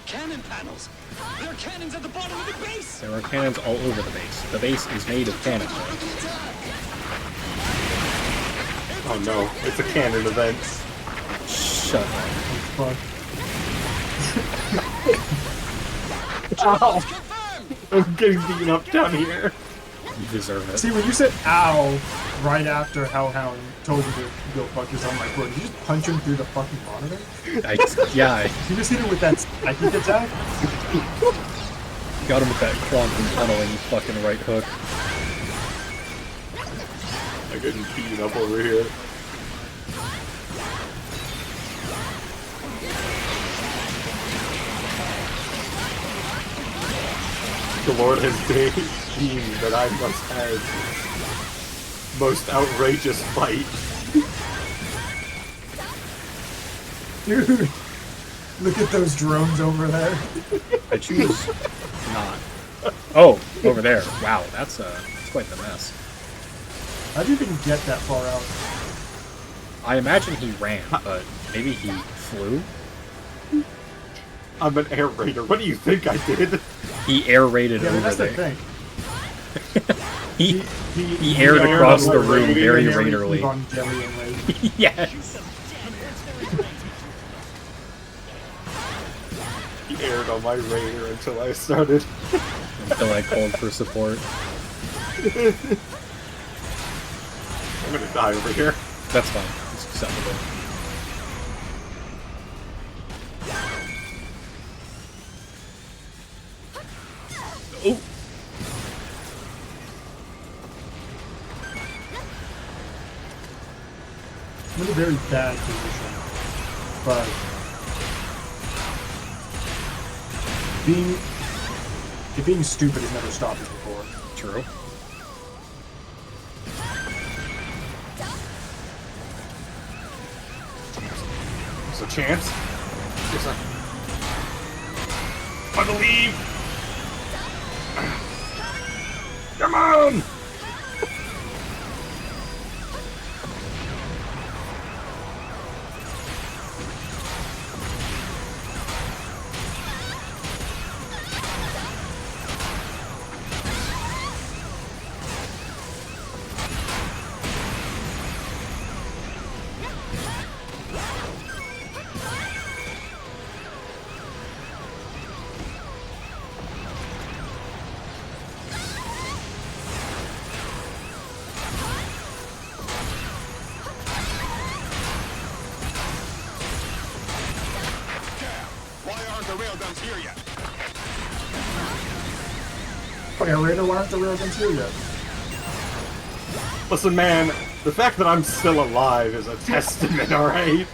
Cannon panels! There are cannons at the bottom of the base! There are cannons all over the base. The base is made of cannons. Oh no, it's a cannon event. Shut up. Fuck. Ow! I'm getting beaten up down here. You deserve it. See, when you said "ow" right after Hellhound told you to go fuck yourself on my foot, did you just punch him through the fucking monitor? Yeah, You just hit him with that psychic attack? got him with that quantum tunneling fucking right hook. I'm getting beaten up over here. The Lord has deemed that I must have most outrageous fight. Dude, look at those drones over there. I choose not. Oh, over there. Wow, that's quite the mess. How'd you even get that far out? I imagine he ran, but maybe he flew? I'm an air raider. What do you think I did? He air raided Yeah, over that's the there. thing. He aired across the room very raiderly. Yes. He aired on my raider until I started. Until I called for support. I'm gonna die over here. That's fine. It's acceptable. Oh! I'm in a very bad position, but being stupid has never stopped me before. True. There's a chance. I believe. Come on! Fire Raider, why aren't the railguns here yet? Listen, man, the fact that I'm still alive is a testament, alright?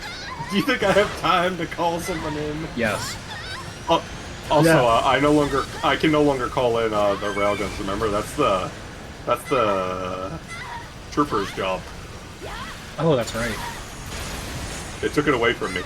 Do you think I have time to call someone in? Yes. Also, Yeah. I can no longer call in the railguns. Remember, that's the trooper's job. Oh, that's right. They took it away from me.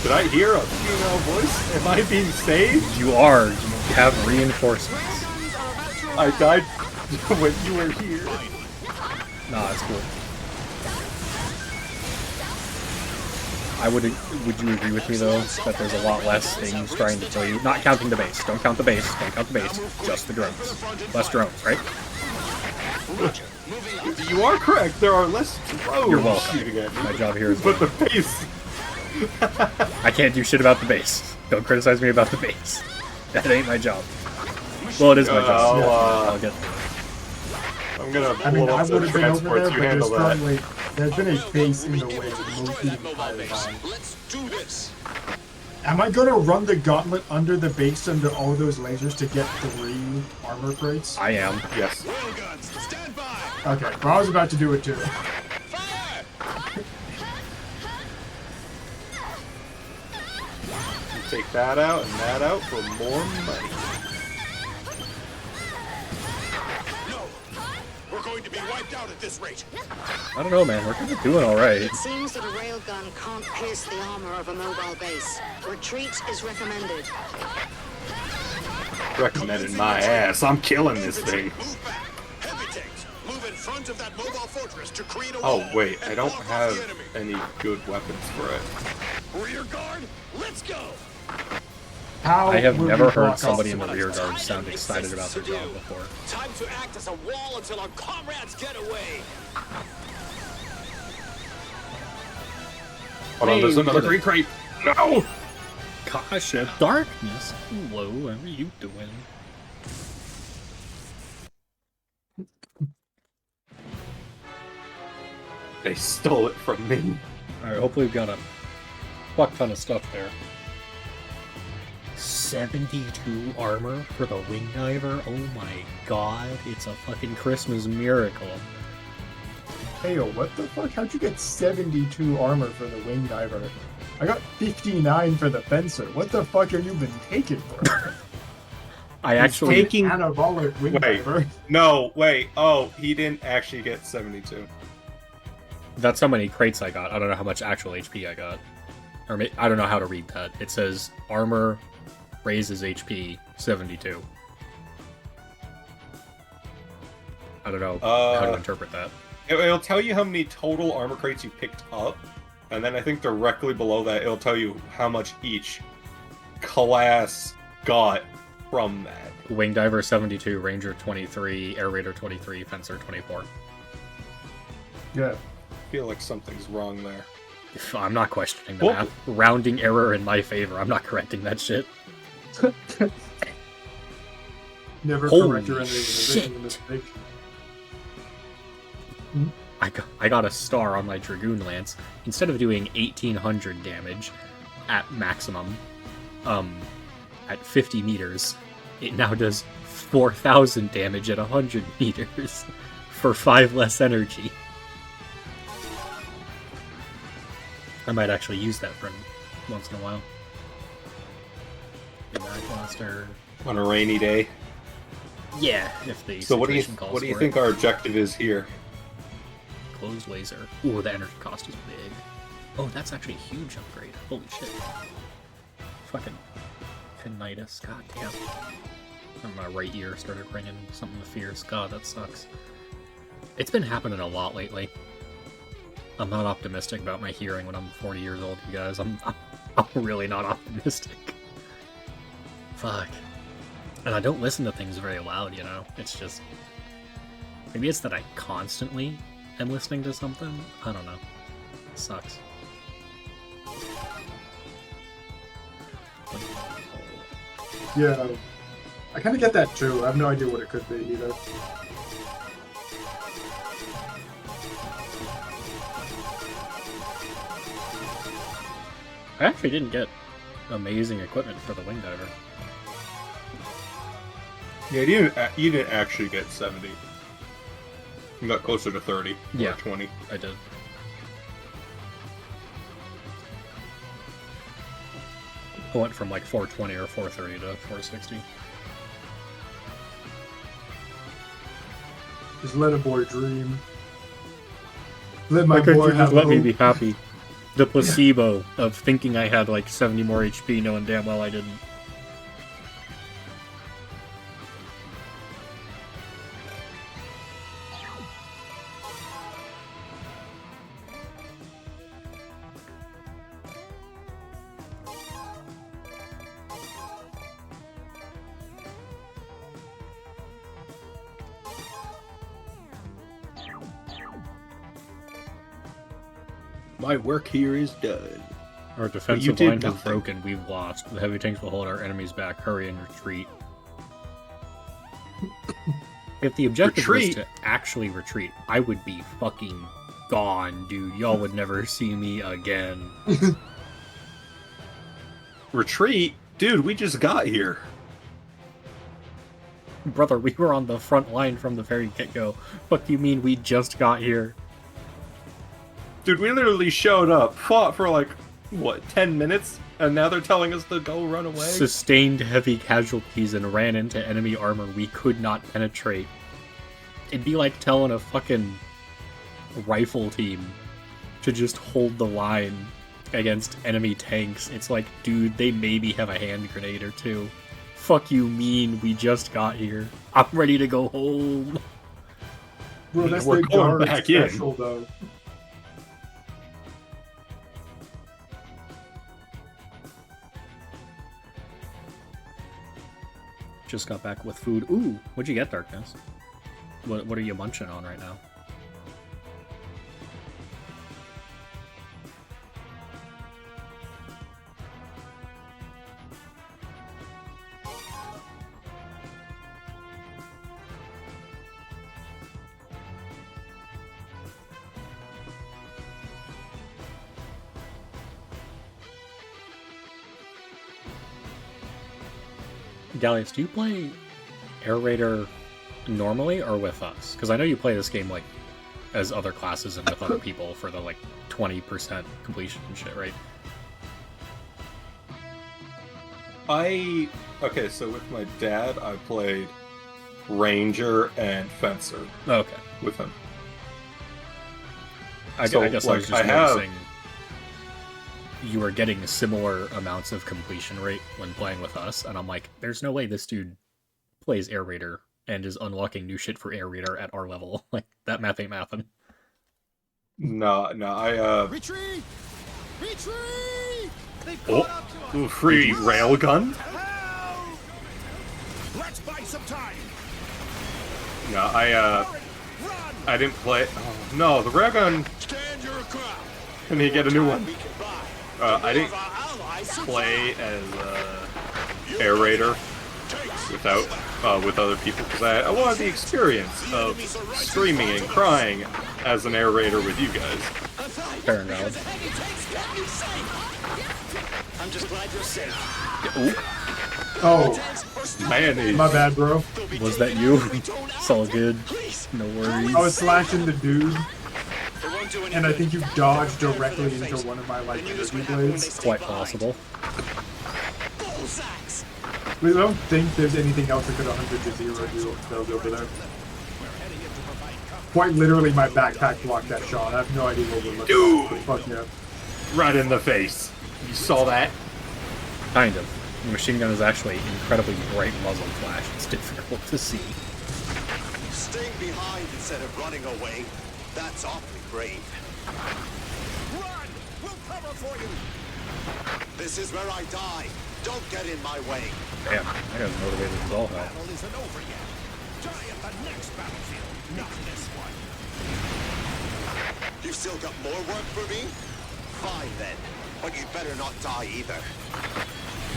Did I hear a female voice? Am I being saved? You are. You have reinforcements. I died when you were here. Nah, that's cool. Would you agree with me though that there's a lot less things trying to kill you? Not counting the base. Don't count the base. Don't count the base. Just the drones. Less drones, right? You are correct. There are less drones You're welcome. shooting at me. My job here is But the base. I can't do shit about the base. Don't criticize me about the base. That ain't my job. Well, it is my job. I'll get to it. I'm gonna I mean, blow I up the would have been over transports. there, You but handle that. there's been a base in the way most of the entire time. Let's do this. Am I gonna run the gauntlet under the base under all those lasers to get 3 armor crates? I am. Yes. Railguns, stand by. Okay, well, I was about to do it too. Fire! You take that out and that out for more money. No, we're going to be wiped out at this rate. I don't know, man. We're kind of doing all right. It seems that a railgun can't pierce the armor of a mobile base. Retreat is recommended. Recommended my ass. I'm killing this thing. Move back. Heavy tanks, move in front of that mobile fortress to create a Oh, wall wait. and I don't block off have the enemy. any good weapons for it. Rear guard, let's go. How I have will never we heard block somebody in off the rear guard sound excited about their job before. Time to act as a wall until our comrades get away. Hold on, there's Hey, another we did green crate. No! Gosh, darkness. Hello, how are you doing? They stole it from me. Alright, hopefully we've got a fuck ton of stuff there. 72 armor for the wing diver? Oh my god, it's a fucking Christmas miracle. Hey, yo, what the fuck? How'd you get 72 armor for the wing diver? I got 59 for the fencer. What the fuck have you been taking for? I actually... taking- anabolic wing Wait. diver. No, wait. Oh, he didn't actually get 72. That's how many crates I got. I don't know how much actual HP I got. Or I don't know how to read that. It says armor raises HP 72. I don't know how to interpret that. It'll tell you how many total armor crates you picked up, and then I think directly below that it'll tell you how much each class got from that. Wing Diver 72, Ranger 23, Air Raider 23, Fencer 24. Yeah. I feel like something's wrong there. I'm not questioning the Whoa. math. Rounding error in my favor. I'm not correcting that shit. Never Holy correct your enemy when they're making a mistake. I got a star on my Dragoon Lance. Instead of doing 1800 damage at maximum, at 50 meters, it now does 4000 damage at 100 meters for 5 less energy. I might actually use that for once in a while. Blaster. On a rainy day. Yeah, if the So what do you situation calls for think it. our objective is here? Closed laser. Ooh, the energy cost is big. Oh, that's actually a huge upgrade. Holy shit. Fucking tinnitus. God damn. And my right ear started ringing something fierce. God, that sucks. It's been happening a lot lately. I'm not optimistic about my hearing when I'm 40 years old, you guys. I'm really not optimistic. Fuck. And I don't listen to things very loud, you know? It's just... Maybe it's that I constantly am listening to something? I don't know. It sucks. Yeah. I kind of get that too. I have no idea what it could be either. I actually didn't get amazing equipment for the wing diver. Yeah, you didn't actually get 70. You got closer to 30. Yeah. Or 20. I did. I went from like 420 or 430 to 460. Just let a boy dream. Let my Why couldn't boy you have just let me hope. be happy? The placebo of thinking I had like 70 more HP knowing damn well I didn't. My work here is done. Our you defensive did line has nothing. broken. We've lost. The heavy tanks will hold our enemies back. Hurry and retreat. If the objective Retreat? was to actually retreat, I would be fucking gone, dude. Y'all would never see me again. Retreat? Dude, we just got here. Brother, we were on the front line from the very get-go. Fuck you mean we just got here? Dude, we literally showed up, fought for like, what, 10 minutes? And now they're telling us to go run away? Sustained heavy casualties and ran into enemy armor we could not penetrate. It'd be like telling a fucking rifle team to just hold the line against enemy tanks. It's like, dude, they maybe have a hand grenade or two. Fuck you mean we just got here. I'm ready to go home. Bro, that's We're the going guard back in. special, though. Just got back with food. Ooh, what'd you get, Darkness? What are you munching on right now? Gallius, do you play Air Raider normally or with us? Because I know you play this game like as other classes and with other people for the like 20% completion and shit, right? Okay, so with my dad, I played Ranger and Fencer. Okay. With him. I So, guess I was like, just I have- noticing you were getting similar amounts of completion rate when playing with us, and I'm like, there's no way this dude plays Air Raider and is unlocking new shit for Air Raider at our level. Like, that math ain't mathin'. No, I Retreat! Retreat! They Oh, caught up to us. free railgun? Let's buy some time. No, I didn't play. Oh, no, the railgun. Stand your ground. Can he get a new one? We can buy. I didn't play as Air Raider without with other people because I wanted the experience of screaming and crying as an Air Raider with you guys. Fair enough. I'm just glad you're safe. Oh, Mayonnaise. my bad, bro. Was that you? It's all good. No worries. I was slashing the dude, and I think you dodged directly into one of my like energy blades. Quite possible. I don't think there's anything else that could 100 to 0 those over there. Quite literally, my backpack blocked that shot. I have no idea what we're looking Dude! at. But fuck yeah. Right in the face. You saw that? Kind of. The machine gun is actually incredibly bright muzzle flash. It's difficult to see. Staying behind instead of running away. That's awfully brave. Run! We'll cover for you. This is where I die. Don't get in my way. Damn, I got motivated as all hell. Battle isn't over yet. Die at the next battlefield, not this one. You've still got more work for me? Fine then, but you better not die either.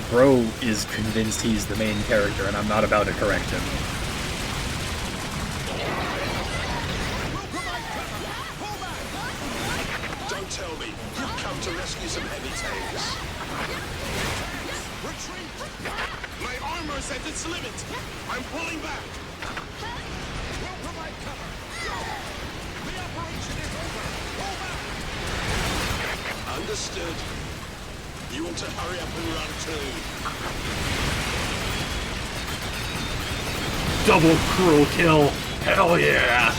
Bro is convinced he's the main character, and I'm not about to correct him. Don't tell me you've come to rescue some heavy tails. Retreat! My armor's at its limit. I'm pulling back. We'll provide cover. The operation is over. Pull back. Understood. You want to hurry up and run too. Double cruel kill. Hell yeah.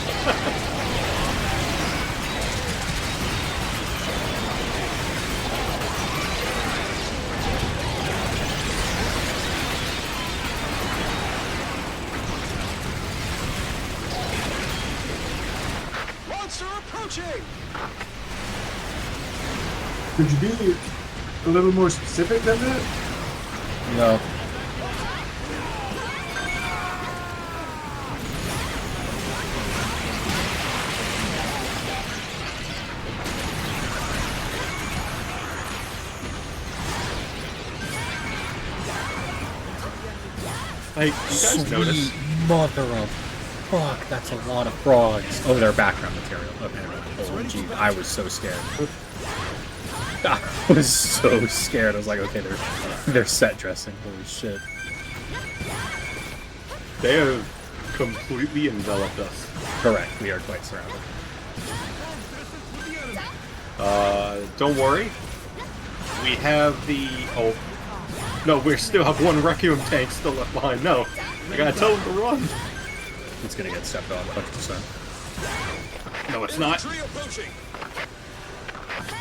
Monster approaching! Could you be a little more specific than that? No. Hey, you guys notice? Mother of fuck, that's a lot of frogs. Oh, they're background material. Okay. Oh, gee, I was so scared. I was so scared. I was like, okay, they're set dressing. Holy shit. They have completely enveloped us. Correct. We are quite surrounded. Don't worry. We have the... Oh. No, we still have one Requiem tank still left behind. No. I gotta tell them to run. It's gonna get stepped on 100%. No, it's not. Tree approaching.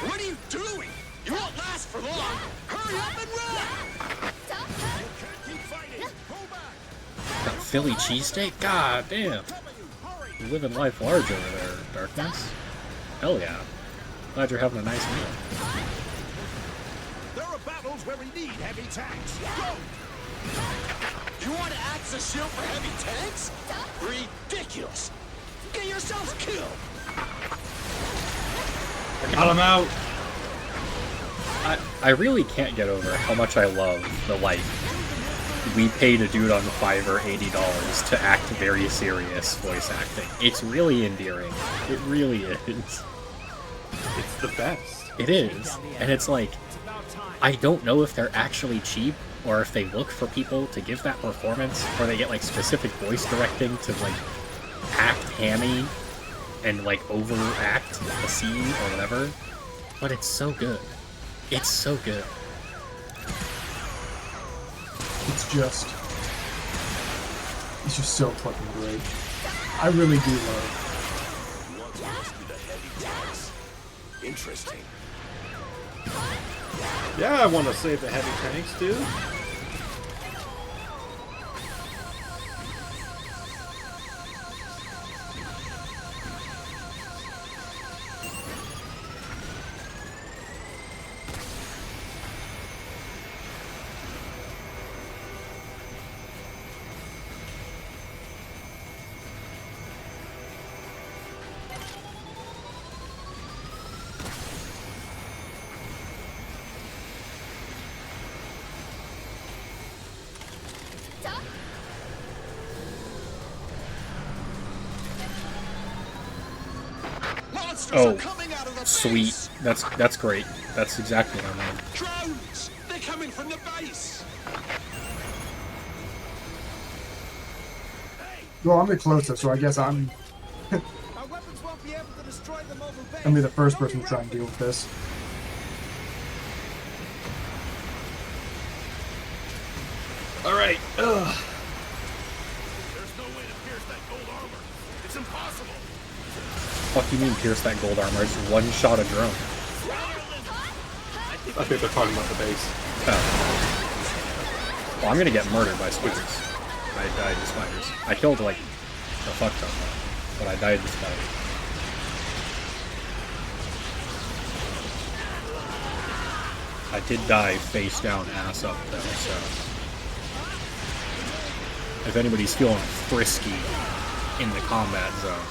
What are you doing? You won't last for long. Hurry up and run! You can't keep fighting. Go back. That Philly cheesesteak? God damn. You're living life large over there, Darkness. Hell yeah. Glad you're having a nice meal. There are battles where we need heavy tanks. Go! You want to act as a shield for heavy tanks? Ridiculous! Get yourselves killed! I got him out. I really can't get over how much I love the, like, we paid a dude on Fiverr $80 to act very serious voice acting. It's really endearing. It really is. It's the best. It is. And it's like, I don't know if they're actually cheap, or if they look for people to give that performance, or they get, like, specific voice directing to, like, act hammy and, like, overact the scene or whatever. But it's so good. It's so good. It's just so fucking great. I really do love You want to rescue the heavy tanks? Interesting. Yeah, I want to save the heavy tanks, dude. Oh, sweet. That's great. That's exactly what I wanted. Drones! They're coming from the base! Well, I'm the closest, so I guess I'm Our weapons won't be able to destroy them over base. gonna be the first person to try and deal with this. Alright. Ugh. There's no way to pierce that gold armor. It's impossible. Fuck you mean pierce that gold armor? It's one shot a drone. I think they're talking about the base. Oh. Well, I'm gonna get murdered by spiders. I died to spiders. I killed, like, a fuck ton, but I died to spiders. I did die face down, ass up, though, so... If anybody's feeling frisky in the combat zone.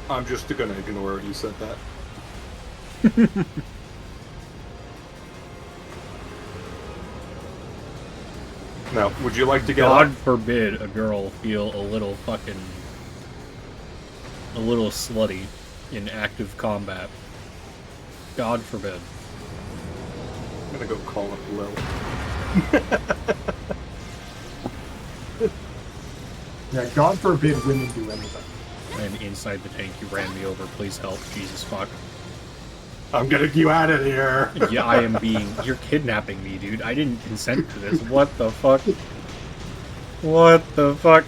I'm just gonna ignore it. You said that. Now, would you like to get God up? forbid a girl feel a little slutty in active combat. God forbid. I'm gonna go call up Lil. Yeah, God forbid women do anything. And inside the tank, you ran me over. Please help. Jesus fuck. I'm getting you out of here. Yeah, I am being... You're kidnapping me, dude. I didn't consent to this. What the fuck? What the fuck?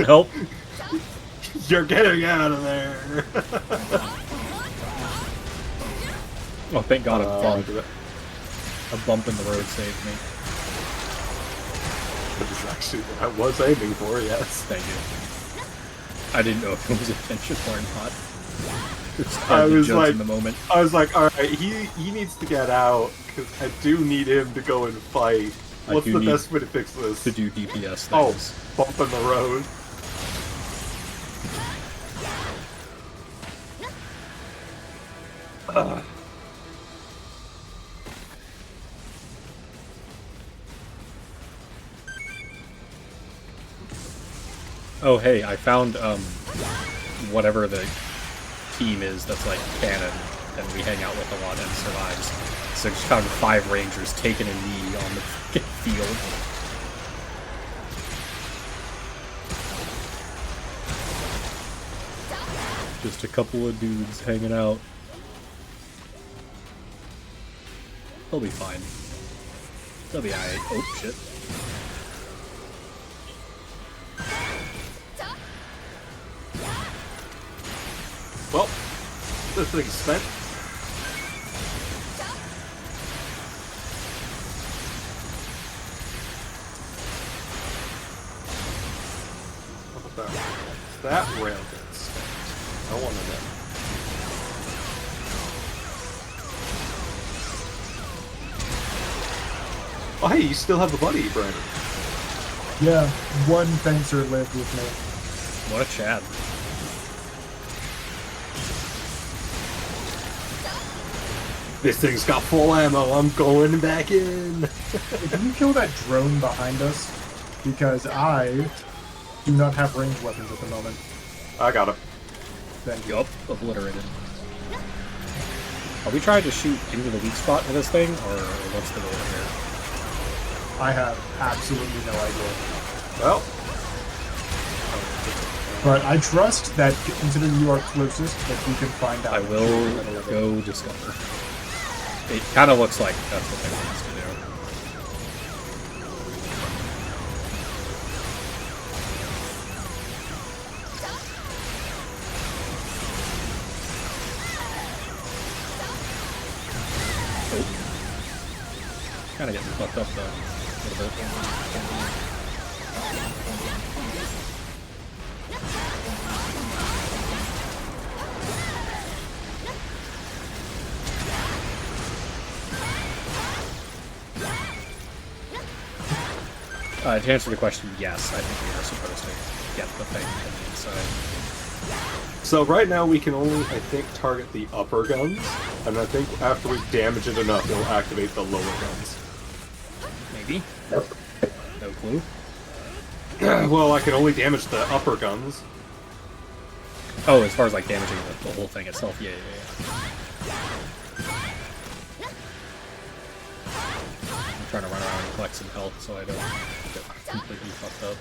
Help. You're getting out of there. Oh, thank God a bump. Do it. A bump in the road saved me. That is actually what I was aiming for, yes. Thank you. I didn't know if it was intentional or not. I was judge like, in the moment. I was like, all right, he needs to get out because I do need him to go and fight. What's the best way to fix this? To do DPS things. Oh, bump in the road. Oh, hey, I found, whatever the team is that's, like, canon, and we hang out with a lot and survives. So I just found 5 Rangers taking a knee on the field. Just a couple of dudes hanging out. They'll be fine. They'll be alright. Oh, shit. Well, this thing's spent. What about that? That rail gets spent. I want to know. Oh, hey, you still have the buddy, Brandon. Yeah, one fencer lived with me. What a Chad. This thing's got full ammo. I'm going back in. Can you kill that drone behind us? Because I do not have ranged weapons at the moment. I got him. Thank you. Yup, obliterated. Are we trying to shoot into the weak spot of this thing, or what's the goal here? I have absolutely no idea. Well, but I trust that, considering you are closest, that you can find out. I will go discover. It kind of looks like that's what they want us to do. Oh. Kind of getting fucked up though. A little bit. To answer the question, yes, I think we are supposed to get the thing from the inside. so right now we can only, I think, target the upper guns, and I think after we damage it enough, it'll activate the lower guns. Maybe. No clue. Well, I can only damage the upper guns. Oh, as far as like damaging the whole thing itself, yeah. I'm trying to run around and collect some health so I don't get completely fucked up.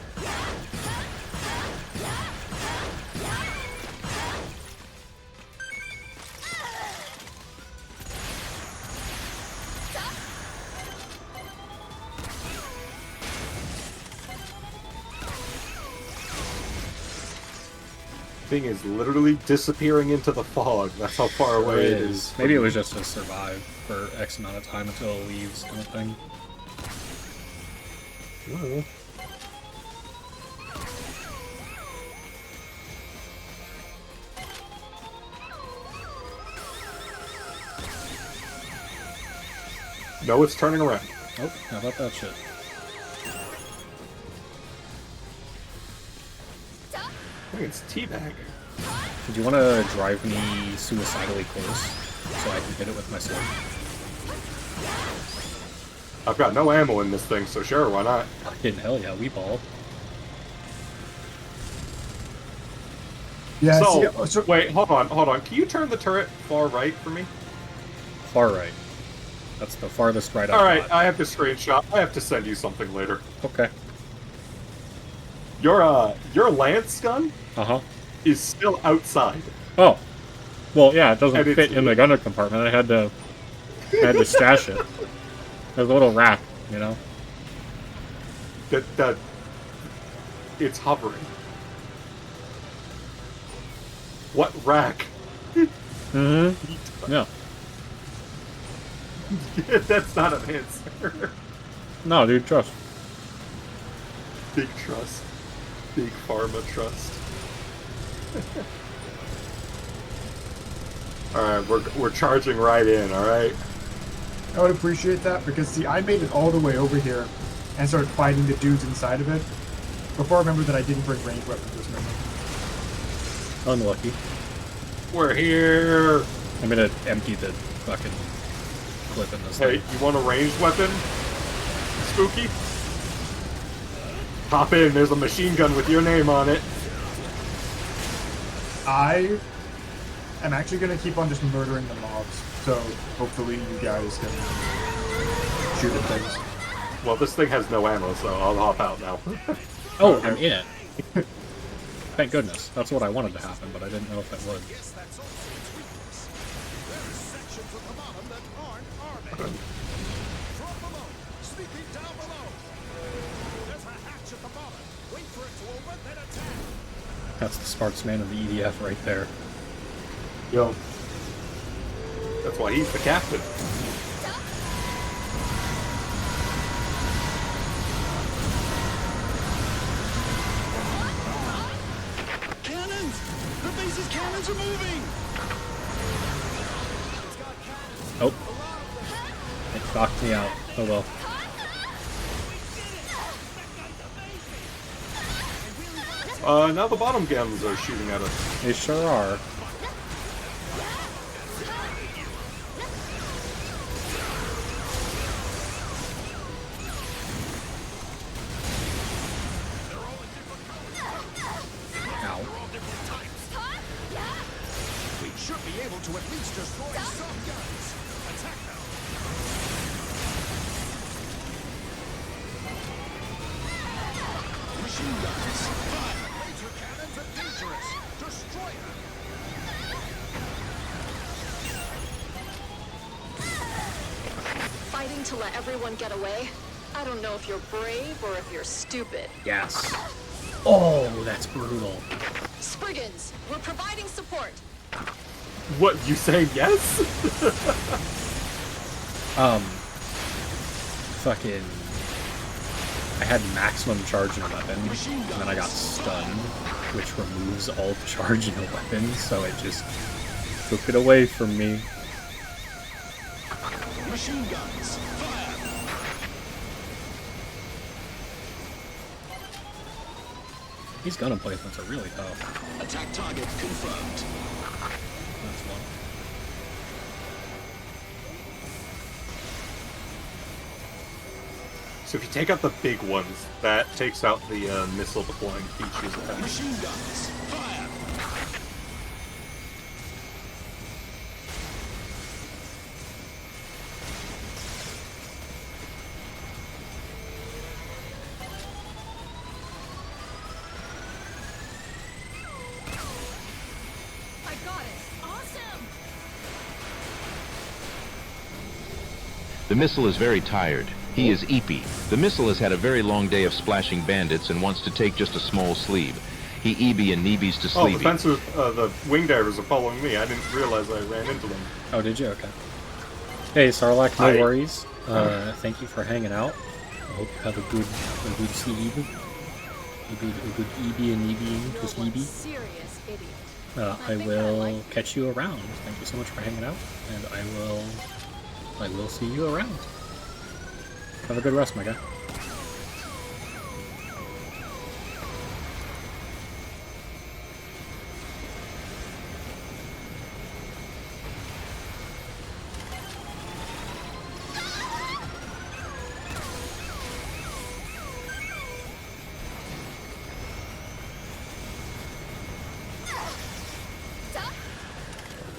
Thing is literally disappearing into the fog. That's how far away it is. Maybe it was just to survive for X amount of time until it leaves, kind of thing. Oh. No, it's turning around. Oh, how about that shit? I think it's teabag. Did you want to drive me suicidally close so I can hit it with my sword? I've got no ammo in this thing, so sure, why not? Fucking hell yeah, we ball. Yeah. So, wait, hold on. Can you turn the turret far right for me? Far right. That's the farthest right. Alright, I have to screenshot. I have to send you something later. Okay. Your lance gun is still outside. Oh. Well, yeah, it doesn't fit in the gunner compartment. I had to stash it. There's a little rack, you know? That it's hovering. What rack? Mm-hmm. Yeah. That's not an answer. No, dude, trust. Big trust. Big pharma trust. Alright, we're charging right in, alright? I would appreciate that, because see, I made it all the way over here and started fighting the dudes inside of it before I remembered that I didn't bring ranged weapons this moment. Unlucky. We're here! I'm gonna empty the fucking clip in this Hey, thing. you want a ranged weapon? Spooky? Hop in, there's a machine gun with your name on it. I am actually going to keep on just murdering the mobs, so hopefully you guys can shoot at things. Well, this thing has no ammo, so I'll hop out now. Oh, I'm in it. Thank goodness. That's what I wanted to happen, but I didn't know if it would. Yes, that's also its weakness. There are sections at the bottom that aren't armored. From below, sneaking down below. There's a hatch at the bottom. Wait for it to open, then attack. That's the smartest man of the EDF right there. Yo. That's why he's the captain. Cannons! The base's cannons are moving! Oh. It knocked me out. Oh well. Now the bottom guns are shooting at us. They sure are. We should be able to at least destroy some guns. Attack now! Machine guns, fire! Laser cannons are dangerous. Destroy them! Fighting to let everyone get away? I don't know if you're brave or if you're stupid. Yes. Oh, that's brutal. Spriggans, we're providing support. What, you saying yes? Fucking... I had maximum charge in a weapon, and then I got stunned, which removes all the charge in a weapon, so it just took it away from me. Machine guns, fire! These gun emplacements are really tough. Attack target confirmed. That's one. So if you take out the big ones, that takes out the missile deploying features of that. Machine guns, fire! I got it. Awesome. The missile is very tired. He is eepy. The missile has had a very long day of splashing bandits and wants to take just a small sleep. He EB and Neebies to Oh, sleepy. the wing divers are following me. I didn't realize I ran into them. Oh, did you? Okay. Hey, Sarlacc, no Hi. worries. Thank you for hanging out. I hope you have a good sleep. A good EB and EB to sleepy. Serious idiot. I will catch you around. Thank you so much for hanging out, and I will see you around. Have a good rest, my guy.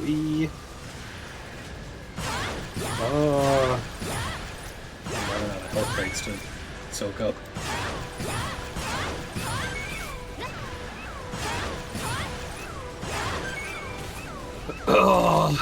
We... I'm running out of health rates to soak up. Ugh.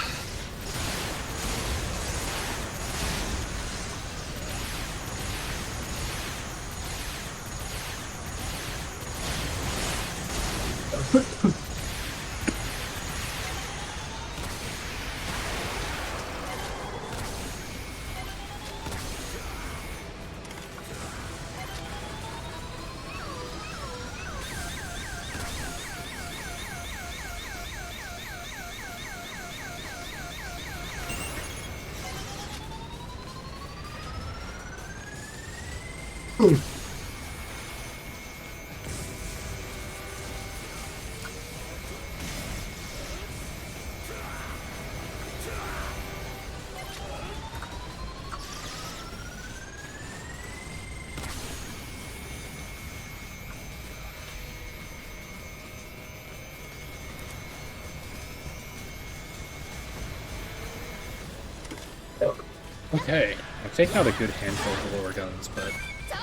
Okay, I've taken out a good handful of the lower guns, but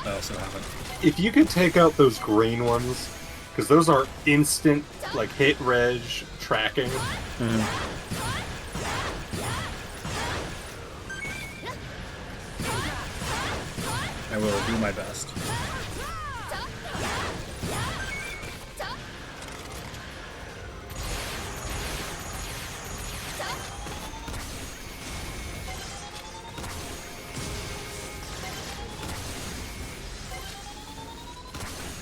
I also haven't. If you could take out those green ones, Because those are instant, like, hit reg tracking. I will do my best.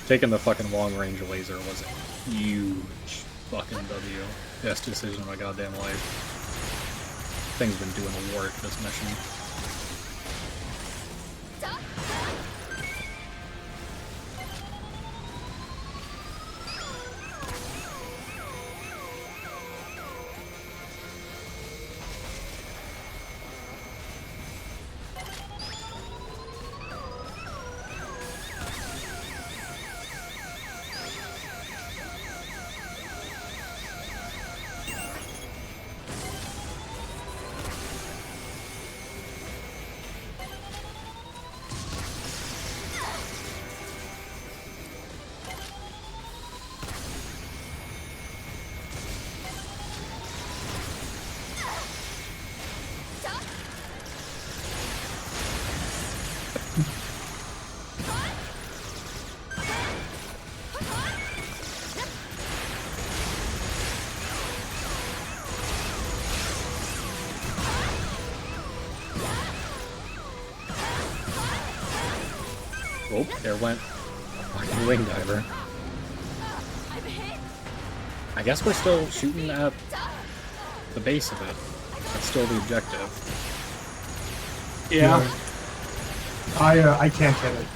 Taking the fucking long-range laser was a huge fucking W. Best decision of my goddamn life. Thing's been doing the work this mission. Oh, there went a fucking wing diver. I guess we're still shooting at the base of it. That's still the objective. Yeah. I can't hit it.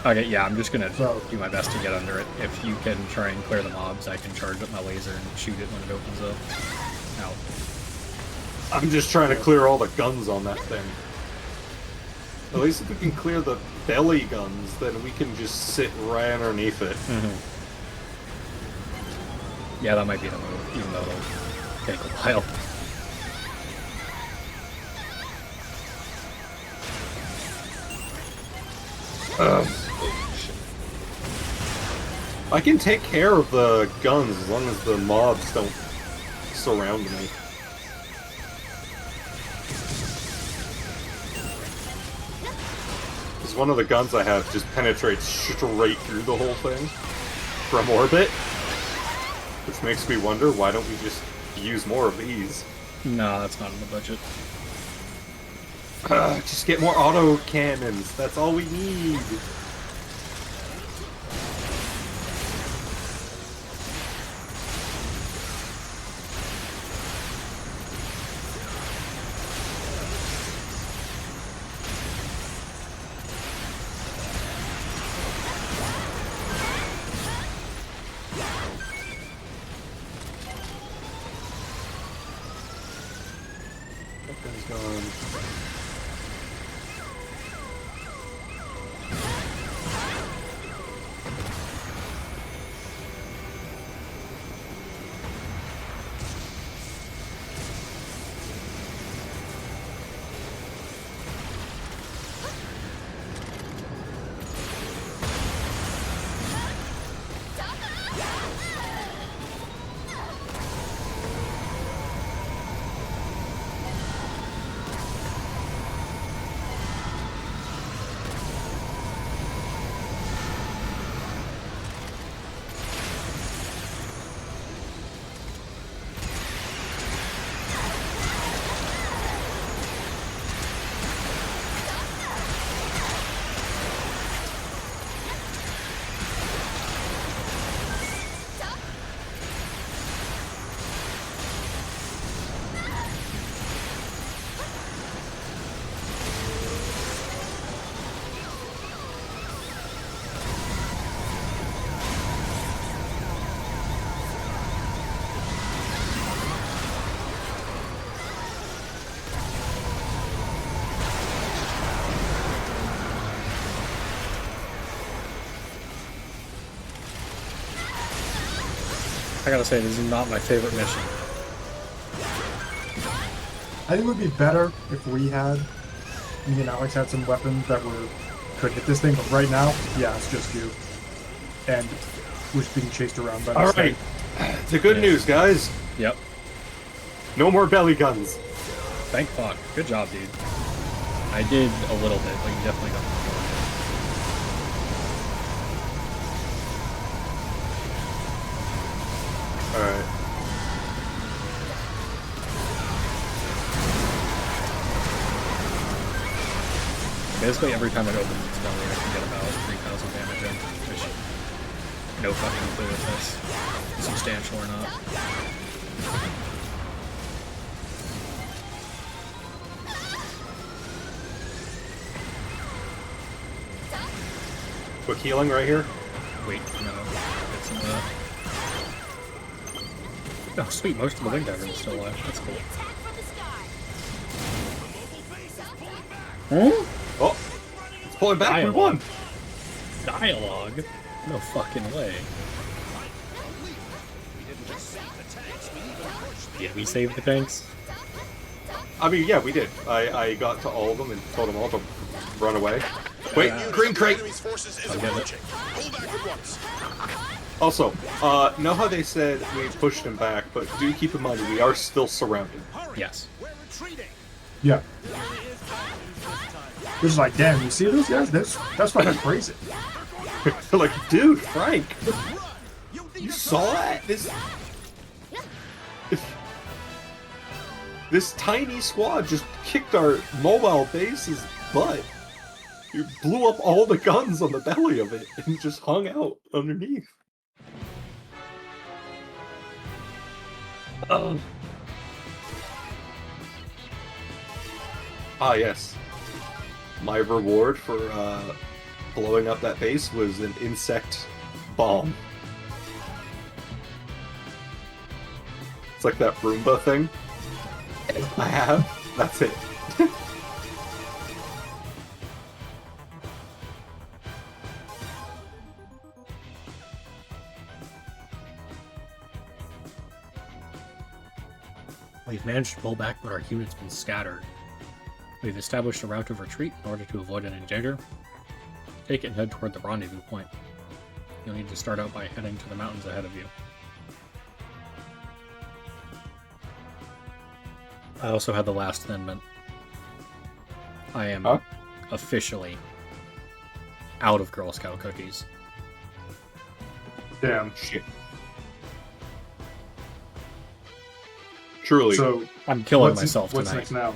Okay, yeah, I'm just gonna do my best to get under it. If you can try and clear the mobs, I can charge up my laser and shoot it when it opens up. Ow. I'm just trying to clear all the guns on that thing. At least if we can clear the belly guns, then we can just sit right underneath it. Yeah, that might be the move, even though it'll take a while. I can take care of the guns as long as the mobs don't surround me. Because one of the guns I have just penetrates straight through the whole thing from orbit. Which makes me wonder, why don't we just use more of these? No, that's not in the budget. Just get more auto cannons, that's all we need. I gotta say, this is not my favorite mission. I think it would be better if we had, me and Alex had some weapons that could hit this thing, but right now, yeah, it's just you. And was being chased around by the All snake. right, the good news, guys. Yep. No more belly guns. Thank fuck. Good job, dude. I did a little bit, but you definitely got more. Alright. Basically, every time I open this belly, I can get about 3,000 damage in, which no fucking clue if that's substantial or not. Quick healing right here. Wait, no. Get some of that. Oh, sweet. Most of the wing divers are still alive. That's cool. Huh? Oh, it's pulling back. Dialogue. We won. Dialogue? No fucking way. Did we save the tanks? I mean, yeah, we did. I got to all of them and told them all to run away. Wait, green crate. I'll get it. Also, know how they said we pushed him back, but do keep in mind we are still surrounded. Yes. Yeah. It's like, damn, you see those guys? That's fucking crazy. Like, dude, Frank, you saw that? This tiny squad just kicked our mobile base's butt. You blew up all the guns on the belly of it and just hung out underneath. Ah, yes. My reward for blowing up that base was an insect bomb. It's like that Roomba thing. I have. That's it. We've managed to pull back, but our unit's been scattered. We've established a route of retreat in order to avoid an engager. Take it and head toward the rendezvous point. You'll need to start out by heading to the mountains ahead of you. I also had the last amendment. I am officially out of Girl Scout cookies. Damn. Shit. Truly. So I'm killing myself what's tonight. What's next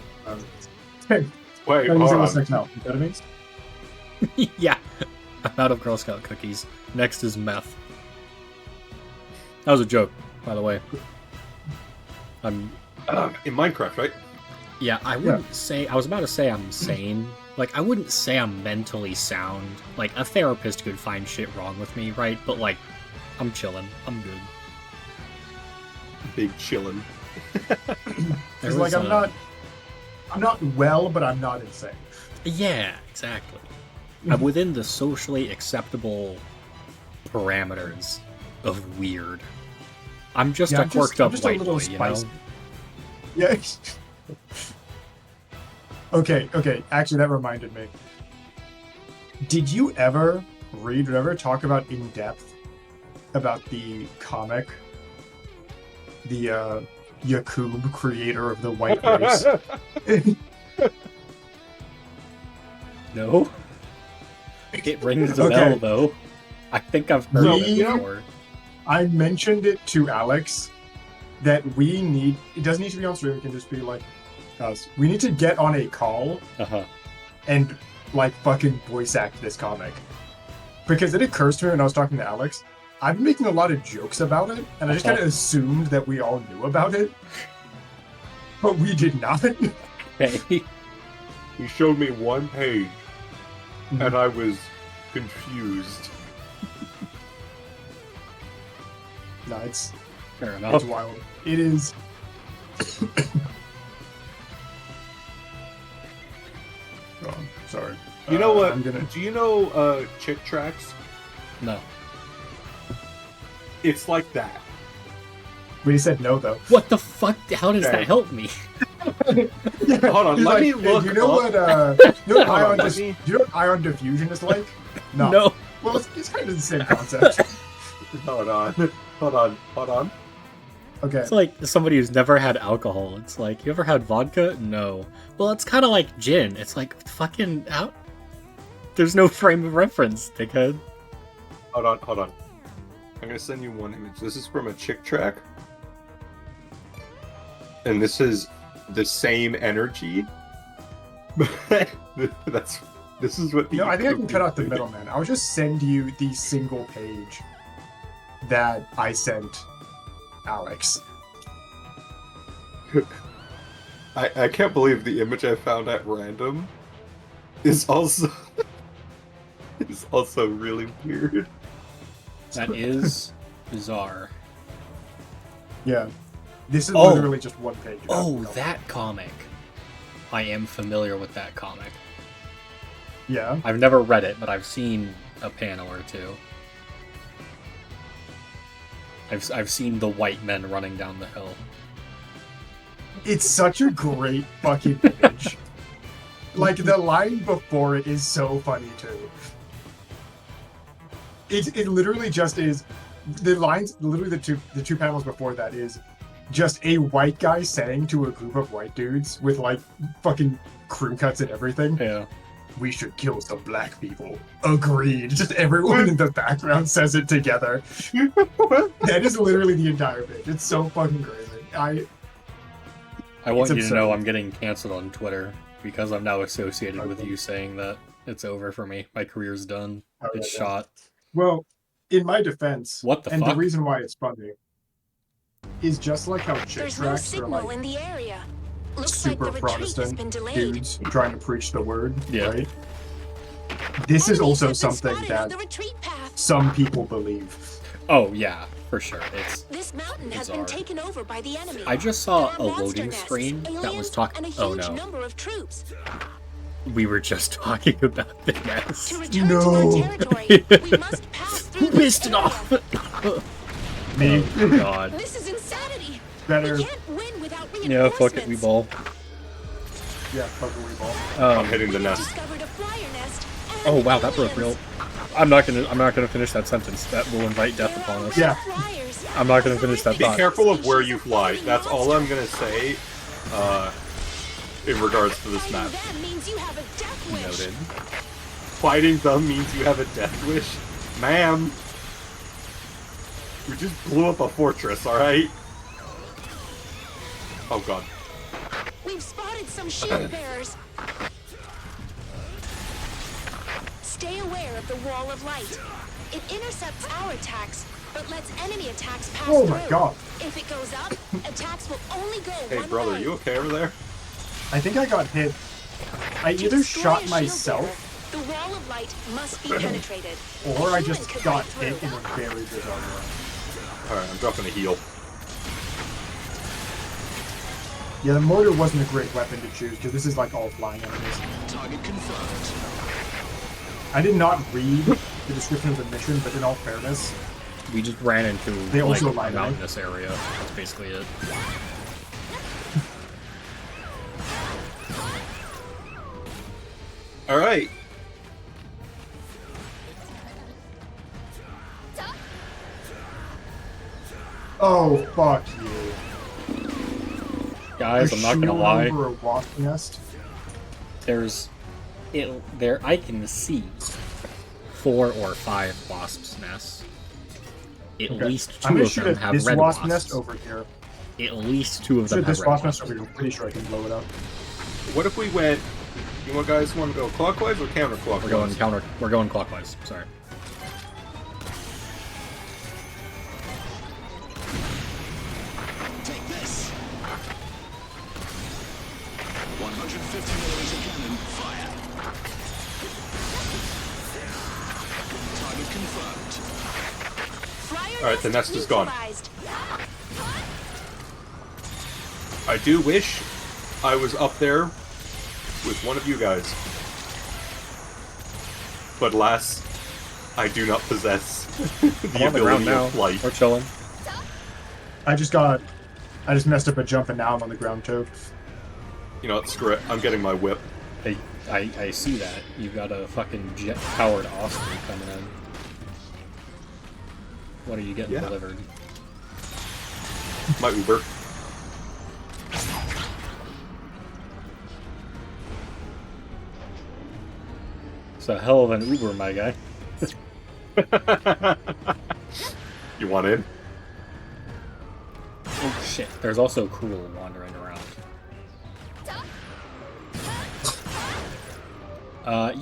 now? Wait, What's next now? Amphetamines? Yeah, I'm out of Girl Scout cookies. Next is meth. That was a joke, by the way. I'm in Minecraft, right? Yeah, I wouldn't say. I was about to say I'm sane. Like, I wouldn't say I'm mentally sound. Like, a therapist could find shit wrong with me, right? But like, I'm chilling. I'm good. Big chillin'. It's like I'm not well, but I'm not insane. Yeah, exactly. I'm within the socially acceptable parameters of weird. I'm just a quirked up white boy, you know? Yeah. Okay. Actually, that reminded me. Did you ever read or ever talk about in depth about the comic, the Yakub, creator of the white race? No. It rings a bell, though. I think I've heard of it before. I mentioned it to Alex that we need. It doesn't need to be on stream. It can just be like us. We need to get on a call and like fucking voice act this comic, because it occurs to me when I was talking to Alex. I've been making a lot of jokes about it, and I just kind of assumed that we all knew about it, but we did not. Okay. He showed me one page, and I was confused. No, it's fair enough. It's wild. It is. Oh, sorry. You know what? Do you know Chick Tracks? No. It's like that. We said no, though. What the fuck? How does that help me? Hold on, let me look. You know what? You know what ion diffusion is like? No. Well, it's kind of the same concept. Hold on. Okay. It's like somebody who's never had alcohol. It's like, you ever had vodka? No. Well, it's kind of like gin. It's like, fucking out. There's no frame of reference, dickhead. Hold on. I'm gonna send you one image. This is from a Chick track. And this is the same energy. This is what the I think I can cut out the middleman. I'll just send you the single page that I sent Alex. I can't believe the image I found at random is also really weird. That is bizarre. Yeah. This is literally just one page. Oh, that comic. I am familiar with that comic. Yeah. I've never read it, but I've seen a panel or two. I've seen the white men running down the hill. It's such a great fucking image. Like, the line before it is so funny, too. It literally just is... The lines, literally the two panels before that is just a white guy saying to a group of white dudes with, like, fucking crew cuts and everything. Yeah. We should kill some black people. Agreed. Just everyone in the background says it together. That is literally the entire page. It's so fucking crazy. I want you to know I'm getting canceled on Twitter because I'm now associated with you saying that it's over for me. My career's done. It's shot. Well, in my defense, what the and fuck? the reason why it's funny is just like how chick There's no tracks are signal like in the area. Looks super like the retreat has Protestant been delayed. dudes trying to preach the word, Yeah. right? This is also Enemies have been something spotted on that the retreat path. some people believe. Oh yeah, for sure. This mountain has been taken over by the enemy. I just saw There a are monster loading nests, screen that was aliens, talking. and a Oh huge no, number of troops. we were just talking about the nest. To return to our territory, we must pass through Who pissed this it off? Me. Oh god. This is insanity. Better. We can't win without Yeah, reinforcements. fuck it, we ball. Yeah, fuck it, we ball. I'm hitting the We nest. discovered a flyer nest. And Oh wow, that broke aliens. real. I'm not gonna finish that sentence. That will invite death upon us. Yeah. Flyers. I'm not gonna finish that Be thought. careful of where you fly. That's all I'm gonna say. In regards to this map. That means you have a death wish. Noted. Fighting them means you have a death wish, ma'am. We just blew up a fortress, alright? Oh god. We've spotted some shield bearers. Stay aware of the wall of light. It intercepts our attacks, but lets enemy attacks pass Oh through. my god. If it goes up, attacks will only go Hey one brother, way. you okay over there? I think I got hit. I To either destroy a shot shield myself, bearer, the wall of light must be penetrated. or A I human just could got break hit through. in a very bizarre way. Alright, I'm dropping a heal. Yeah, the mortar wasn't a great weapon to choose, because this is like all flying enemies. Target confirmed. I did not read the description of the mission, but in all fairness, We just ran into They like, also a lied to me. mountainous area. That's basically it. Alright. oh fuck you. Guys, I'm not gonna Shooting lie. over a wasp nest. There I can see 4 or 5 wasps' nests. At Okay. least I'm 2 gonna of shoot them at have this red wasp wasps. nest over here. At least 2 of them Shoot have this red wasp wasps. nest over here. I'm pretty sure I can blow it up. What if we went... You guys want to go clockwise or counterclockwise? We're going clockwise. Sorry. Take this. 150mm cannon, fire. Target confirmed. Alright, the nest is gone. Neutralized. I do wish I was up there with one of you guys. But alas, I do not possess the I'm on the ground ability now. of flight. We're chilling. I just messed up a jump and now I'm on the ground too. You know what, screw it. I'm getting my whip. I see that. You've got a fucking jet-powered Osprey coming in. What are you getting delivered? My Uber. It's a hell of an Uber, my guy. You want in? Oh shit, there's also Cruel wandering around.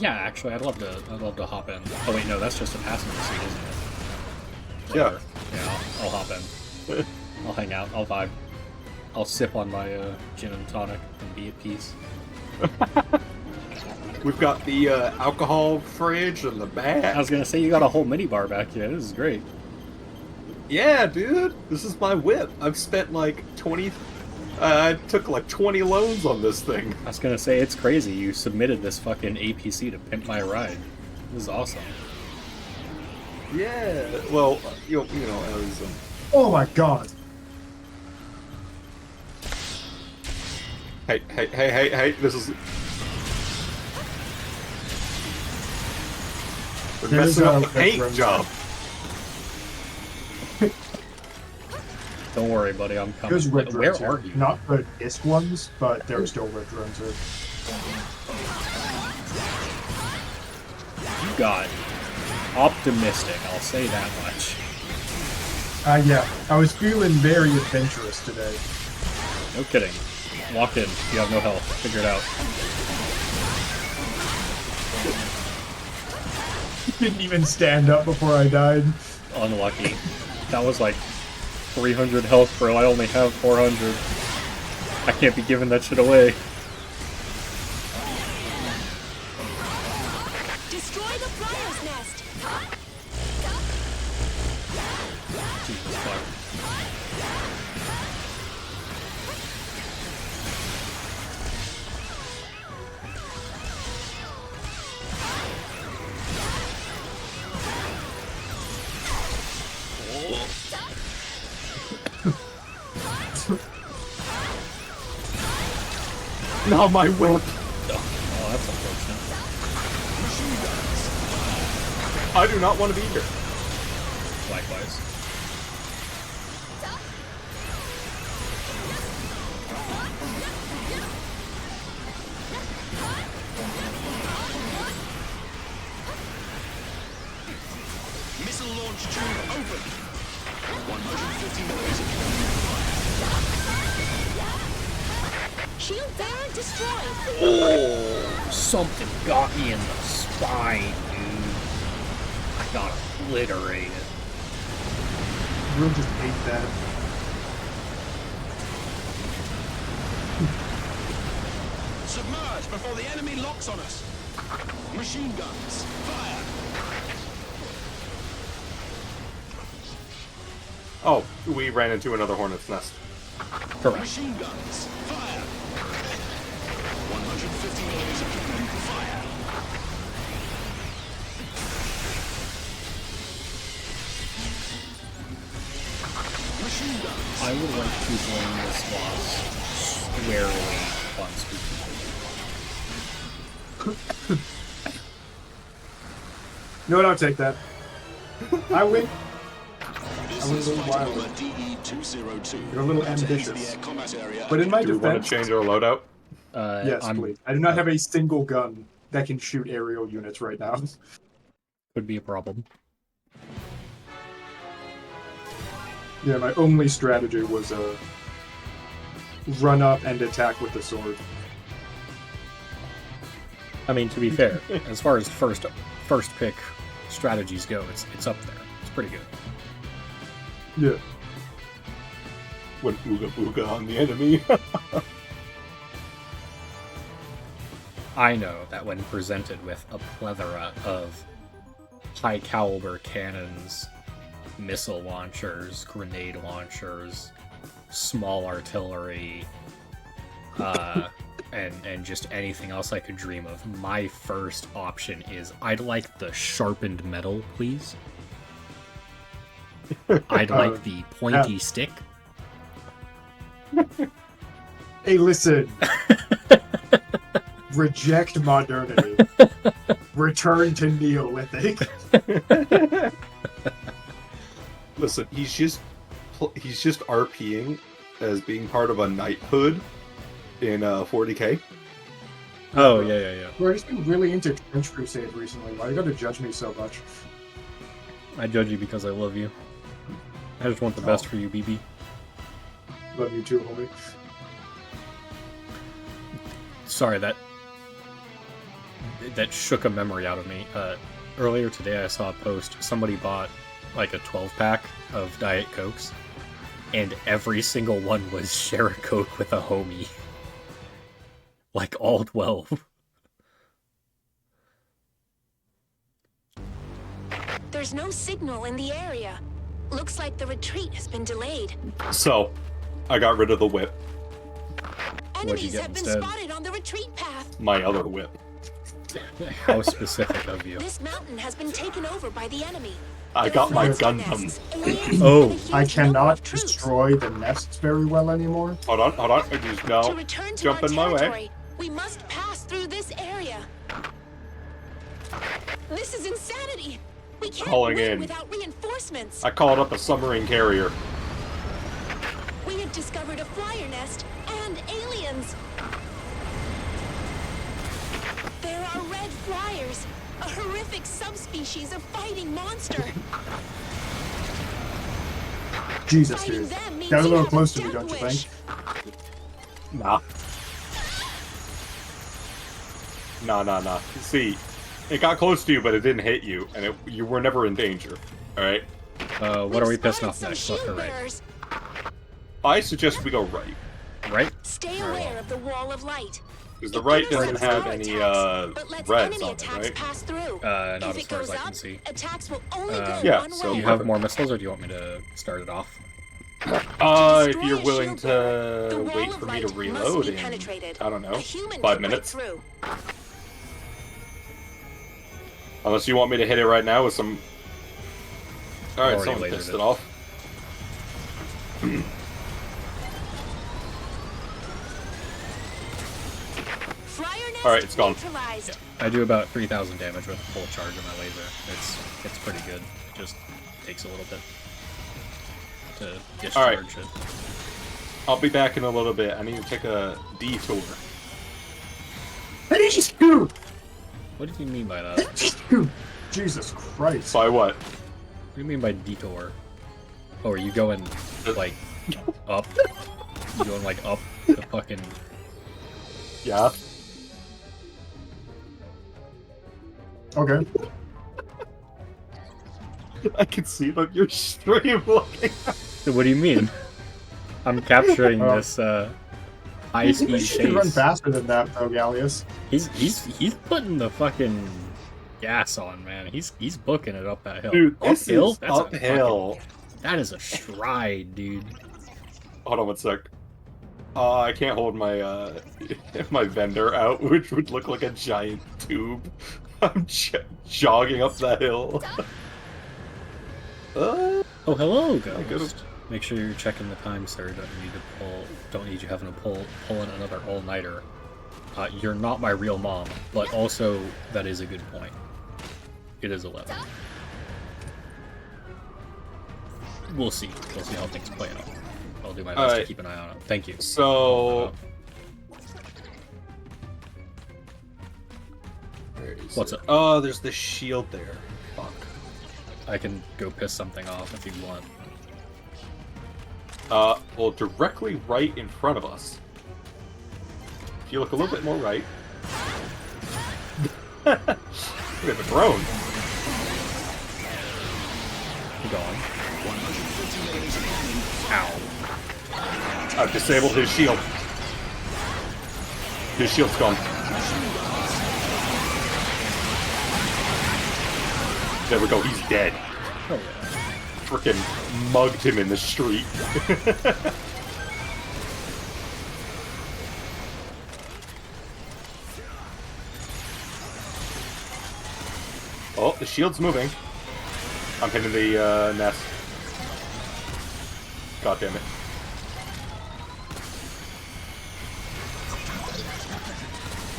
Yeah, actually, I'd love to hop in. Oh wait, no, that's just a passenger seat, isn't it? Yeah. Whatever. Yeah, I'll hop in. I'll hang out, I'll vibe. I'll sip on my gin and tonic and be at peace. We've got the alcohol fridge and the back. I was gonna say, you got a whole minibar back here. This is great. Yeah, dude. This is my whip. I've spent like 20... I took like 20 loans on this thing. I was gonna say, it's crazy. You submitted this fucking APC to pimp my ride. This is awesome. Yeah. Well, you know, I was... Oh my god. Hey, this is... We're messing up the paint job. Don't worry, buddy, I'm coming. There's red Where drones are here. you? Not the disc ones, but there are still red drones here. You got optimistic, I'll say that much. Yeah, I was feeling very adventurous today. No kidding. Walk in. You have no health. Figure it out. Didn't even stand up before I died. Unlucky. That was like 300 health, bro. I only have 400. I can't be giving that shit away. Destroy the flyer's nest. Jesus fuck. Not my whip. Oh, that's unfortunate. I do not want to be here. Likewise. Missile launch tube open. 150 meters of Shield Baron destroyed. Oh, something got me in the spine, dude. I got obliterated. We'll just hate that. submerge before the enemy locks on us. Machine guns, fire. Oh, we ran into another hornet's nest. Correct. Machine guns, fire. 150 meters of cannon, fire. Machine guns. I would like to blame this boss squarely on Spooky. No, don't take that. I win. This I was is a little fighting wild. over DE-202. You're a little To enter ambitious. the air combat area But in my Do we want defense, to change our loadout? yes, please. I do not have a single gun that can shoot aerial units right now. Could be a problem. Yeah, my only strategy was run up and attack with the sword. I mean, to be fair, as far as first pick strategies go, it's up there. It's pretty good. Yeah. Went ooga booga on the enemy. I know that when presented with a plethora of high caliber cannons, missile launchers, grenade launchers, small artillery, and just anything else I could dream of, my first option is I'd like the sharpened metal, please. I'd like the pointy stick. Hey, listen. Reject modernity. Return to Neolithic. Listen, he's just RPing as being part of a knighthood in 40k. Oh, yeah. Bro, I've just been really into Trench Crusade recently. Why you gotta judge me so much? I judge you because I love you. I just want the best for you, BB. Love you too, homie. Sorry, that shook a memory out of me. Earlier today I saw a post. Somebody bought like a 12-pack of Diet Cokes, and every single one was share a Coke with a homie. Like all 12. There's no signal in the area. Looks like the retreat has been delayed. So, I got rid of the whip. Enemies have been spotted on the retreat path. My other whip. How specific of you. This mountain has been taken over by the enemy. I got my Gundam. Oh. I cannot destroy the nests very well anymore. Hold on. Just no. To return to Jump our in my way. territory, we must pass through this area. This is insanity. We can't Calling win in. without reinforcements. I called up a submarine carrier. We have discovered a flyer nest and aliens. There are red flyers, a horrific subspecies of fighting monster. Jesus, Fighting dude. them means Got a you little have close to me, death don't you wish. think? Nah. Nah. See, it got close to you, but it didn't hit you, and you were never in danger. Alright? What are we pissing off next? Left or right? I suggest we go right. Right? Stay aware of the wall of light. Because the right doesn't have any, reds on it, right? Pass through. Not If as it far goes as I can up, see. attacks will only go Yeah, one so way. Do you have more missiles, or do you want me to start it off? If you're willing to wait for me to reload in, I don't know, 5 minutes. Unless you want me to hit it right now with some... Alright, Already someone lasered pissed it. it off. Alright, it's gone. Neutralized. I do about 3,000 damage with a full charge of my laser. It's pretty good. It just takes a little bit to discharge it. I'll be back in a little bit. I need to take a detour. What did you mean by that? Jesus Christ. By what? What do you mean by detour? Oh, are you going, like, up? You going, like, up the fucking... Yeah. Okay. I can see it on your stream looking. What do you mean? I'm capturing this, high-speed You should run chase. faster than that, though, Gallius. He's putting the fucking gas on, man. He's booking it up that hill. Dude, this uphill? is uphill. That is a stride, dude. Hold on one sec. I can't hold my my vendor out, which would look like a giant tube. I'm jogging up that hill. Oh, hello, Ghost. Make sure you're checking the time, sir. Don't need you having to pull in another all-nighter. You're not my real mom, but also that is a good point. It is 11. We'll see. We'll see how things play out. I'll do my best to keep an eye on it. Thank you. So, what's up? Oh, there's the shield there. Fuck. I can go piss something off if you want. Well, directly right in front of us. If you look a little bit more right. We have a drone. Keep going. Ow. I've disabled his shield. His shield's gone. There we go, he's dead. Oh yeah. Frickin' mugged him in the street. Oh, the shield's moving. I'm hitting the nest. God damn it.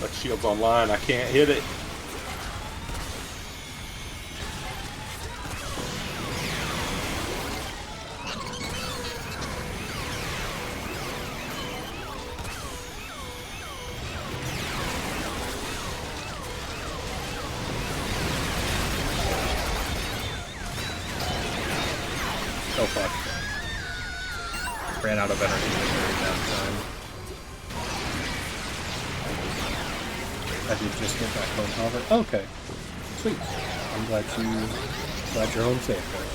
That shield's online, I can't hit it. Oh fuck. Ran out of energy during that time. I did just get back home, however. Okay. Sweet. I'm glad you're home safe there.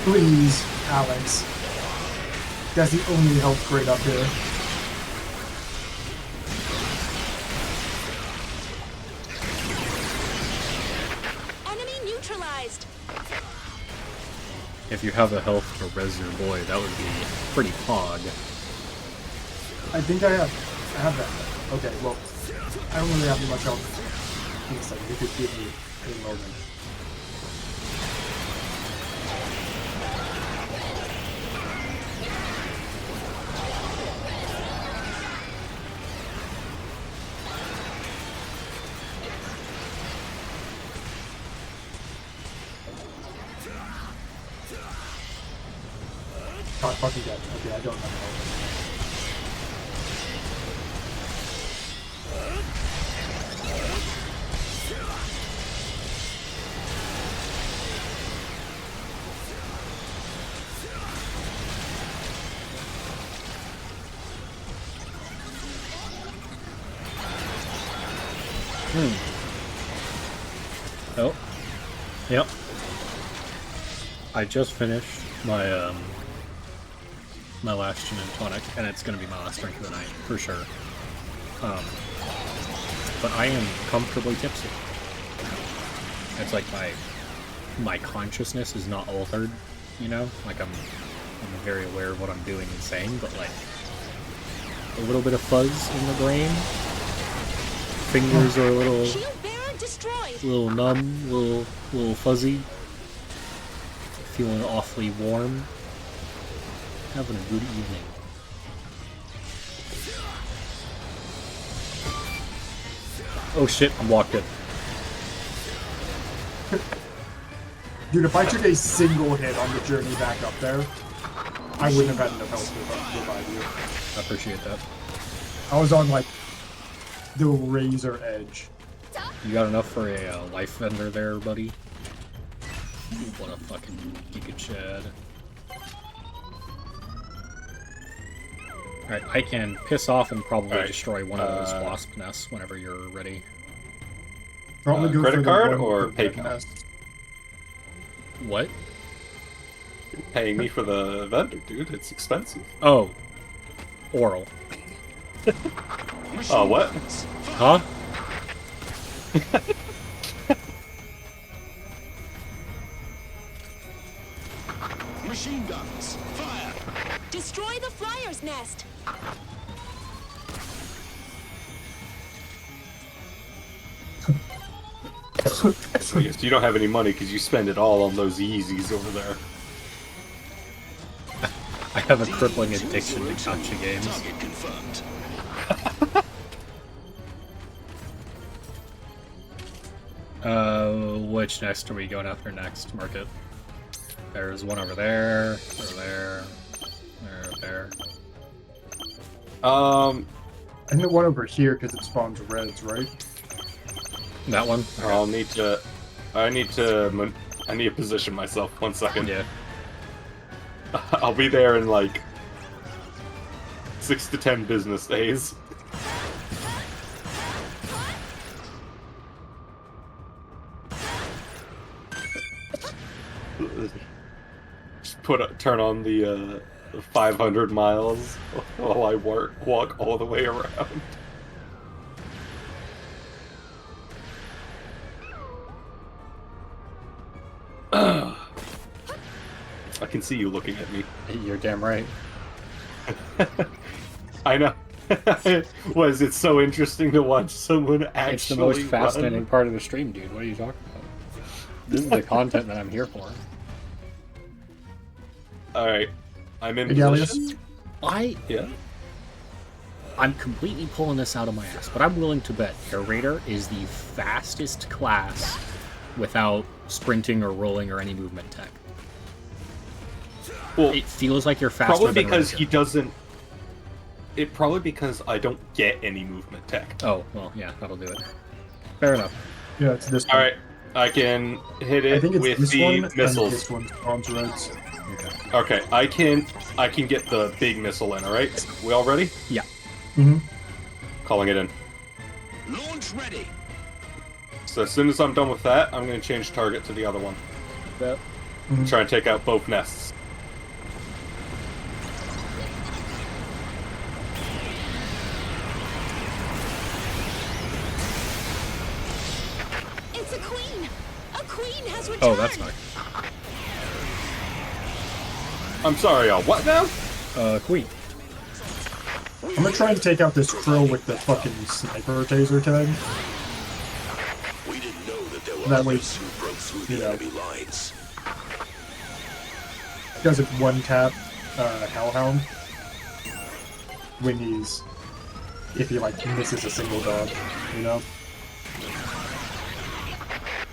Please, Alex. That's the only health grade up here. Enemy neutralized. If you have the health to res your boy, that would be pretty pog. I think I have that. Okay, well, I don't really have much health. Give me a second. You could give me a moment. God, fucking dead. Okay, I don't have health. Oh. Yep. I just finished my my last gin and tonic, and it's gonna be my last drink of the night, for sure. But I am comfortably tipsy. It's like my consciousness is not altered, you know? Like I'm very aware of what I'm doing and saying, but like a little bit of fuzz in the brain. Fingers are a little numb, little fuzzy. Feeling awfully warm. Having a good evening. Oh shit, I'm locked in. Dude, if I took a single hit on the journey back up there, I wouldn't have had enough health to revive you. I appreciate that. I was on, like, the razor edge. You got enough for a life vendor there, buddy? What a fucking giga chad. Alright, I can piss off and probably destroy one of those wasp nests whenever you're ready. Probably go credit for the card one or with the PayPal? nest. What? You're paying me for the vendor, dude. It's expensive. Oh. Oral. Oh, what? Huh? Machine guns, fire! Destroy the flyer's nest. So yes, you don't have any money because you spend it all on those Yeezys over there. I have a crippling addiction to gacha games. Target confirmed. Which nest are we going after next? Market. There's one over there, there. And the one over here because it spawns reds, right? That one? Okay. I need to position myself. 1 second. Yeah. I'll be there in like 6 to 10 business days. Just turn on the 500 miles while I walk all the way around. I can see you looking at me. You're damn right. I know. Was it so interesting to watch someone actually It's the most fascinating run? part of the stream, dude. What are you talking about? This is the content that I'm here for. Alright. I'm in Galius? position. Yeah. I'm completely pulling this out of my ass, but I'm willing to bet Air Raider is the fastest class without sprinting or rolling or any movement tech. Well, it feels like you're faster probably than because Ranger. he doesn't. It probably because I don't get any movement tech. Oh well, yeah, that'll do it. Fair enough. Yeah, it's this one. All right, I can hit I it think it's with this the one and missiles. this one's arms roads. Okay, I can get the big missile in. All right, we all ready? Yeah. Mm-hmm. Calling it in. Launch ready. So as soon as I'm done with that, I'm going to change target to the other one. Yep. Try and take out both nests. It's a queen! A queen has returned! Oh, that's nice. I'm sorry, what now? Queen. I'm gonna try and take out this krill with the fucking sniper taser tag. We didn't know that there were That way, others who broke through the enemy lines. Does it one tap Hellhound when if he like misses a single dog, you know?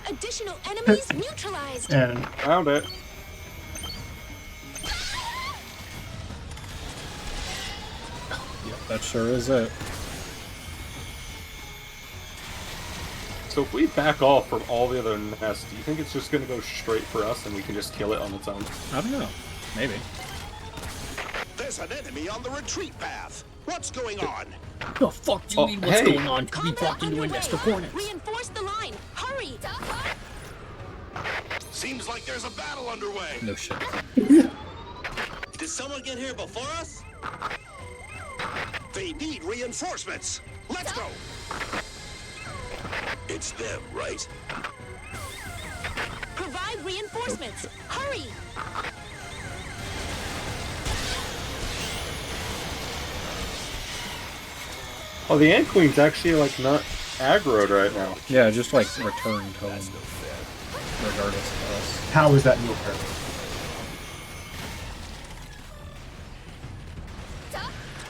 Additional enemies neutralized! And found it. Yep, that sure is it. So if we back off from all the other nests, do you think it's just going to go straight for us and we can just kill it on its own? I don't know. Maybe. There's an enemy on the retreat path. What's going on? The fuck do you mean what's hey. going on? We Combat walked into a underway. nest of hornets. Reinforce the line! Hurry! Seems like there's a battle underway. No shit. Did someone get here before us? They need reinforcements. Let's go. It's them, right? Provide reinforcements! Hurry! Oh, the Ant Queen's actually, like, not aggroed right now. Yeah, just like returned home. Regardless of us. how is that no fair?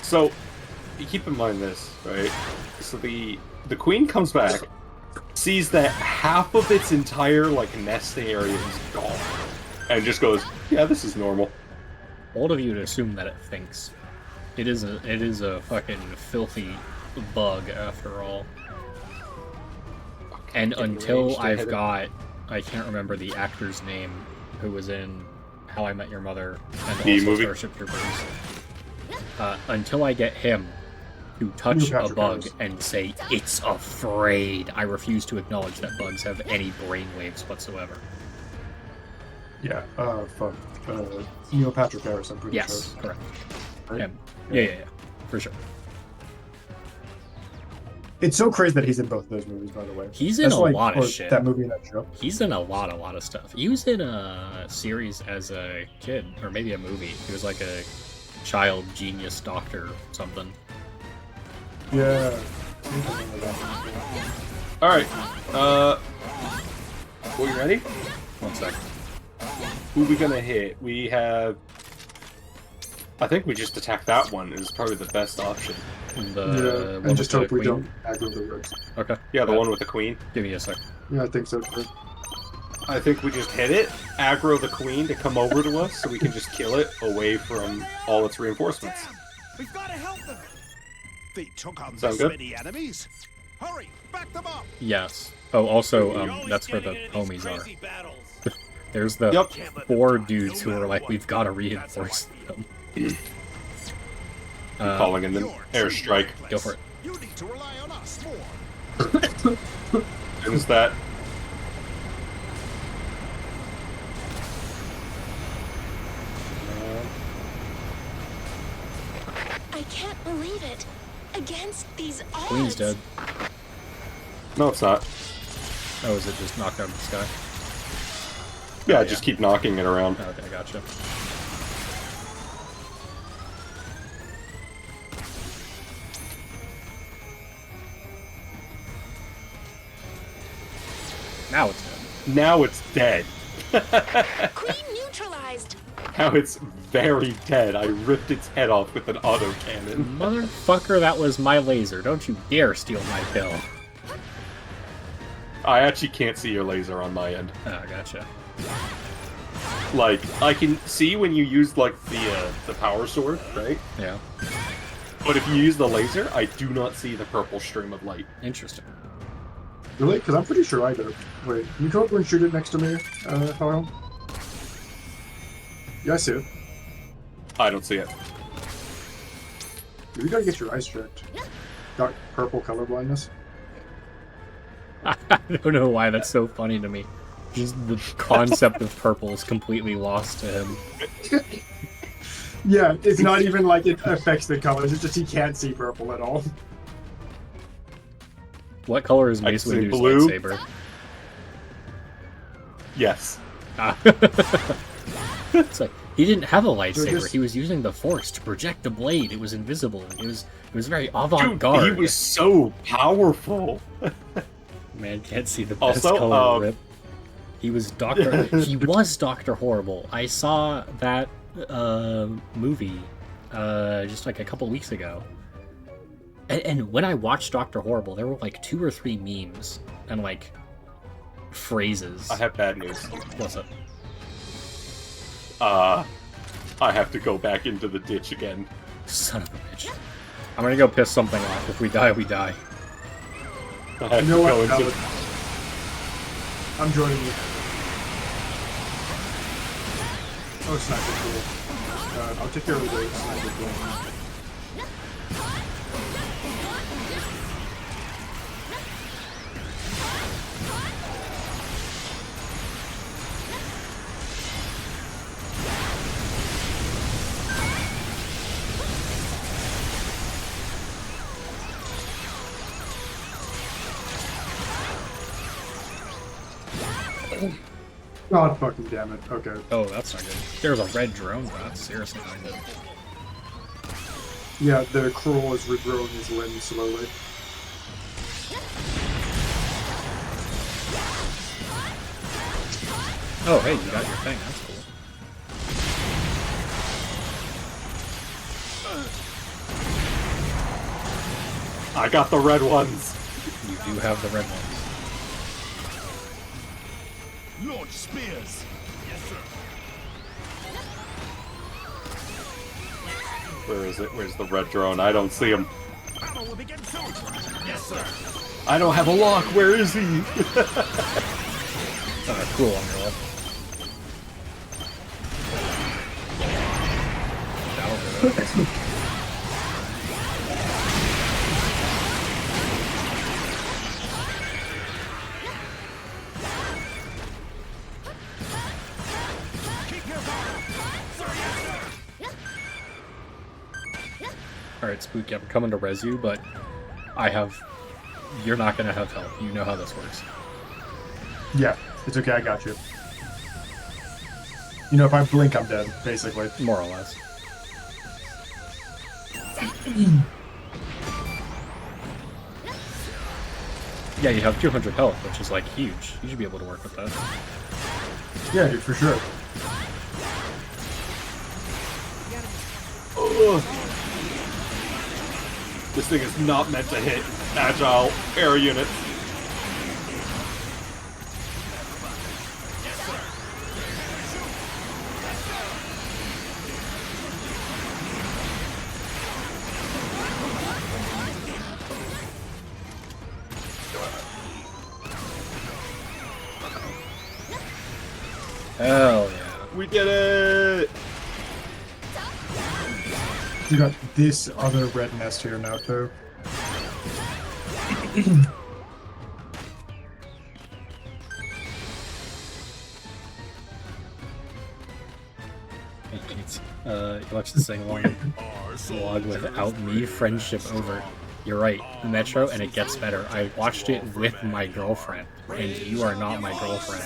So, you keep in mind this, right? So the queen comes back, sees that half of its entire, like, nesting area is gone, and just goes, yeah, this is normal. Bold of you to assume that it thinks. It is a fucking filthy bug after all. And until I've got, I can't remember the actor's name who was in How I Met Your Mother and The also movie? Starship Troopers. Until I get him to touch a bug and say it's afraid, I refuse to acknowledge that bugs have any brainwaves whatsoever. Yeah, fuck. Neil Patrick Harris, I'm pretty Yes, sure. correct. Right? Him. Yeah, for sure. It's so crazy that he's in both of those movies, by the way. He's in That's a like, lot of or shit. That movie and that show. He's in a lot of stuff. He was in a series as a kid, or maybe a movie. He was like a child genius doctor or something. Yeah. Alright, we ready? 1 sec. Who we gonna hit? We have... I think we just attack that one is probably the best option. The and just hope we queen? don't aggro the roots. Okay. Yeah, the one with the queen. Give me a sec. Yeah, I think so too. I think we just hit it, aggro the queen to come over to us so we can just kill it away from all its reinforcements. We've got to help them. They took on Sound this good? many enemies. Hurry, back them up. Yes. Oh, also, that's where the homies are. There's the 4 dudes who are like, we've got to reinforce them. Calling in the airstrike. Go for it. You need to rely on us more. Is that? I can't believe it. Against these odds. Queen's dead. No, it's not. Oh, is it just knocked out of the sky? Yeah, just keep knocking it around. Okay, gotcha. Now it's dead. Now it's dead. Queen neutralized. Now it's very dead. I ripped its head off with an autocannon. Motherfucker, that was my laser. Don't you dare steal my kill. I actually can't see your laser on my end. Oh, gotcha. Like, I can see when you use, like, the power sword, right? Yeah. But if you use the laser, I do not see the purple stream of light. Interesting. Really? Because I'm pretty sure I do. Wait, can you come over and shoot it next to me, Kyle? Yeah, I see it. I don't see it. You gotta get your eyes checked. Got purple color blindness. I don't know why that's so funny to me. Just the concept of purple is completely lost to him. Yeah, it's not even like it affects the colors. It's just he can't see purple at all. What color is I Mace can see Windu's blue. lightsaber? Yes. Ah. It's like he didn't have a lightsaber. just- He was using the Force to project the blade. It was invisible. It was very Dude, avant-garde. he was so powerful. Man can't see the best Also, color. Rip. He was Doctor. He was Doctor Horrible. I saw that movie just like a couple weeks ago. And when I watched Doctor Horrible, there were like 2 or 3 memes and like phrases. I have bad news. What's up? I have to go back into the ditch again. Son of a bitch. I'm gonna go piss something off. If we die, we die. I have You know to what? go into... Valid. I'm joining you. Oh, sniper cool. I'll take care of the sniper cool. God fucking damn it. Okay. Oh, that's not good. There's a red drone, but that's seriously not good. Yeah, the Cruel is regrowing his limbs slowly. Oh, hey, you got your thing. That's cool. I got the red ones. You do have the red ones. Launch spears. Yes, sir. Where is it? Where's the red drone? I don't see him. Battle will begin soon. Yes, sir. I don't have a lock. Where is he? Cool on your left. That'll do it. Alright, Spooky, I'm coming to res you, but you're not gonna have health. You know how this works. Yeah, it's okay, I got you. You know, if I blink, I'm dead, basically. More or less. Yeah, you have 200 health, which is like huge. You should be able to work with that. Yeah, dude, for sure. Ugh. This thing is not meant to hit agile air units. Hell yeah. We did it! You got this other red nest here now, too. Alexis saying log without me, friendship over. You're right, Metro, and it gets better. I watched it with my girlfriend, and you are not my girlfriend.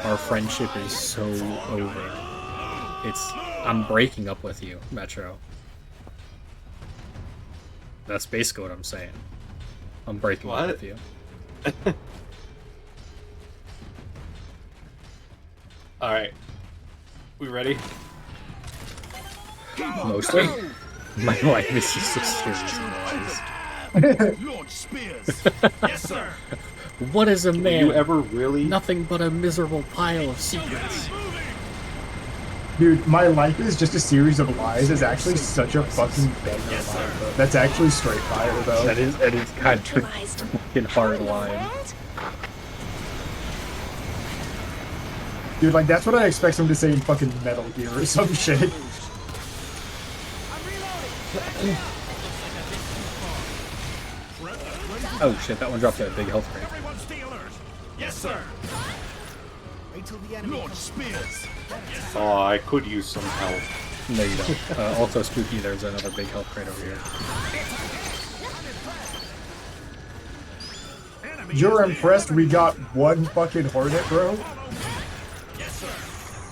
Our friendship is so over. I'm breaking up with you, Metro. That's basically what I'm saying. I'm breaking up with you. Alright. We ready? Mostly. My life is just a series of lies. Launch spears. Yes, sir. What is a man? You ever really? Nothing but a miserable pile of secrets. Dude, my life is just a series of lies is actually such a fucking banger line, though. That's actually straight fire, though. That is kind of fucking hard line. Dude, like, that's what I expect someone to say in fucking Metal Gear or some shit. Oh shit, that one dropped a big health rate. Yes, sir. Wait till the enemy comes. Spears. Oh, I could use some help. No, you don't. Also, Spooky, there's another big health crate over here. You're impressed we got one fucking Hornet, bro?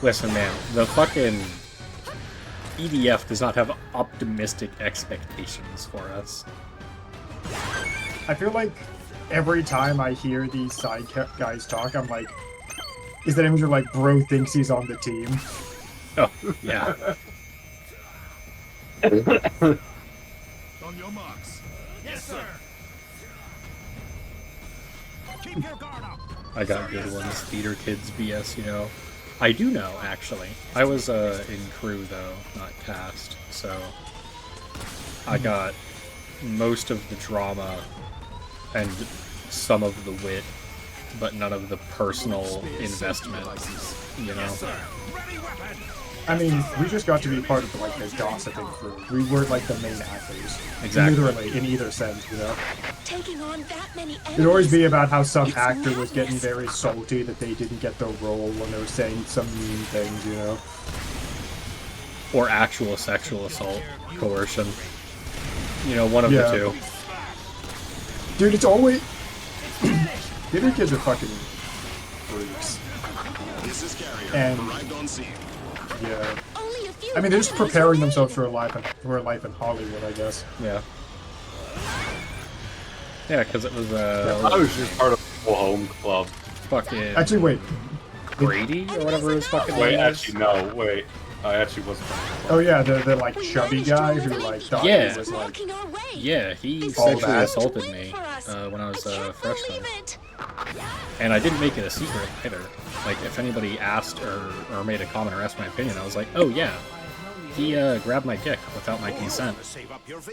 Listen, man, the fucking EDF does not have optimistic expectations for us. I feel like every time I hear these side guys talk, I'm like, is that you're like, bro thinks he's on the team? Oh, yeah. On your marks. Yes, sir. Keep your guard up. I got good ones. Theater kids BS, you know. I do know, actually. I was in crew, though, not cast, so I got most of the drama and some of the wit, but none of the personal investment, you know? I mean, we just got to be part of like the gossiping crew. We weren't like the main actors. Exactly. Literally, in either sense, you know? Taking on that many It'd always be about how some It's actor was madness. getting very salty that they didn't get the role when they were saying some mean things, you know? Or actual sexual assault, coercion. You know, one of the two. Dude, it's always... Theater kids are fucking freaks. This is Carrier. And... Arrived on scene. Yeah. I mean, they're just preparing themselves for a life in Hollywood, I guess. Yeah. Yeah, because it was, I was just part of the whole home club. Fucking... Actually, wait. Grady, or whatever his fucking Wait, name actually, no, wait. I actually wasn't. Oh yeah, the like chubby guy who like thought Yeah. he was like Yeah, he All sexually that. assaulted me when I was a freshman. And I didn't make it a secret either. Like, if anybody asked or made a comment or asked my opinion, I was like, oh yeah, he grabbed my dick without my consent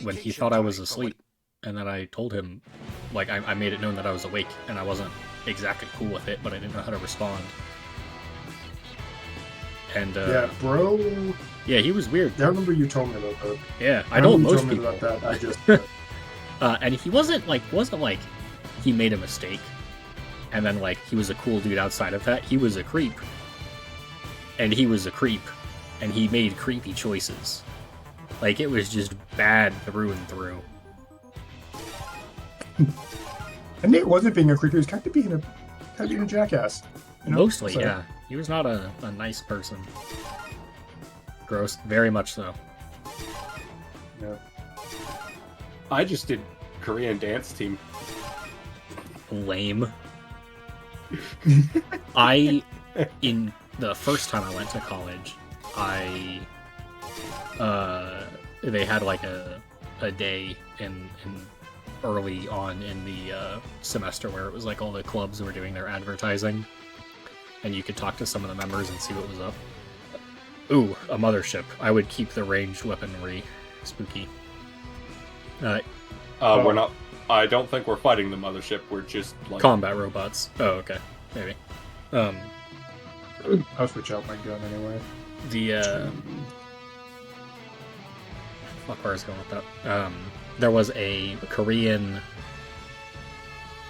when he thought I was asleep. And then I told him, like, I made it known that I was awake, and I wasn't exactly cool with it, but I didn't know how to respond. And, yeah, bro. Yeah, he was weird. I remember you told me about that. Yeah, I told most me people. about that. I just and he wasn't like he made a mistake, and then like he was a cool dude outside of that. He was a creep, and he was a creep, and he made creepy choices. Like, it was just bad through and through. And Nate wasn't being a creep. He was kind of being a jackass. You know? Mostly, So- yeah. He was not a nice person. Gross, very much so. Yeah. I just did Korean dance team. Lame. In the first time I went to college, they had like a day in early on in the semester where it was like all the clubs were doing their advertising, and you could talk to some of the members and see what was up. Ooh, a mothership. I would keep the ranged weaponry spooky. We're not. I don't think we're fighting the mothership. We're just like Combat robots. Oh, okay. Maybe. I'll switch out my gun anyway. Fuck, where I was going with that? There was a Korean.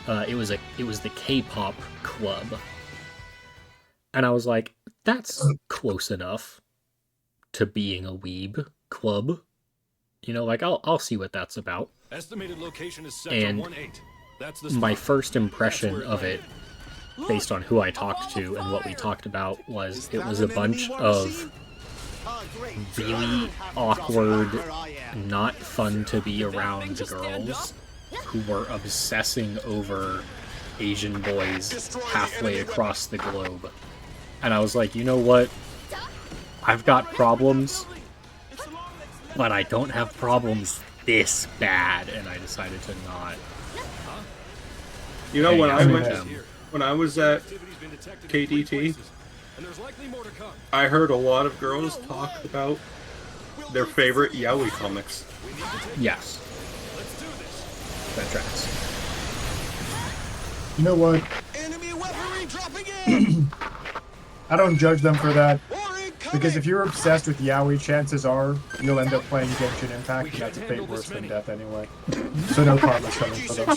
It was the K-pop club, and I was like, that's close enough to being a weeb club. You know, like I'll see what that's about. Estimated location is sector And 1-8. That's the my spot. first impression of it, based on who I talked to and what we talked about, was it was a bunch of really awkward, not fun to be around girls who were obsessing over Asian boys halfway across the globe. And I was like, you know what? I've got problems, but I don't have problems this bad, and I decided to not. You know, when hang I out with went them. when I was at KDT, and there's likely more to come. I heard a lot of girls talk about their favorite yaoi comics. Yes. Let's do this. That tracks. You know what? Enemy weaponry dropping in! I don't judge them for that. Because if you're obsessed with yaoi, chances are you'll end up playing Genshin Impact, and that's a fate worse than death anyway. So no karma's coming for them.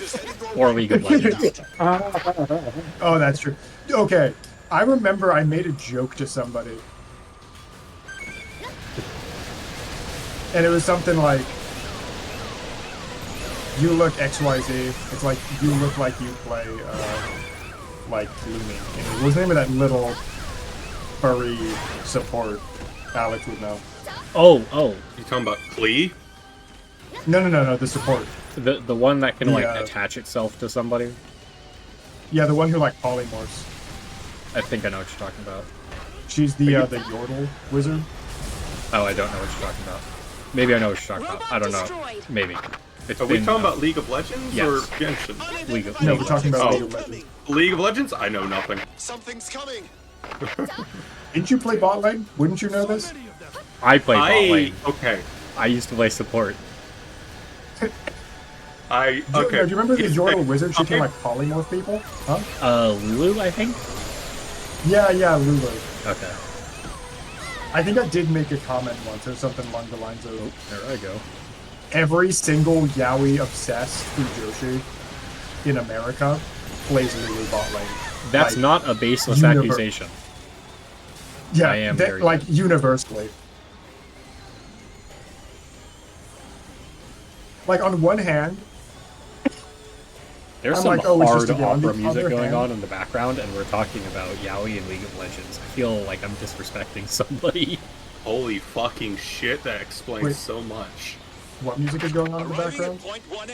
Or League of Legends. Oh, that's true. Okay, I remember I made a joke to somebody. And it was something like, you look XYZ. It's like, you look like you play, like, Looming. And what was the name of that little furry support? Alex would know. Oh. You talking about Klee? No, the support. The one that can, like, attach itself to somebody? Yeah, the one who, like, polymorphs. I think I know what you're talking about. She's the Yordle wizard. Oh, I don't know what you're talking about. Maybe I know what you're talking about. I don't know. Maybe. Are we talking about League of Legends or Genshin? League of No, we're talking about Oh. League of Legends. League of Legends? I know nothing. Something's coming. Didn't you play bot lane? Wouldn't you know this? I play bot lane. Okay. I used to play support. Do you remember the Yordle wizard? She can, like, polymorph people? Huh? Lulu, I think? Yeah, Lulu. Okay. I think I did make a comment once or something along the lines of... Oh, there I go. Every single yaoi obsessed Fujoshi in America plays Lulu bot lane. That's like, not a baseless accusation. Yeah, I am very like universally. Like on one hand, there's I'm some like, oh, it's just hard a game. On the opera music other going hand- on in the background, and we're talking about yaoi and League of Legends. I feel like I'm disrespecting somebody. Holy fucking shit, that explains Wait. so much. What music is going on in the background?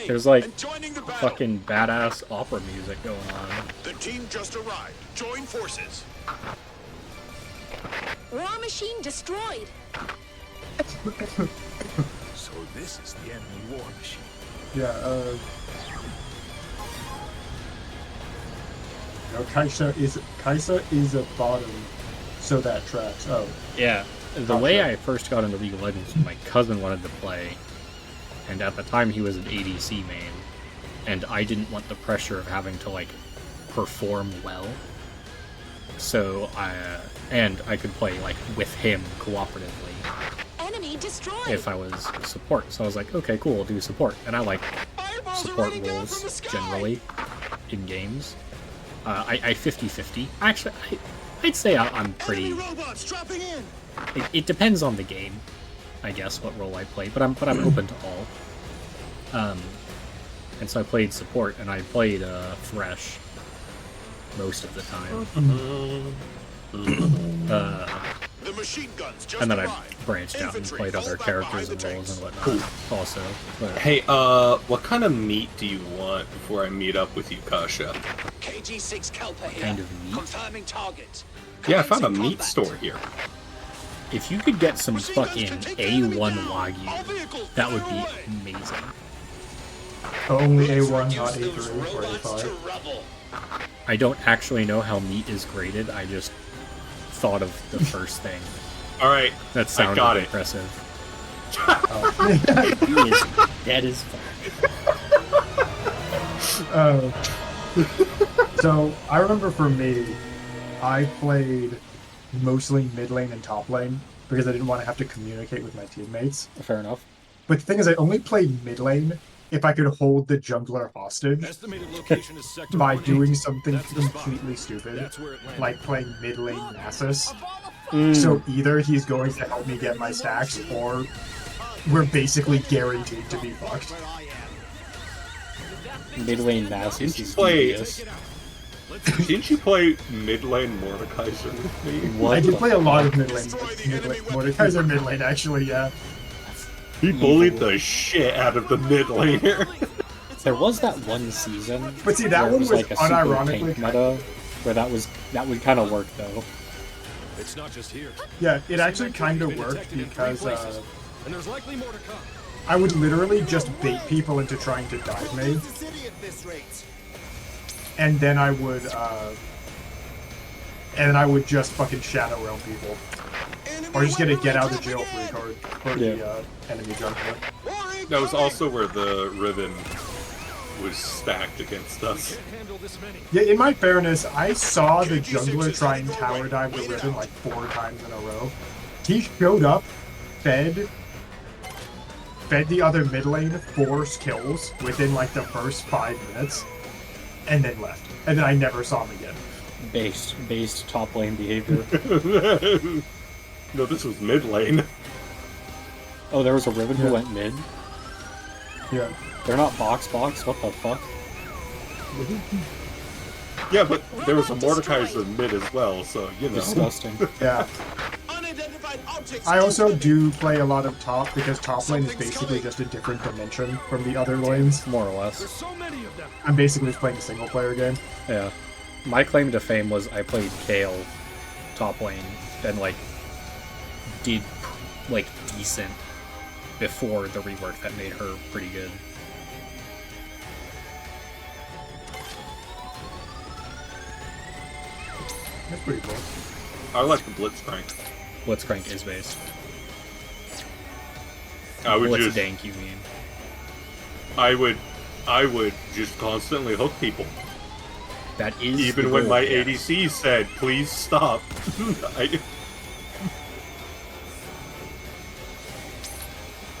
There's like fucking badass opera music going on. The team just arrived. Join forces. War machine destroyed. So this is the enemy war machine. Yeah, no, Kaisa is a bottom, so that tracks. Oh. Yeah, the way I first got into League of Legends, my cousin wanted to play, and at the time he was an ADC main, and I didn't want the pressure of having to, like, perform well. So I could play, like, with him cooperatively. Enemy destroyed. If I was support. So I was like, okay, cool, I'll do support. And I like support roles generally in games. I 50-50. Actually, I'd say I'm pretty... It depends on the game, I guess, what role I play, but I'm open to all. And so I played support, and I played Thresh most of the time. The machine guns just And then I arrived. branched out and Infantry, played other fall back characters behind and the roles and tanks. whatnot also. But Hey, what kind of meat do you want before I meet up with you, Kasha? KG6 Kelpa here. kind of meat. Confirming target. Yeah, I found a Commencing meat combat. store here. If you could get some fucking A1 Wagyu, that would be amazing. Only A1, not A3 or A5. I don't actually know how meat is graded, I just thought of the first thing. Alright, That I sounded got it. impressive. He is dead as fuck. So I remember for me, I played mostly mid lane and top lane because I didn't want to have to communicate with my teammates. Fair enough. But the thing is, I only played mid lane if I could hold the jungler hostage Estimated location is sector by 1A. doing something That's the spot. completely stupid, That's where it landed. like playing mid lane Nasus. Mm. So either he's going to help me get my stacks, or we're basically guaranteed to be fucked. Mid lane Nasus Didn't you is play? devious. Didn't you play mid lane Mordekaiser with me? What I did the play a lot of mid lane Mordekaiser mid lane, actually, yeah. He bullied the shit out of the mid laner. There was that one season. But see, that where it one was was like a super unironically tank meta, where that would kind of work though. It's not just here. Yeah, it actually kind of Been worked detected in 3 because places, and there's likely more to come. I would literally just bait people into trying to dive me, and then I would and then I would just fucking shadow realm people. Or just get a get out of jail free card for the enemy jungler. That was also where the Riven was stacked against us. Yeah, in my fairness, I saw the jungler try and tower dive the Riven like 4 times in a row. He showed up, fed the other mid lane 4 kills within like the first 5 minutes, and then left. And then I never saw him again. Based top lane behavior. No, this was mid lane. Oh, there was a Riven who went mid? Yeah. They're not box, what the fuck? Yeah, but there was a Mordekaiser mid as well, so, you know. Disgusting. Yeah. I also do play a lot of top, because top lane is basically just a different dimension from the other lanes. More or less. So many of them. I'm basically just playing a single player game. Yeah. My claim to fame was I played Kayle top lane and like did like decent before the rework that made her pretty good. That's pretty cool. I like the Blitzcrank. Blitzcrank is based. I would Blitz just dank, you mean? I would just constantly hook people. That is even when my ADC said, "Please stop."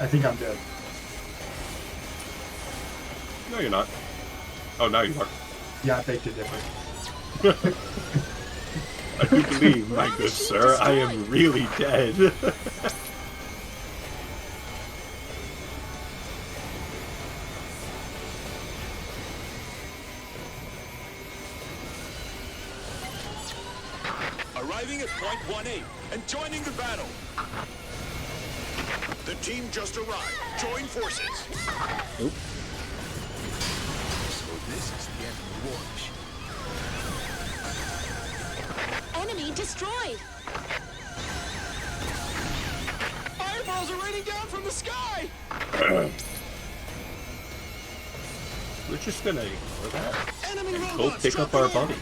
I think I'm dead. No, you're not. Oh, now you are. Yeah, I faked it different. I do believe, my good sir, I am really dead. Arriving at point 1A and joining the battle. The team just arrived. Join forces. Oop. So this is the end of the war mission. Enemy destroyed. Fireballs are raining down from the sky. We're just gonna ignore that. Enemy Go robots pick up our dropping in. buddy.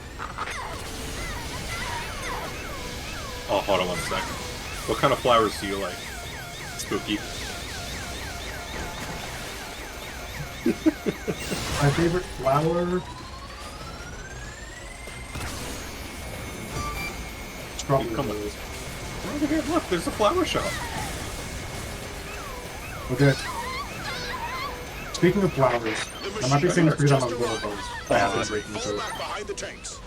Oh, hold on one sec. What kind of flowers do you like? Spooky. My favorite flower. It's probably Come on. rose. Over here, look, there's a flower shop. Okay. Speaking of flowers, I might be saying this because I'm a little bones. Behind the tanks.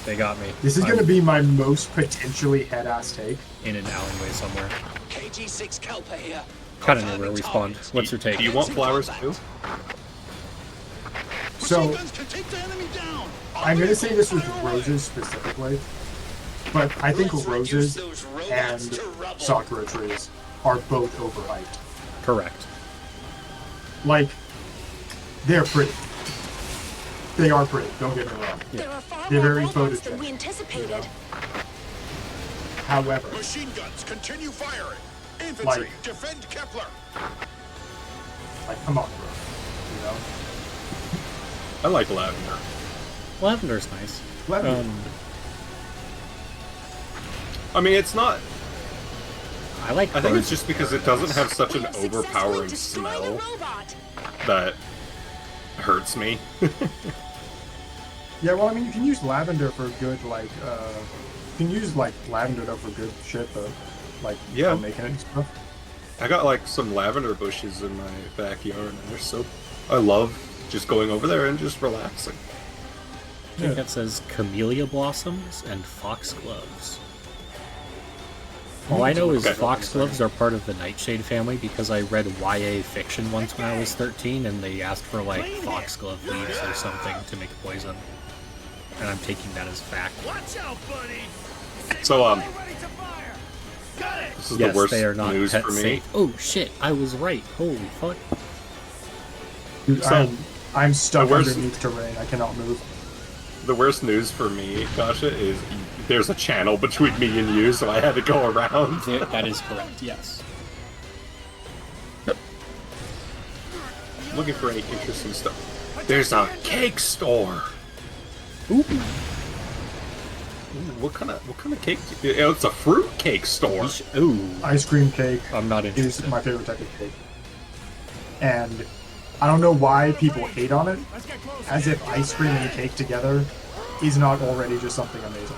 They got me. This is going to be my most potentially head-ass take. In an alleyway somewhere. KG6 Kelpa here. Kind of know where we spawned. What's your take? Do you want flowers too? So, I'm going to say this with roses specifically, but I think roses and Sakura trees are both overhyped. Correct. Like, they're pretty. They are pretty, don't get me wrong. There are far They're more very robots than photogenic. we anticipated. However, Machine guns, continue firing. Infantry, Like- defend Kepler. like, come on, bro. You know? I like lavender. Lavender's nice. Lavender. I mean, it's not. I like. I think it's roses. just because it doesn't have such an We have successfully overpowering destroyed a smell robot. that hurts me. Yeah, well, I mean, you can use lavender for good, like, you can use, like, lavender though for good shit, though. Like, Yeah. making it and stuff. I got like some lavender bushes in my backyard, and they're so. I love just going over there and just relaxing. I think that says camellia blossoms and foxgloves. All I know is Okay. foxgloves are part of the Nightshade family because I read YA fiction once when I was 13 and they asked for like foxglove leaves or something to make poison. And I'm taking that as fact. Watch out, buddy. So, Ready to fire. Got it. this is Yes, the worst they are not news pet for me. safe. Oh shit, I was right. Holy fuck. Dude, So, I'm stuck the worst- underneath terrain. I cannot move. The worst news for me, Kasha, is there's a channel between me and you, so I had to go around. That is correct, yes. Looking for any interesting stuff. There's a cake store. Ooh. What kind of cake? It's a fruit cake store. Ooh, Ice cream cake I'm not interested. is my favorite type of cake. And I don't know why people hate on it, as if ice cream and cake together is not already just something amazing.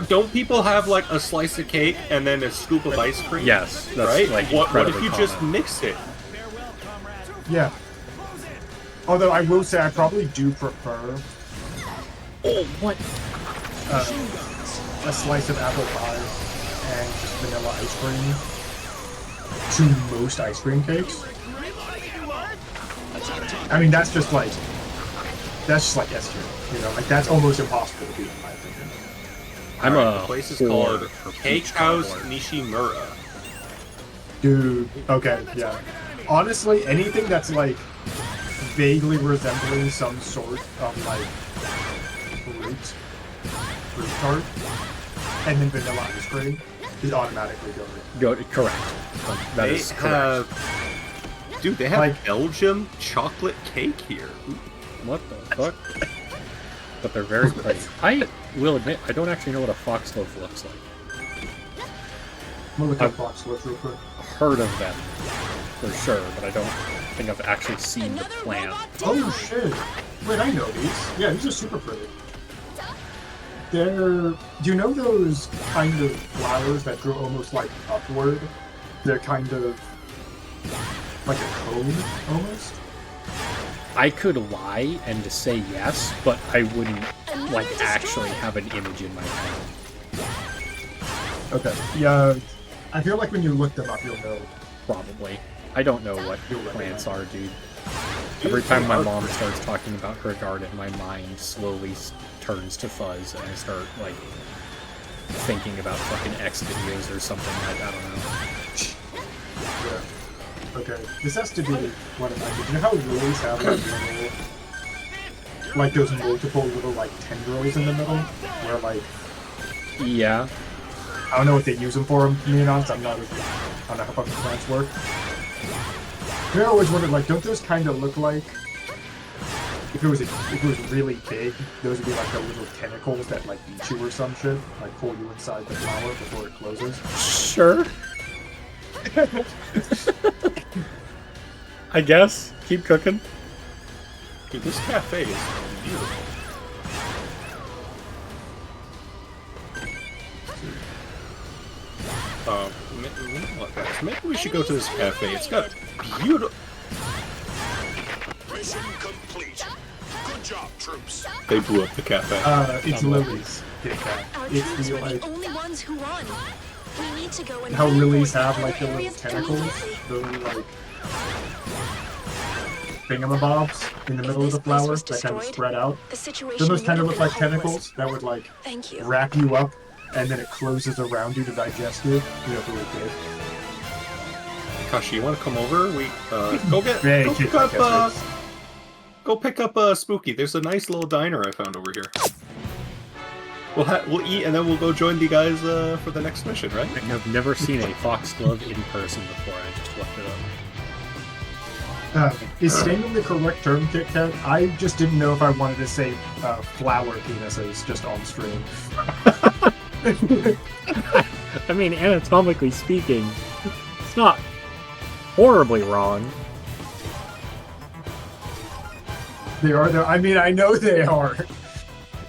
Don't people have like a slice of cake and then a scoop of ice cream? Yes, that's right. like what if you incredibly just common. mix it? Yeah. Although I will say I probably do prefer Oh, what? A slice of apple pie and just vanilla ice cream to most ice cream cakes. I mean, that's just like S tier, you know, like that's almost impossible to beat in my opinion. The place is called Cake House Nishimura. Dude, okay, yeah. Honestly, anything that's like vaguely resembling some sort of like fruit tart, and then vanilla ice cream is automatically Correct. That is correct. Dude, they have like Belgium chocolate cake here. What the fuck? But they're very pretty. I will admit, I don't actually know what a foxglove looks like. I'm gonna look up foxgloves real quick. Heard of them, for sure, but I don't think I've actually seen the plant. Oh shit! Wait, I know these. Yeah, these are super pretty. They're... Do you know those kind of flowers that grow almost like upward? They're kind of like a cone, almost? I could lie and just say yes, but I wouldn't, like, actually have an image in my head. Okay, yeah, I feel like when you look them up, you'll know. Probably. I don't know what plants are, dude. Every time my mom starts talking about her garden, my mind slowly turns to fuzz, and I start, like, thinking about fucking X videos or something like I don't know. Yeah. Okay, this has to be one of my... You know how lilies have, like those multiple little, like, tendrils in the middle? Where, like... Yeah. I don't know what they use them for, to be honest. I don't know how fucking plants work. I always wondered, like, don't those kind of look like... If it was really big, those would be like the little tentacles that, like, eat you or some shit? Like, pull you inside the flower before it closes? Sure. I guess. Keep cooking. Dude, this cafe is beautiful. Maybe we should go to this cafe. It's got beautiful... Mission complete. Good job, troops. They blew up the cafe. It's Lily's. Our It's troops the, were like... the only ones who won. We need to go and How lilies have, reinforce like, the other little areas tentacles? immediately. The little, like... thingamabobs in the middle of the flower that kind of spread out. The situation Don't those kind of would look like have been tentacles that would, like, Thank you. wrap you up, and then it closes around you to digest you? You know, really good. Kashi, you want to come over? We go pick up Spooky. There's a nice little diner I found over here. We'll eat and then we'll go join the guys for the next mission, right? I've never seen a foxglove in person before. I just looked it up. Is staining the correct term, Kit Kat? I just didn't know if I wanted to say flower penises just on stream. I mean, anatomically speaking, it's not horribly wrong. They are, though. I mean, I know they are.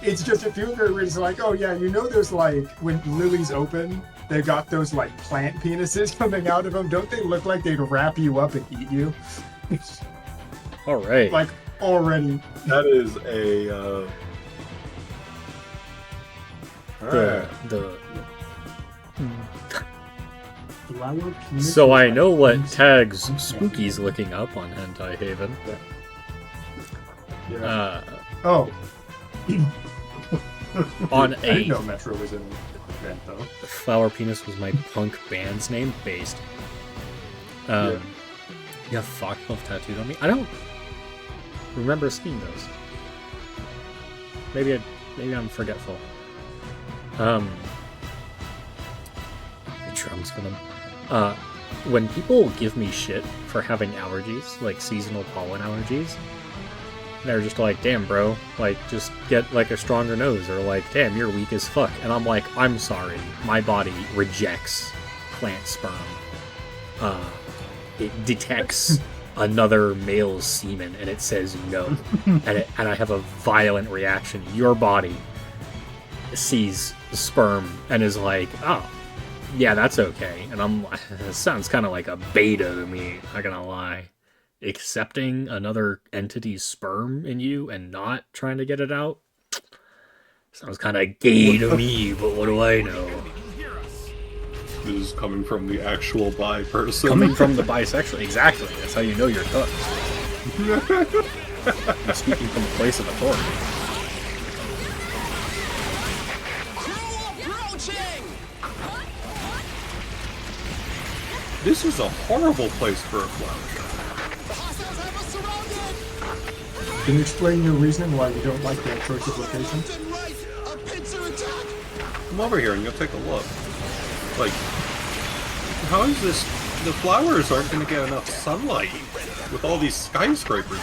It's just a few weird reasons, like, oh yeah, you know those, like, when lilies open, they've got those, like, plant penises coming out of them. Don't they look like they'd wrap you up and eat you? Alright. Like, already. That is a, Flower penis So I is know like what penis. tags Spooky's looking up on Hentai Haven. Yeah. Oh. On I a didn't know Metro was in event, though. Flower Penis was my punk band's name, based. You have foxglove tattooed on me? I don't remember seeing those. Maybe I'm forgetful. The drums for them. When people give me shit for having allergies, like seasonal pollen allergies, they're just like, damn, bro, like, just get, like, a stronger nose, or like, damn, you're weak as fuck. And I'm like, I'm sorry, my body rejects plant sperm. It detects another male's semen, and it says no. and I have a violent reaction. Your body sees sperm and is like, oh, yeah, that's okay. And I'm like, that sounds kind of like a beta to me, not gonna lie. Accepting another entity's sperm in you and not trying to get it out sounds kind of gay to me, but what do I know? This is coming from the actual bi person. Coming from the bisexual, exactly. That's how you know you're cooked. You're speaking from a place of authority. This is a horrible place for a flower show. Can you explain your reasoning why you don't like that choice of location? Come over here and you'll take a look. Like, how is this? The flowers aren't going to get enough sunlight with all these skyscrapers.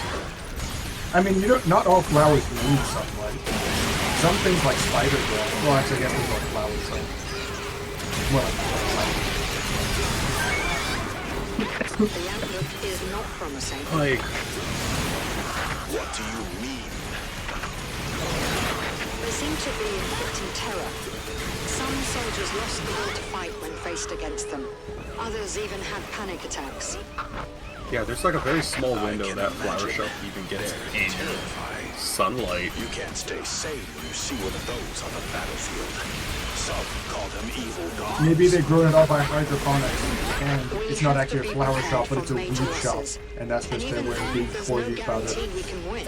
I mean, not all flowers need sunlight. Some things like spider grass. Well, actually, I guess these are flowers, so. Well, The outlook is not promising. Like, what do you mean? They seem to be inflicting terror. Some soldiers lost the will to fight when faced against them. Others even had panic attacks. yeah, there's like a very small window that flower shop even gets any sunlight. You can't stay sane when you see one of those on the battlefield. Some call them evil gods. maybe they grow it all by hydroponics, and it's not actually a flower shop, but it's a weed shop, and that's just their way of being forward about it. We can win.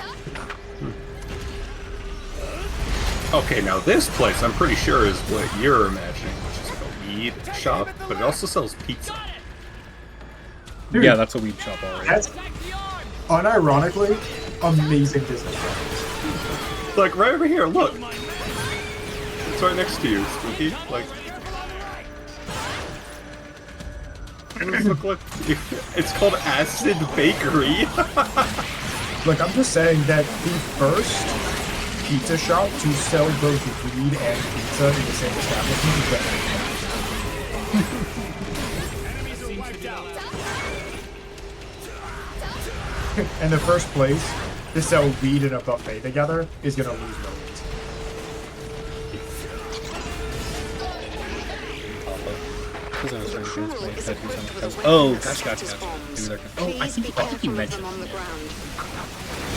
Okay, now this place I'm pretty sure is what you're imagining, which is like a weed shop, but it also sells pizza. Dude, Yeah, that's a weed shop already. That's unironically amazing business. Like right over here, look. It's right next to you, Spooky. Like, what does it look like? It's called Acid Bakery. Look, I'm just saying that the first pizza shop to sell both weed and pizza in the same establishment is better. And the first place to sell weed and a buffet together is gonna lose millions. Oh, gotcha. Oh, I think you mentioned. On the ground.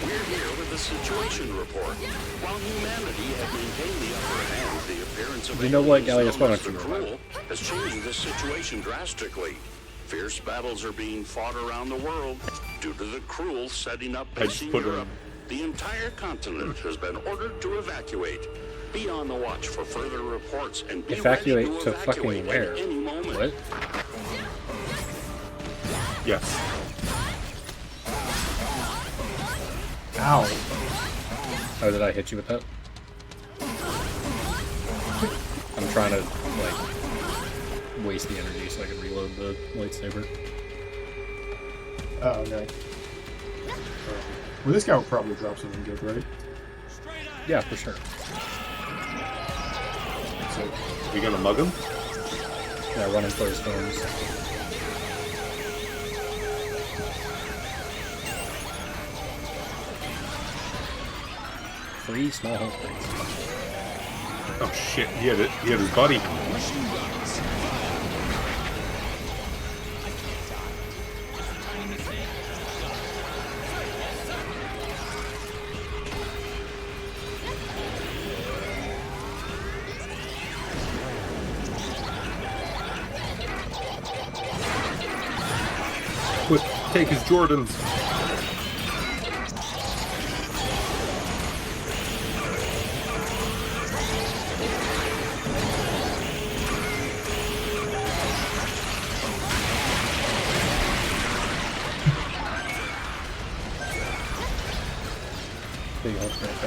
We're here with the situation report. While humanity had maintained the upper hand, the appearance of You know what, aliens Gallius, why known don't as the you Cruel has changed the situation drastically. Fierce battles are being fought around the world due to the Cruel setting up base in Europe. The entire continent has been ordered to evacuate. Be on the watch for further reports and be Evacuate ready to to fucking evacuate where? at any moment. What? Yes. Ow. Oh, did I hit you with that? I'm trying to, like, waste the energy so I can reload the lightsaber. Oh, okay. Well, this guy will probably drop something good, right? Yeah, for sure. So, you gonna mug him? Yeah, running for his phones. Three small health things. Oh shit, he had his buddy. Quick, take his Jordans. Big health right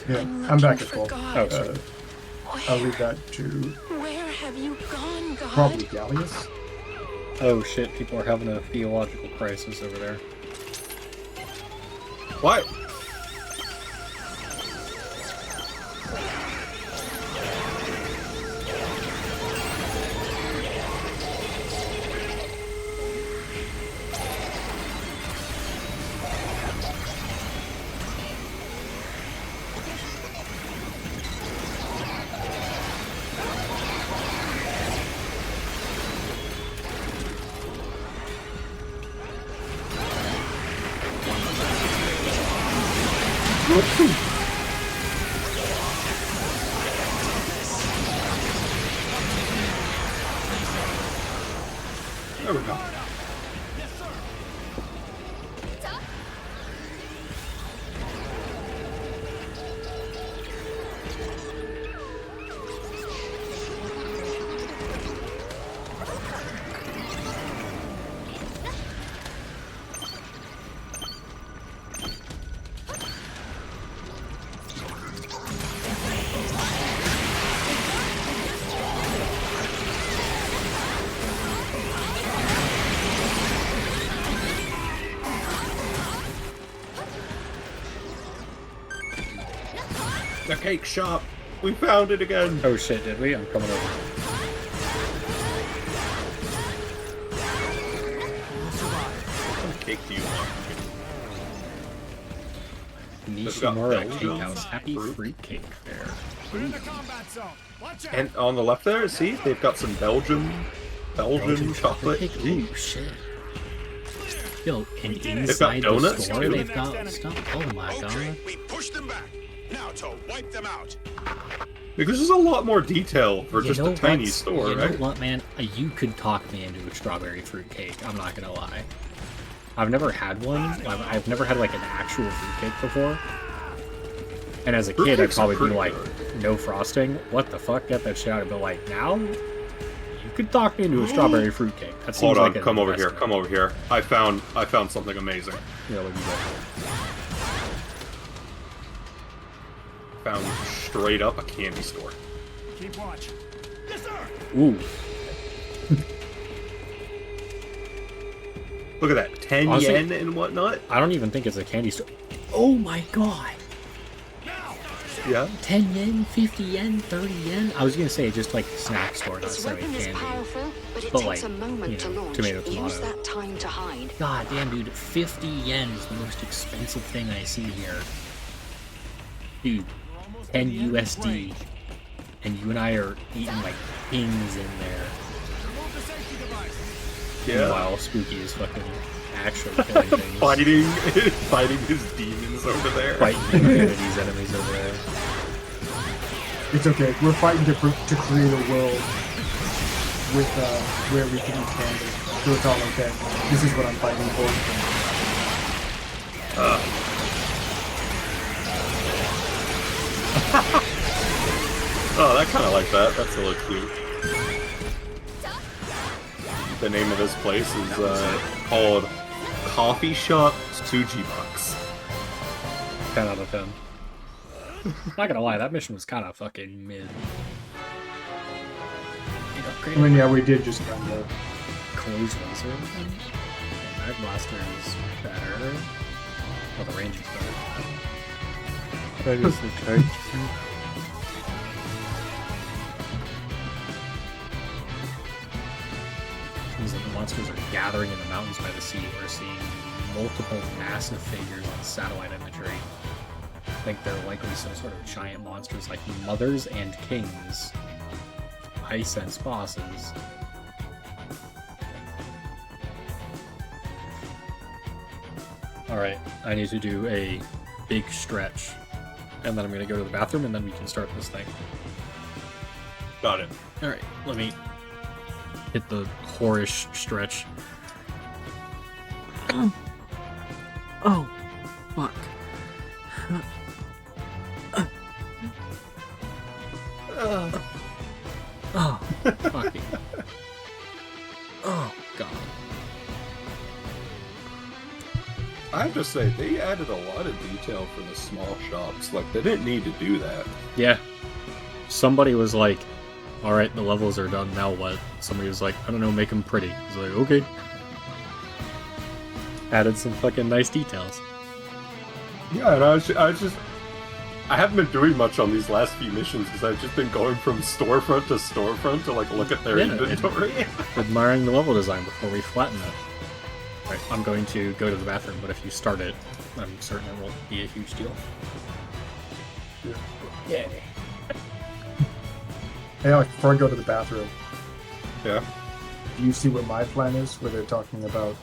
there. Yeah, I'm back at full. Oh, sorry. I'll leave that to Where have you gone, God? probably Gallius. Oh shit, people are having a theological crisis over there. What? There we go. The cake shop. We found it again. Oh shit, did we? I'm coming over. What cake do you want? Nishimura Cake House. Happy fruit cake fair. We're in the combat zone. Watch out. And on the left there, see, they've got some Belgian chocolate cake. cake. Ooh shit. Yo, and got inside the donuts, store too. they've got stuff. Oh my god. We pushed them back. Now to wipe them out. Because there's a lot more detail for just a tiny what's- store, you right? know what, man? You could talk me into a strawberry fruit cake. I'm not gonna lie. I've never had one. I've never had like an actual fruit cake before. And as a Fruit kid, I'd cakes are probably be pretty like, good. no frosting. What the fuck? Get that shit out. But like now, you could talk me into a strawberry fruit cake. That seems Hold on, like an come over here, investment. come over here. I found something amazing. Yeah, what do you got? Found straight up a candy store. Keep watch. Yes, sir. Ooh. Look at that, 10 Honestly, yen and whatnot. I don't even think it's a candy store. Oh my god. Yeah. 10 yen, 50 yen, 30 yen. I was gonna say just like a snack store, not This necessarily weapon is candy. powerful, but it But, takes like, a moment you to know, launch. tomato, Use tomato. that time to hide. God damn, dude, 50 yen is the most expensive thing I see here. Dude, 10 USD. And you and I are eating like kings in there. Remove the safety device. Yeah. Meanwhile, Spooky is fucking actually killing things. fighting his demons over there. Fighting humanity's enemies over there. It's okay. We're fighting to create a world with where we can eat candy, so it's all okay. This is what I'm fighting for. Oh, I kind of like that. That's a little cute. The name of this place is called Coffee Shop Tsujibox. 10 out of 10. Not gonna lie, that mission was kind of fucking mid. I mean, yeah, we did just kind of close ones or anything. Mag Blaster is better. Well, the range is better. That is the charge. Seems like the monsters are gathering in the mountains by the sea. We're seeing multiple massive figures on satellite imagery. I think they're likely some sort of giant monsters like mothers and kings. High sense bosses. Alright, I need to do a big stretch. And then I'm going to go to the bathroom and then we can start this thing. Got it. Alright, let me hit the whorish stretch. Oh, fuck. Oh, fucking. Oh, God. I have just say, they added a lot of detail for the small shops. Like, they didn't need to do that. Yeah. Somebody was like, alright, the levels are done, now what? Somebody was like, I don't know, make them pretty. I was like, okay. Added some fucking nice details. Yeah, and I haven't been doing much on these last few missions because I've just been going from storefront to like look at their inventory. Admiring the level design before we flatten it. Right, I'm going to go to the bathroom, but if you start it, I'm certain it won't be a huge deal. Yeah. Hey, Alec, before I go to the bathroom. Yeah. Do you see what my plan is, where they're talking about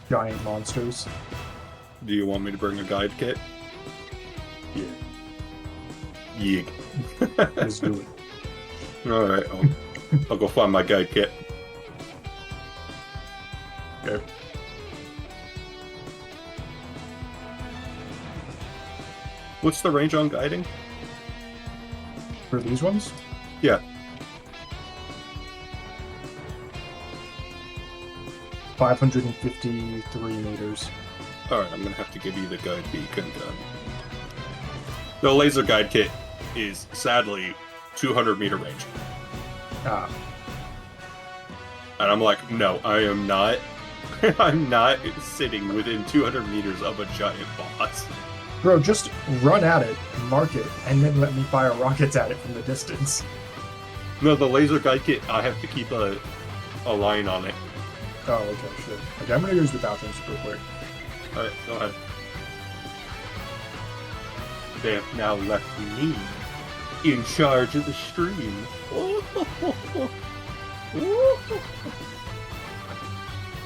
giant monsters? Do you want me to bring a guide kit? Yeah. Yeah. Let's do it. Alright, I'll go find my guide kit. Okay. What's the range on guiding? For these ones? Yeah. 553 meters. Alright, I'm gonna have to give you the guide beacon gun. The laser guide kit is, sadly, 200 meter range. Ah. And I'm like, no, I am not. I'm not sitting within 200 meters of a giant boss. Bro, just run at it, mark it, and then let me fire rockets at it from the distance. No, the laser guide kit, I have to keep a line on it. Oh, okay, sure. Okay, I'm gonna use the bathroom super quick. Alright, go ahead. They have now left me in charge of the stream.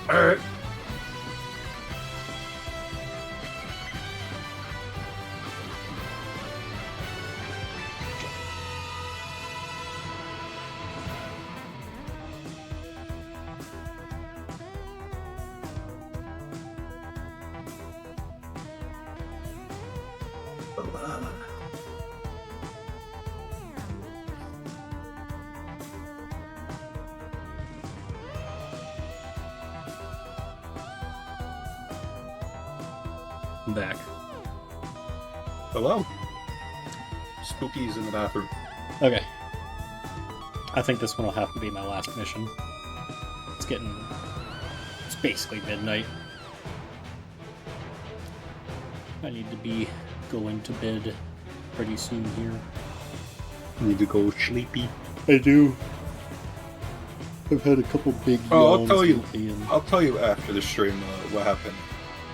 Alright. I'm back. Hello. Spooky's in the bathroom. Okay. I think this one will have to be my last mission. It's basically midnight. I need to be going to bed pretty soon here. Need to go sleepy. I do. I've had a couple big yawns. I'll tell you after the stream what happened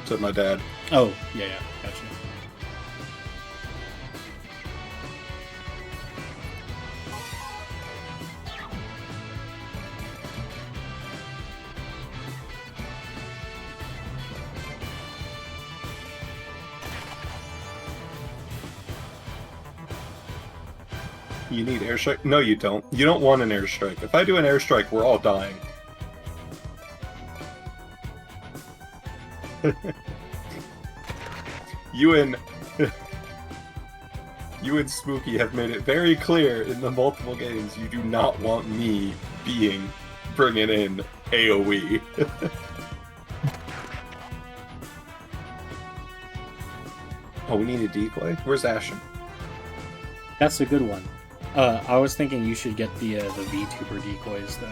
to my dad. Oh, yeah, gotcha. You need airstrike? No, you don't. You don't want an airstrike. If I do an airstrike, we're all dying. You and Spooky have made it very clear in the multiple games you do not want me bringing in AoE. Oh, we need a decoy? Where's Ashen? That's a good one. I was thinking you should get the VTuber decoys, though.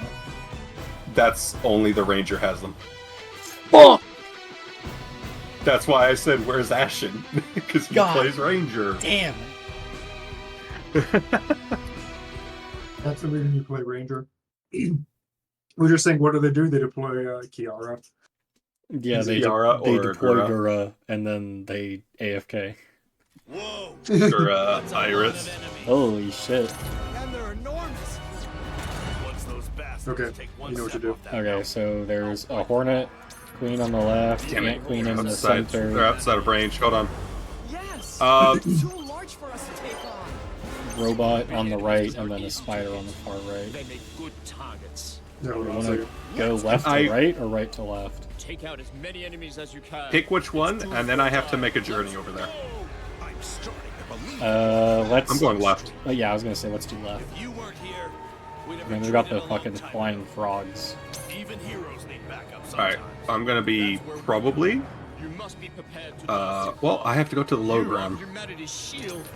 That's only the Ranger has them. Oh! That's why I said, where's Ashen? Because he plays Ranger. Damn. That's the reason you play Ranger. We're just saying, what do? They deploy Kiara. Yeah, they Kiara they or deploy Gura? Gura, and then they AFK. Whoa! Or Iris. Holy shit. And they're enormous. Once those bastards Okay, take one you know what to step do. off that Okay, mountain, so there's a Hornet Queen on the left, Damn it. Ant Queen in the They're center, outside of range. Hold on. Yes. Too large for us to take on. Robot on the right, and then a Spider on the far right. they make good targets. Yeah, Do you hold on a want second. to go left to I- right, or right to left? Take out as many enemies as you can. Pick which one, and then I have to make a journey over there. I'm starting to believe Let's... I'm going left. Oh, yeah, I was gonna say, let's do left. if you weren't here, we'd have And then we got the retreated a long fucking time flying ago. frogs. Even heroes need backup sometimes. Alright, I'm gonna be probably You must be prepared to well, I have to go to the low ground. humanity's shield.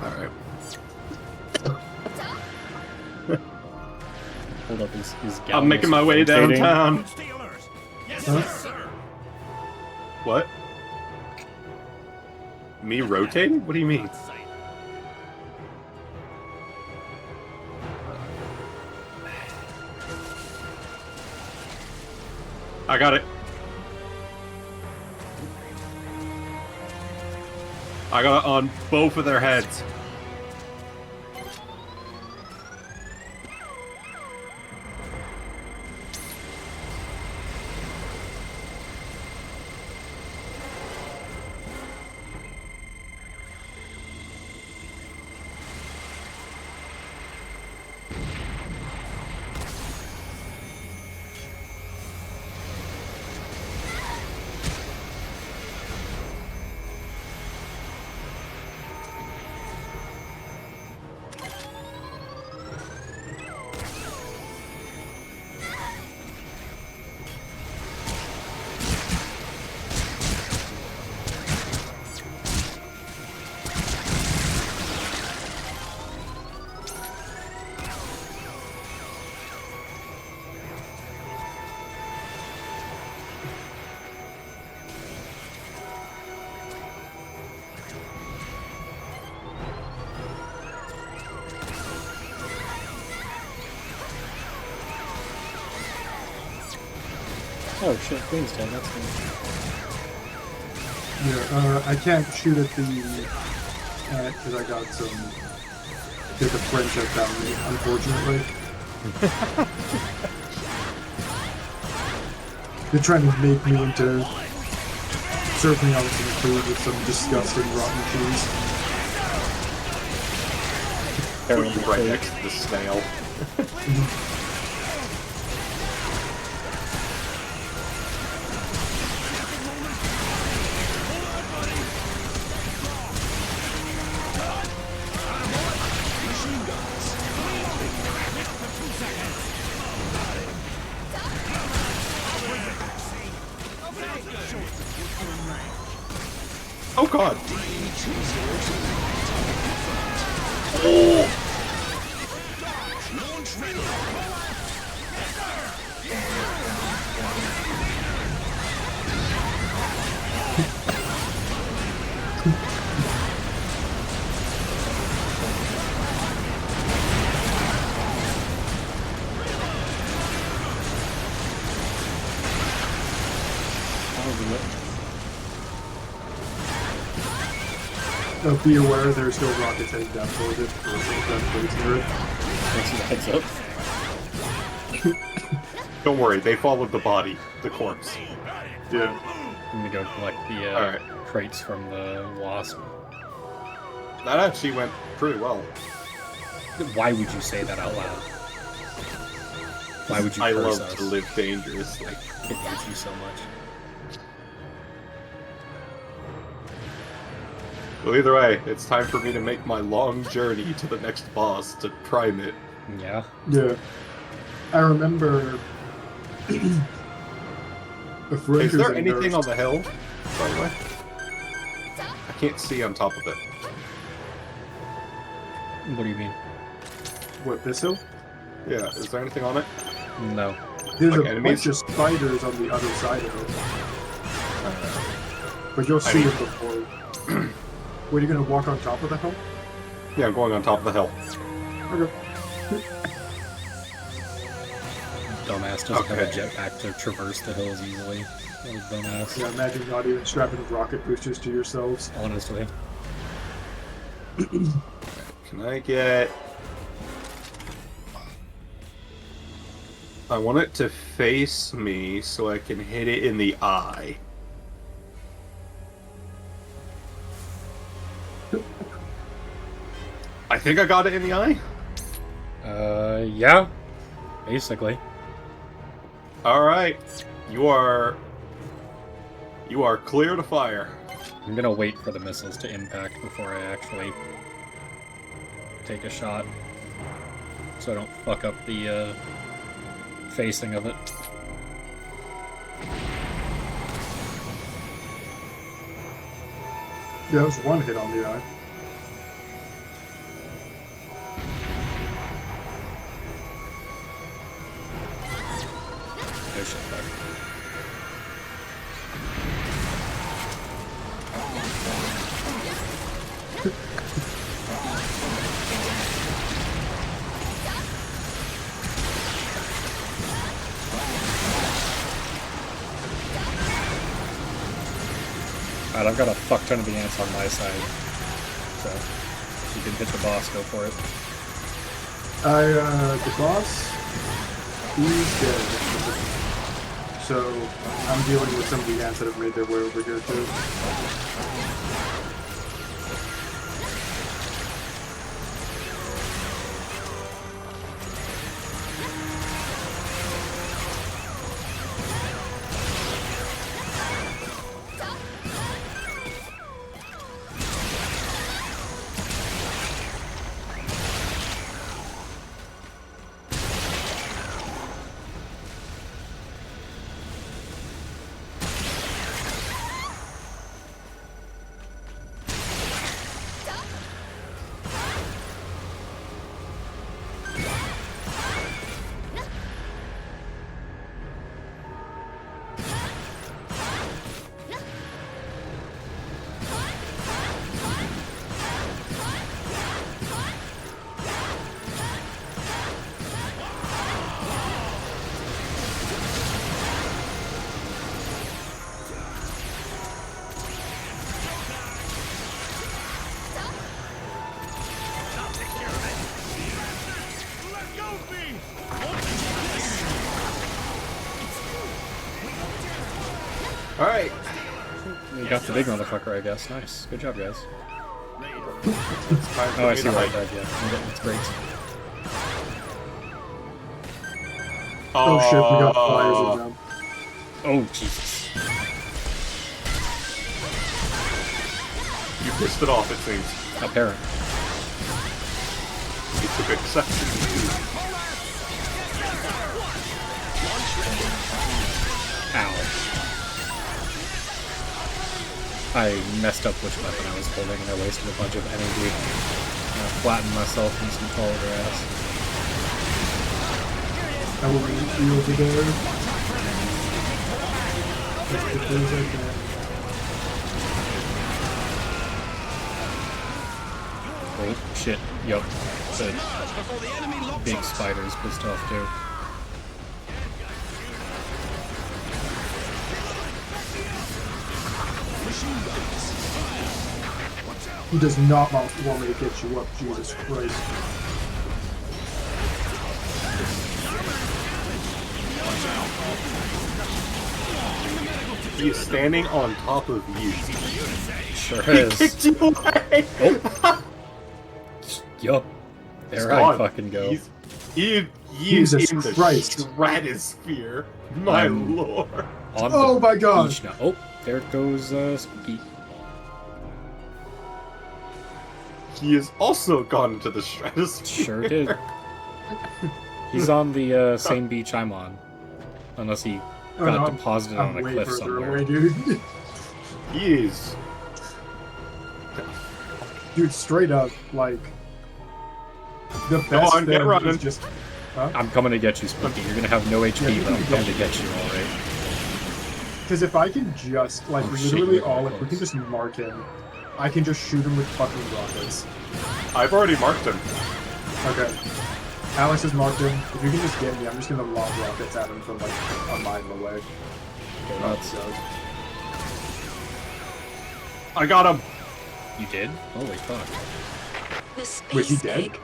Alright. Hold up, is I'm making my way rotating? downtown. Yes, Huh? sir. What? Me rotating? What do you mean? I got it. I got it on both of their heads. Oh shit, Queen's dead, that's good. Yeah, I can't shoot at the because I got some did the French have found me, unfortunately. They're trying to make me into serve me out some food with some disgusting rotten cheese. Put you right next to the snail. Oh god! Oh! Be aware there's still rockets heading down towards it. Heads up. Don't worry, they followed the body, the corpse. Yeah. I'm gonna go collect the Alright. crates from the wasp. That actually went pretty well. Why would you say that out loud? Why would you I curse love us? to live dangerously. It hates you so much. Well, either way, it's time for me to make my long journey to the next boss to prime it. Yeah. Yeah. I remember. Is there anything on the hill, by the way? I can't see on top of it. What do you mean? What, this hill? Yeah, is there anything on it? No. There's Like a enemies? bunch of spiders on the other side of it. But you'll see it before. Were you gonna walk on top of the hill? Yeah, I'm going on top of the hill. Okay. Dumbass doesn't have a jetpack to traverse the hills easily. What a dumbass. Yeah, imagine not even strapping rocket boosters to yourselves. Honestly. Can I get... I want it to face me so I can hit it in the eye. I think I got it in the eye. Yeah. Basically. Alright. You are clear to fire. I'm gonna wait for the missiles to impact before I actually take a shot. So I don't fuck up the, facing of it. Yeah, it was one hit on the eye. No shit, bud. Alright, I've got a fuck ton of the ants on my side. So, if you can hit the boss, go for it. The boss, he's dead. So, I'm dealing with some of the ants that have made their way over here, too. Alright. You got the big motherfucker, I guess. Nice. Good job, guys. Oh, I see where I died, yeah. That's great. Oh shit, we got fires again. Oh, Jesus. You pissed it off, it seems. Apparent. You took exception to. Ow. I messed up which weapon I was holding and I wasted a bunch of energy. I flattened myself in some tall grass. I will meet you over there. As quickly as I can. Oh, shit. Yup. The big spider's pissed off too. He does not want me to get you up, Jesus Christ. He is standing on top of you. Sure He is. kicked you away! Oh. Yup. There I fucking go. He is Jesus in the Christ. stratosphere. My lord. Oh my god! Beach now. Oh, there goes Spooky. He has also gone into the stratosphere. Sure did. He's on the same beach I'm on. Unless he got deposited on a way cliff further somewhere. away, dude. He is. Dude, straight up, like, the Come best on, get thing running. is just... Huh? I'm coming to get you, Spooky. You're gonna have no HP, Yeah, but I'm coming to get you, alright? Because if I can just, like, Oh, shit, literally you're all, close. if we can just mark him, I can just shoot him with fucking rockets. I've already marked him. Okay. Alex has marked him. If you can just get me, I'm just gonna lob rockets at him from, like, a mile away. Okay, that's... I got him. You did? Holy fuck. The space Wait, he dead? egg.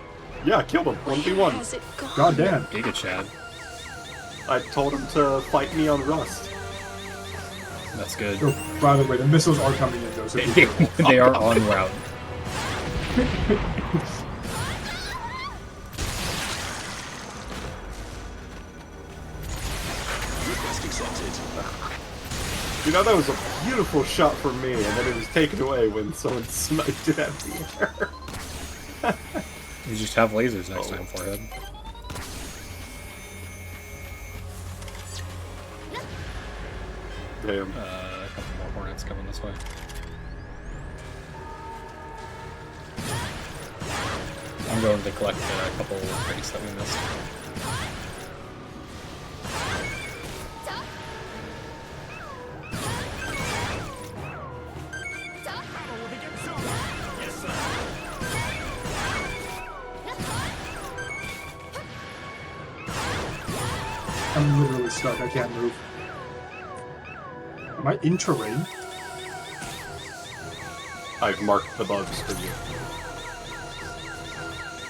Yeah, I killed him. Where 1v1. has it gone? God damn. Giga Chad. I told him to fight me on Rust. That's good. Oh, by the way, the missiles are coming in, though, so be careful. They are en route. Request accepted. You know, that was a beautiful shot from me, and then it was taken away when someone sniped it at the air. You just have lasers next time, Forehead. Damn. A couple more hornets coming this way. I'm going to collect a couple crates that we missed. I'm literally stuck. I can't move. Am I in terrain? I've marked the bugs for you.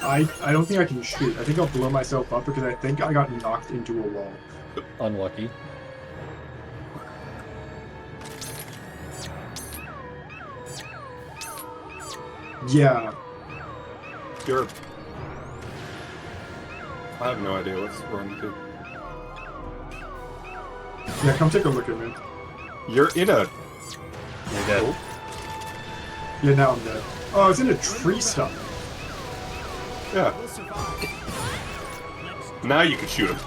I don't think I can shoot. I think I'll blow myself up because I think I got knocked into a wall. Unlucky. Yeah. You're... I have no idea what's wrong with you. Yeah, come take a look at me. You're in a... You're dead. Oh. Yeah, now I'm dead. Oh, I was in a tree stump. Yeah. Now you can shoot him.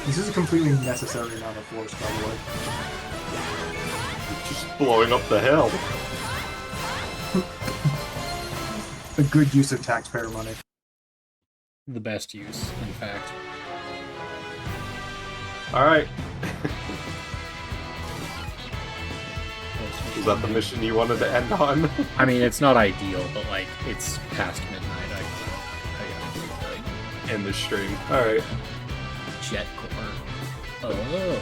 This is a completely necessary amount of force, by the way. Just blowing up the hill. A good use of taxpayer money. The best use, in fact. Alright. Is that the mission you wanted to end on? I mean, it's not ideal, but like, it's past midnight. I gotta end the stream. Alright. Jet core. Oh.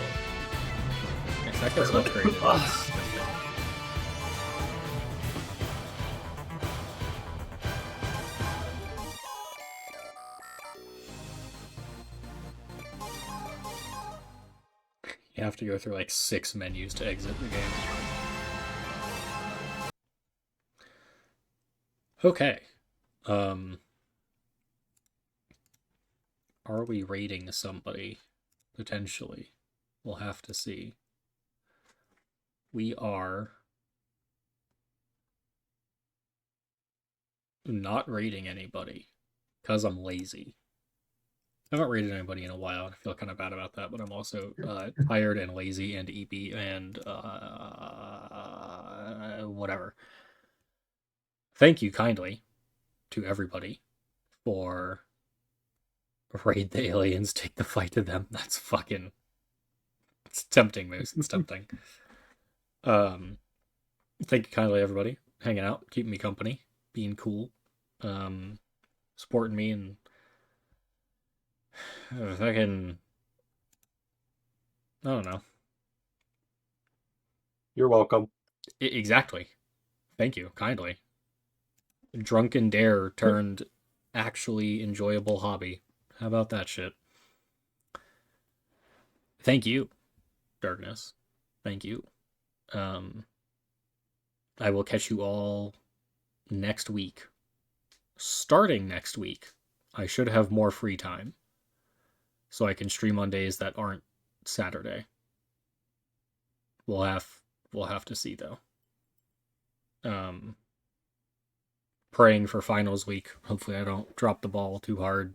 Yes, that gets upgraded. You have to go through like 6 menus to exit the game. Okay. Are we raiding somebody? Potentially. We'll have to see. We are not raiding anybody because I'm lazy. I haven't raided anybody in a while. I feel kind of bad about that, but I'm also tired and lazy and EP and whatever. Thank you kindly to everybody for raid the aliens, take the fight to them. That's fucking... It's tempting, Moose. It's tempting. Thank you kindly, everybody. Hanging out, keeping me company, being cool, supporting me, and fucking... I don't know. You're welcome. Exactly. Thank you, kindly. Drunken dare turned actually enjoyable hobby. How about that shit? Thank you, Darkness. Thank you. I will catch you all next week. Starting next week, I should have more free time. So I can stream on days that aren't Saturday. We'll have to see though. Praying for finals week. Hopefully I don't drop the ball too hard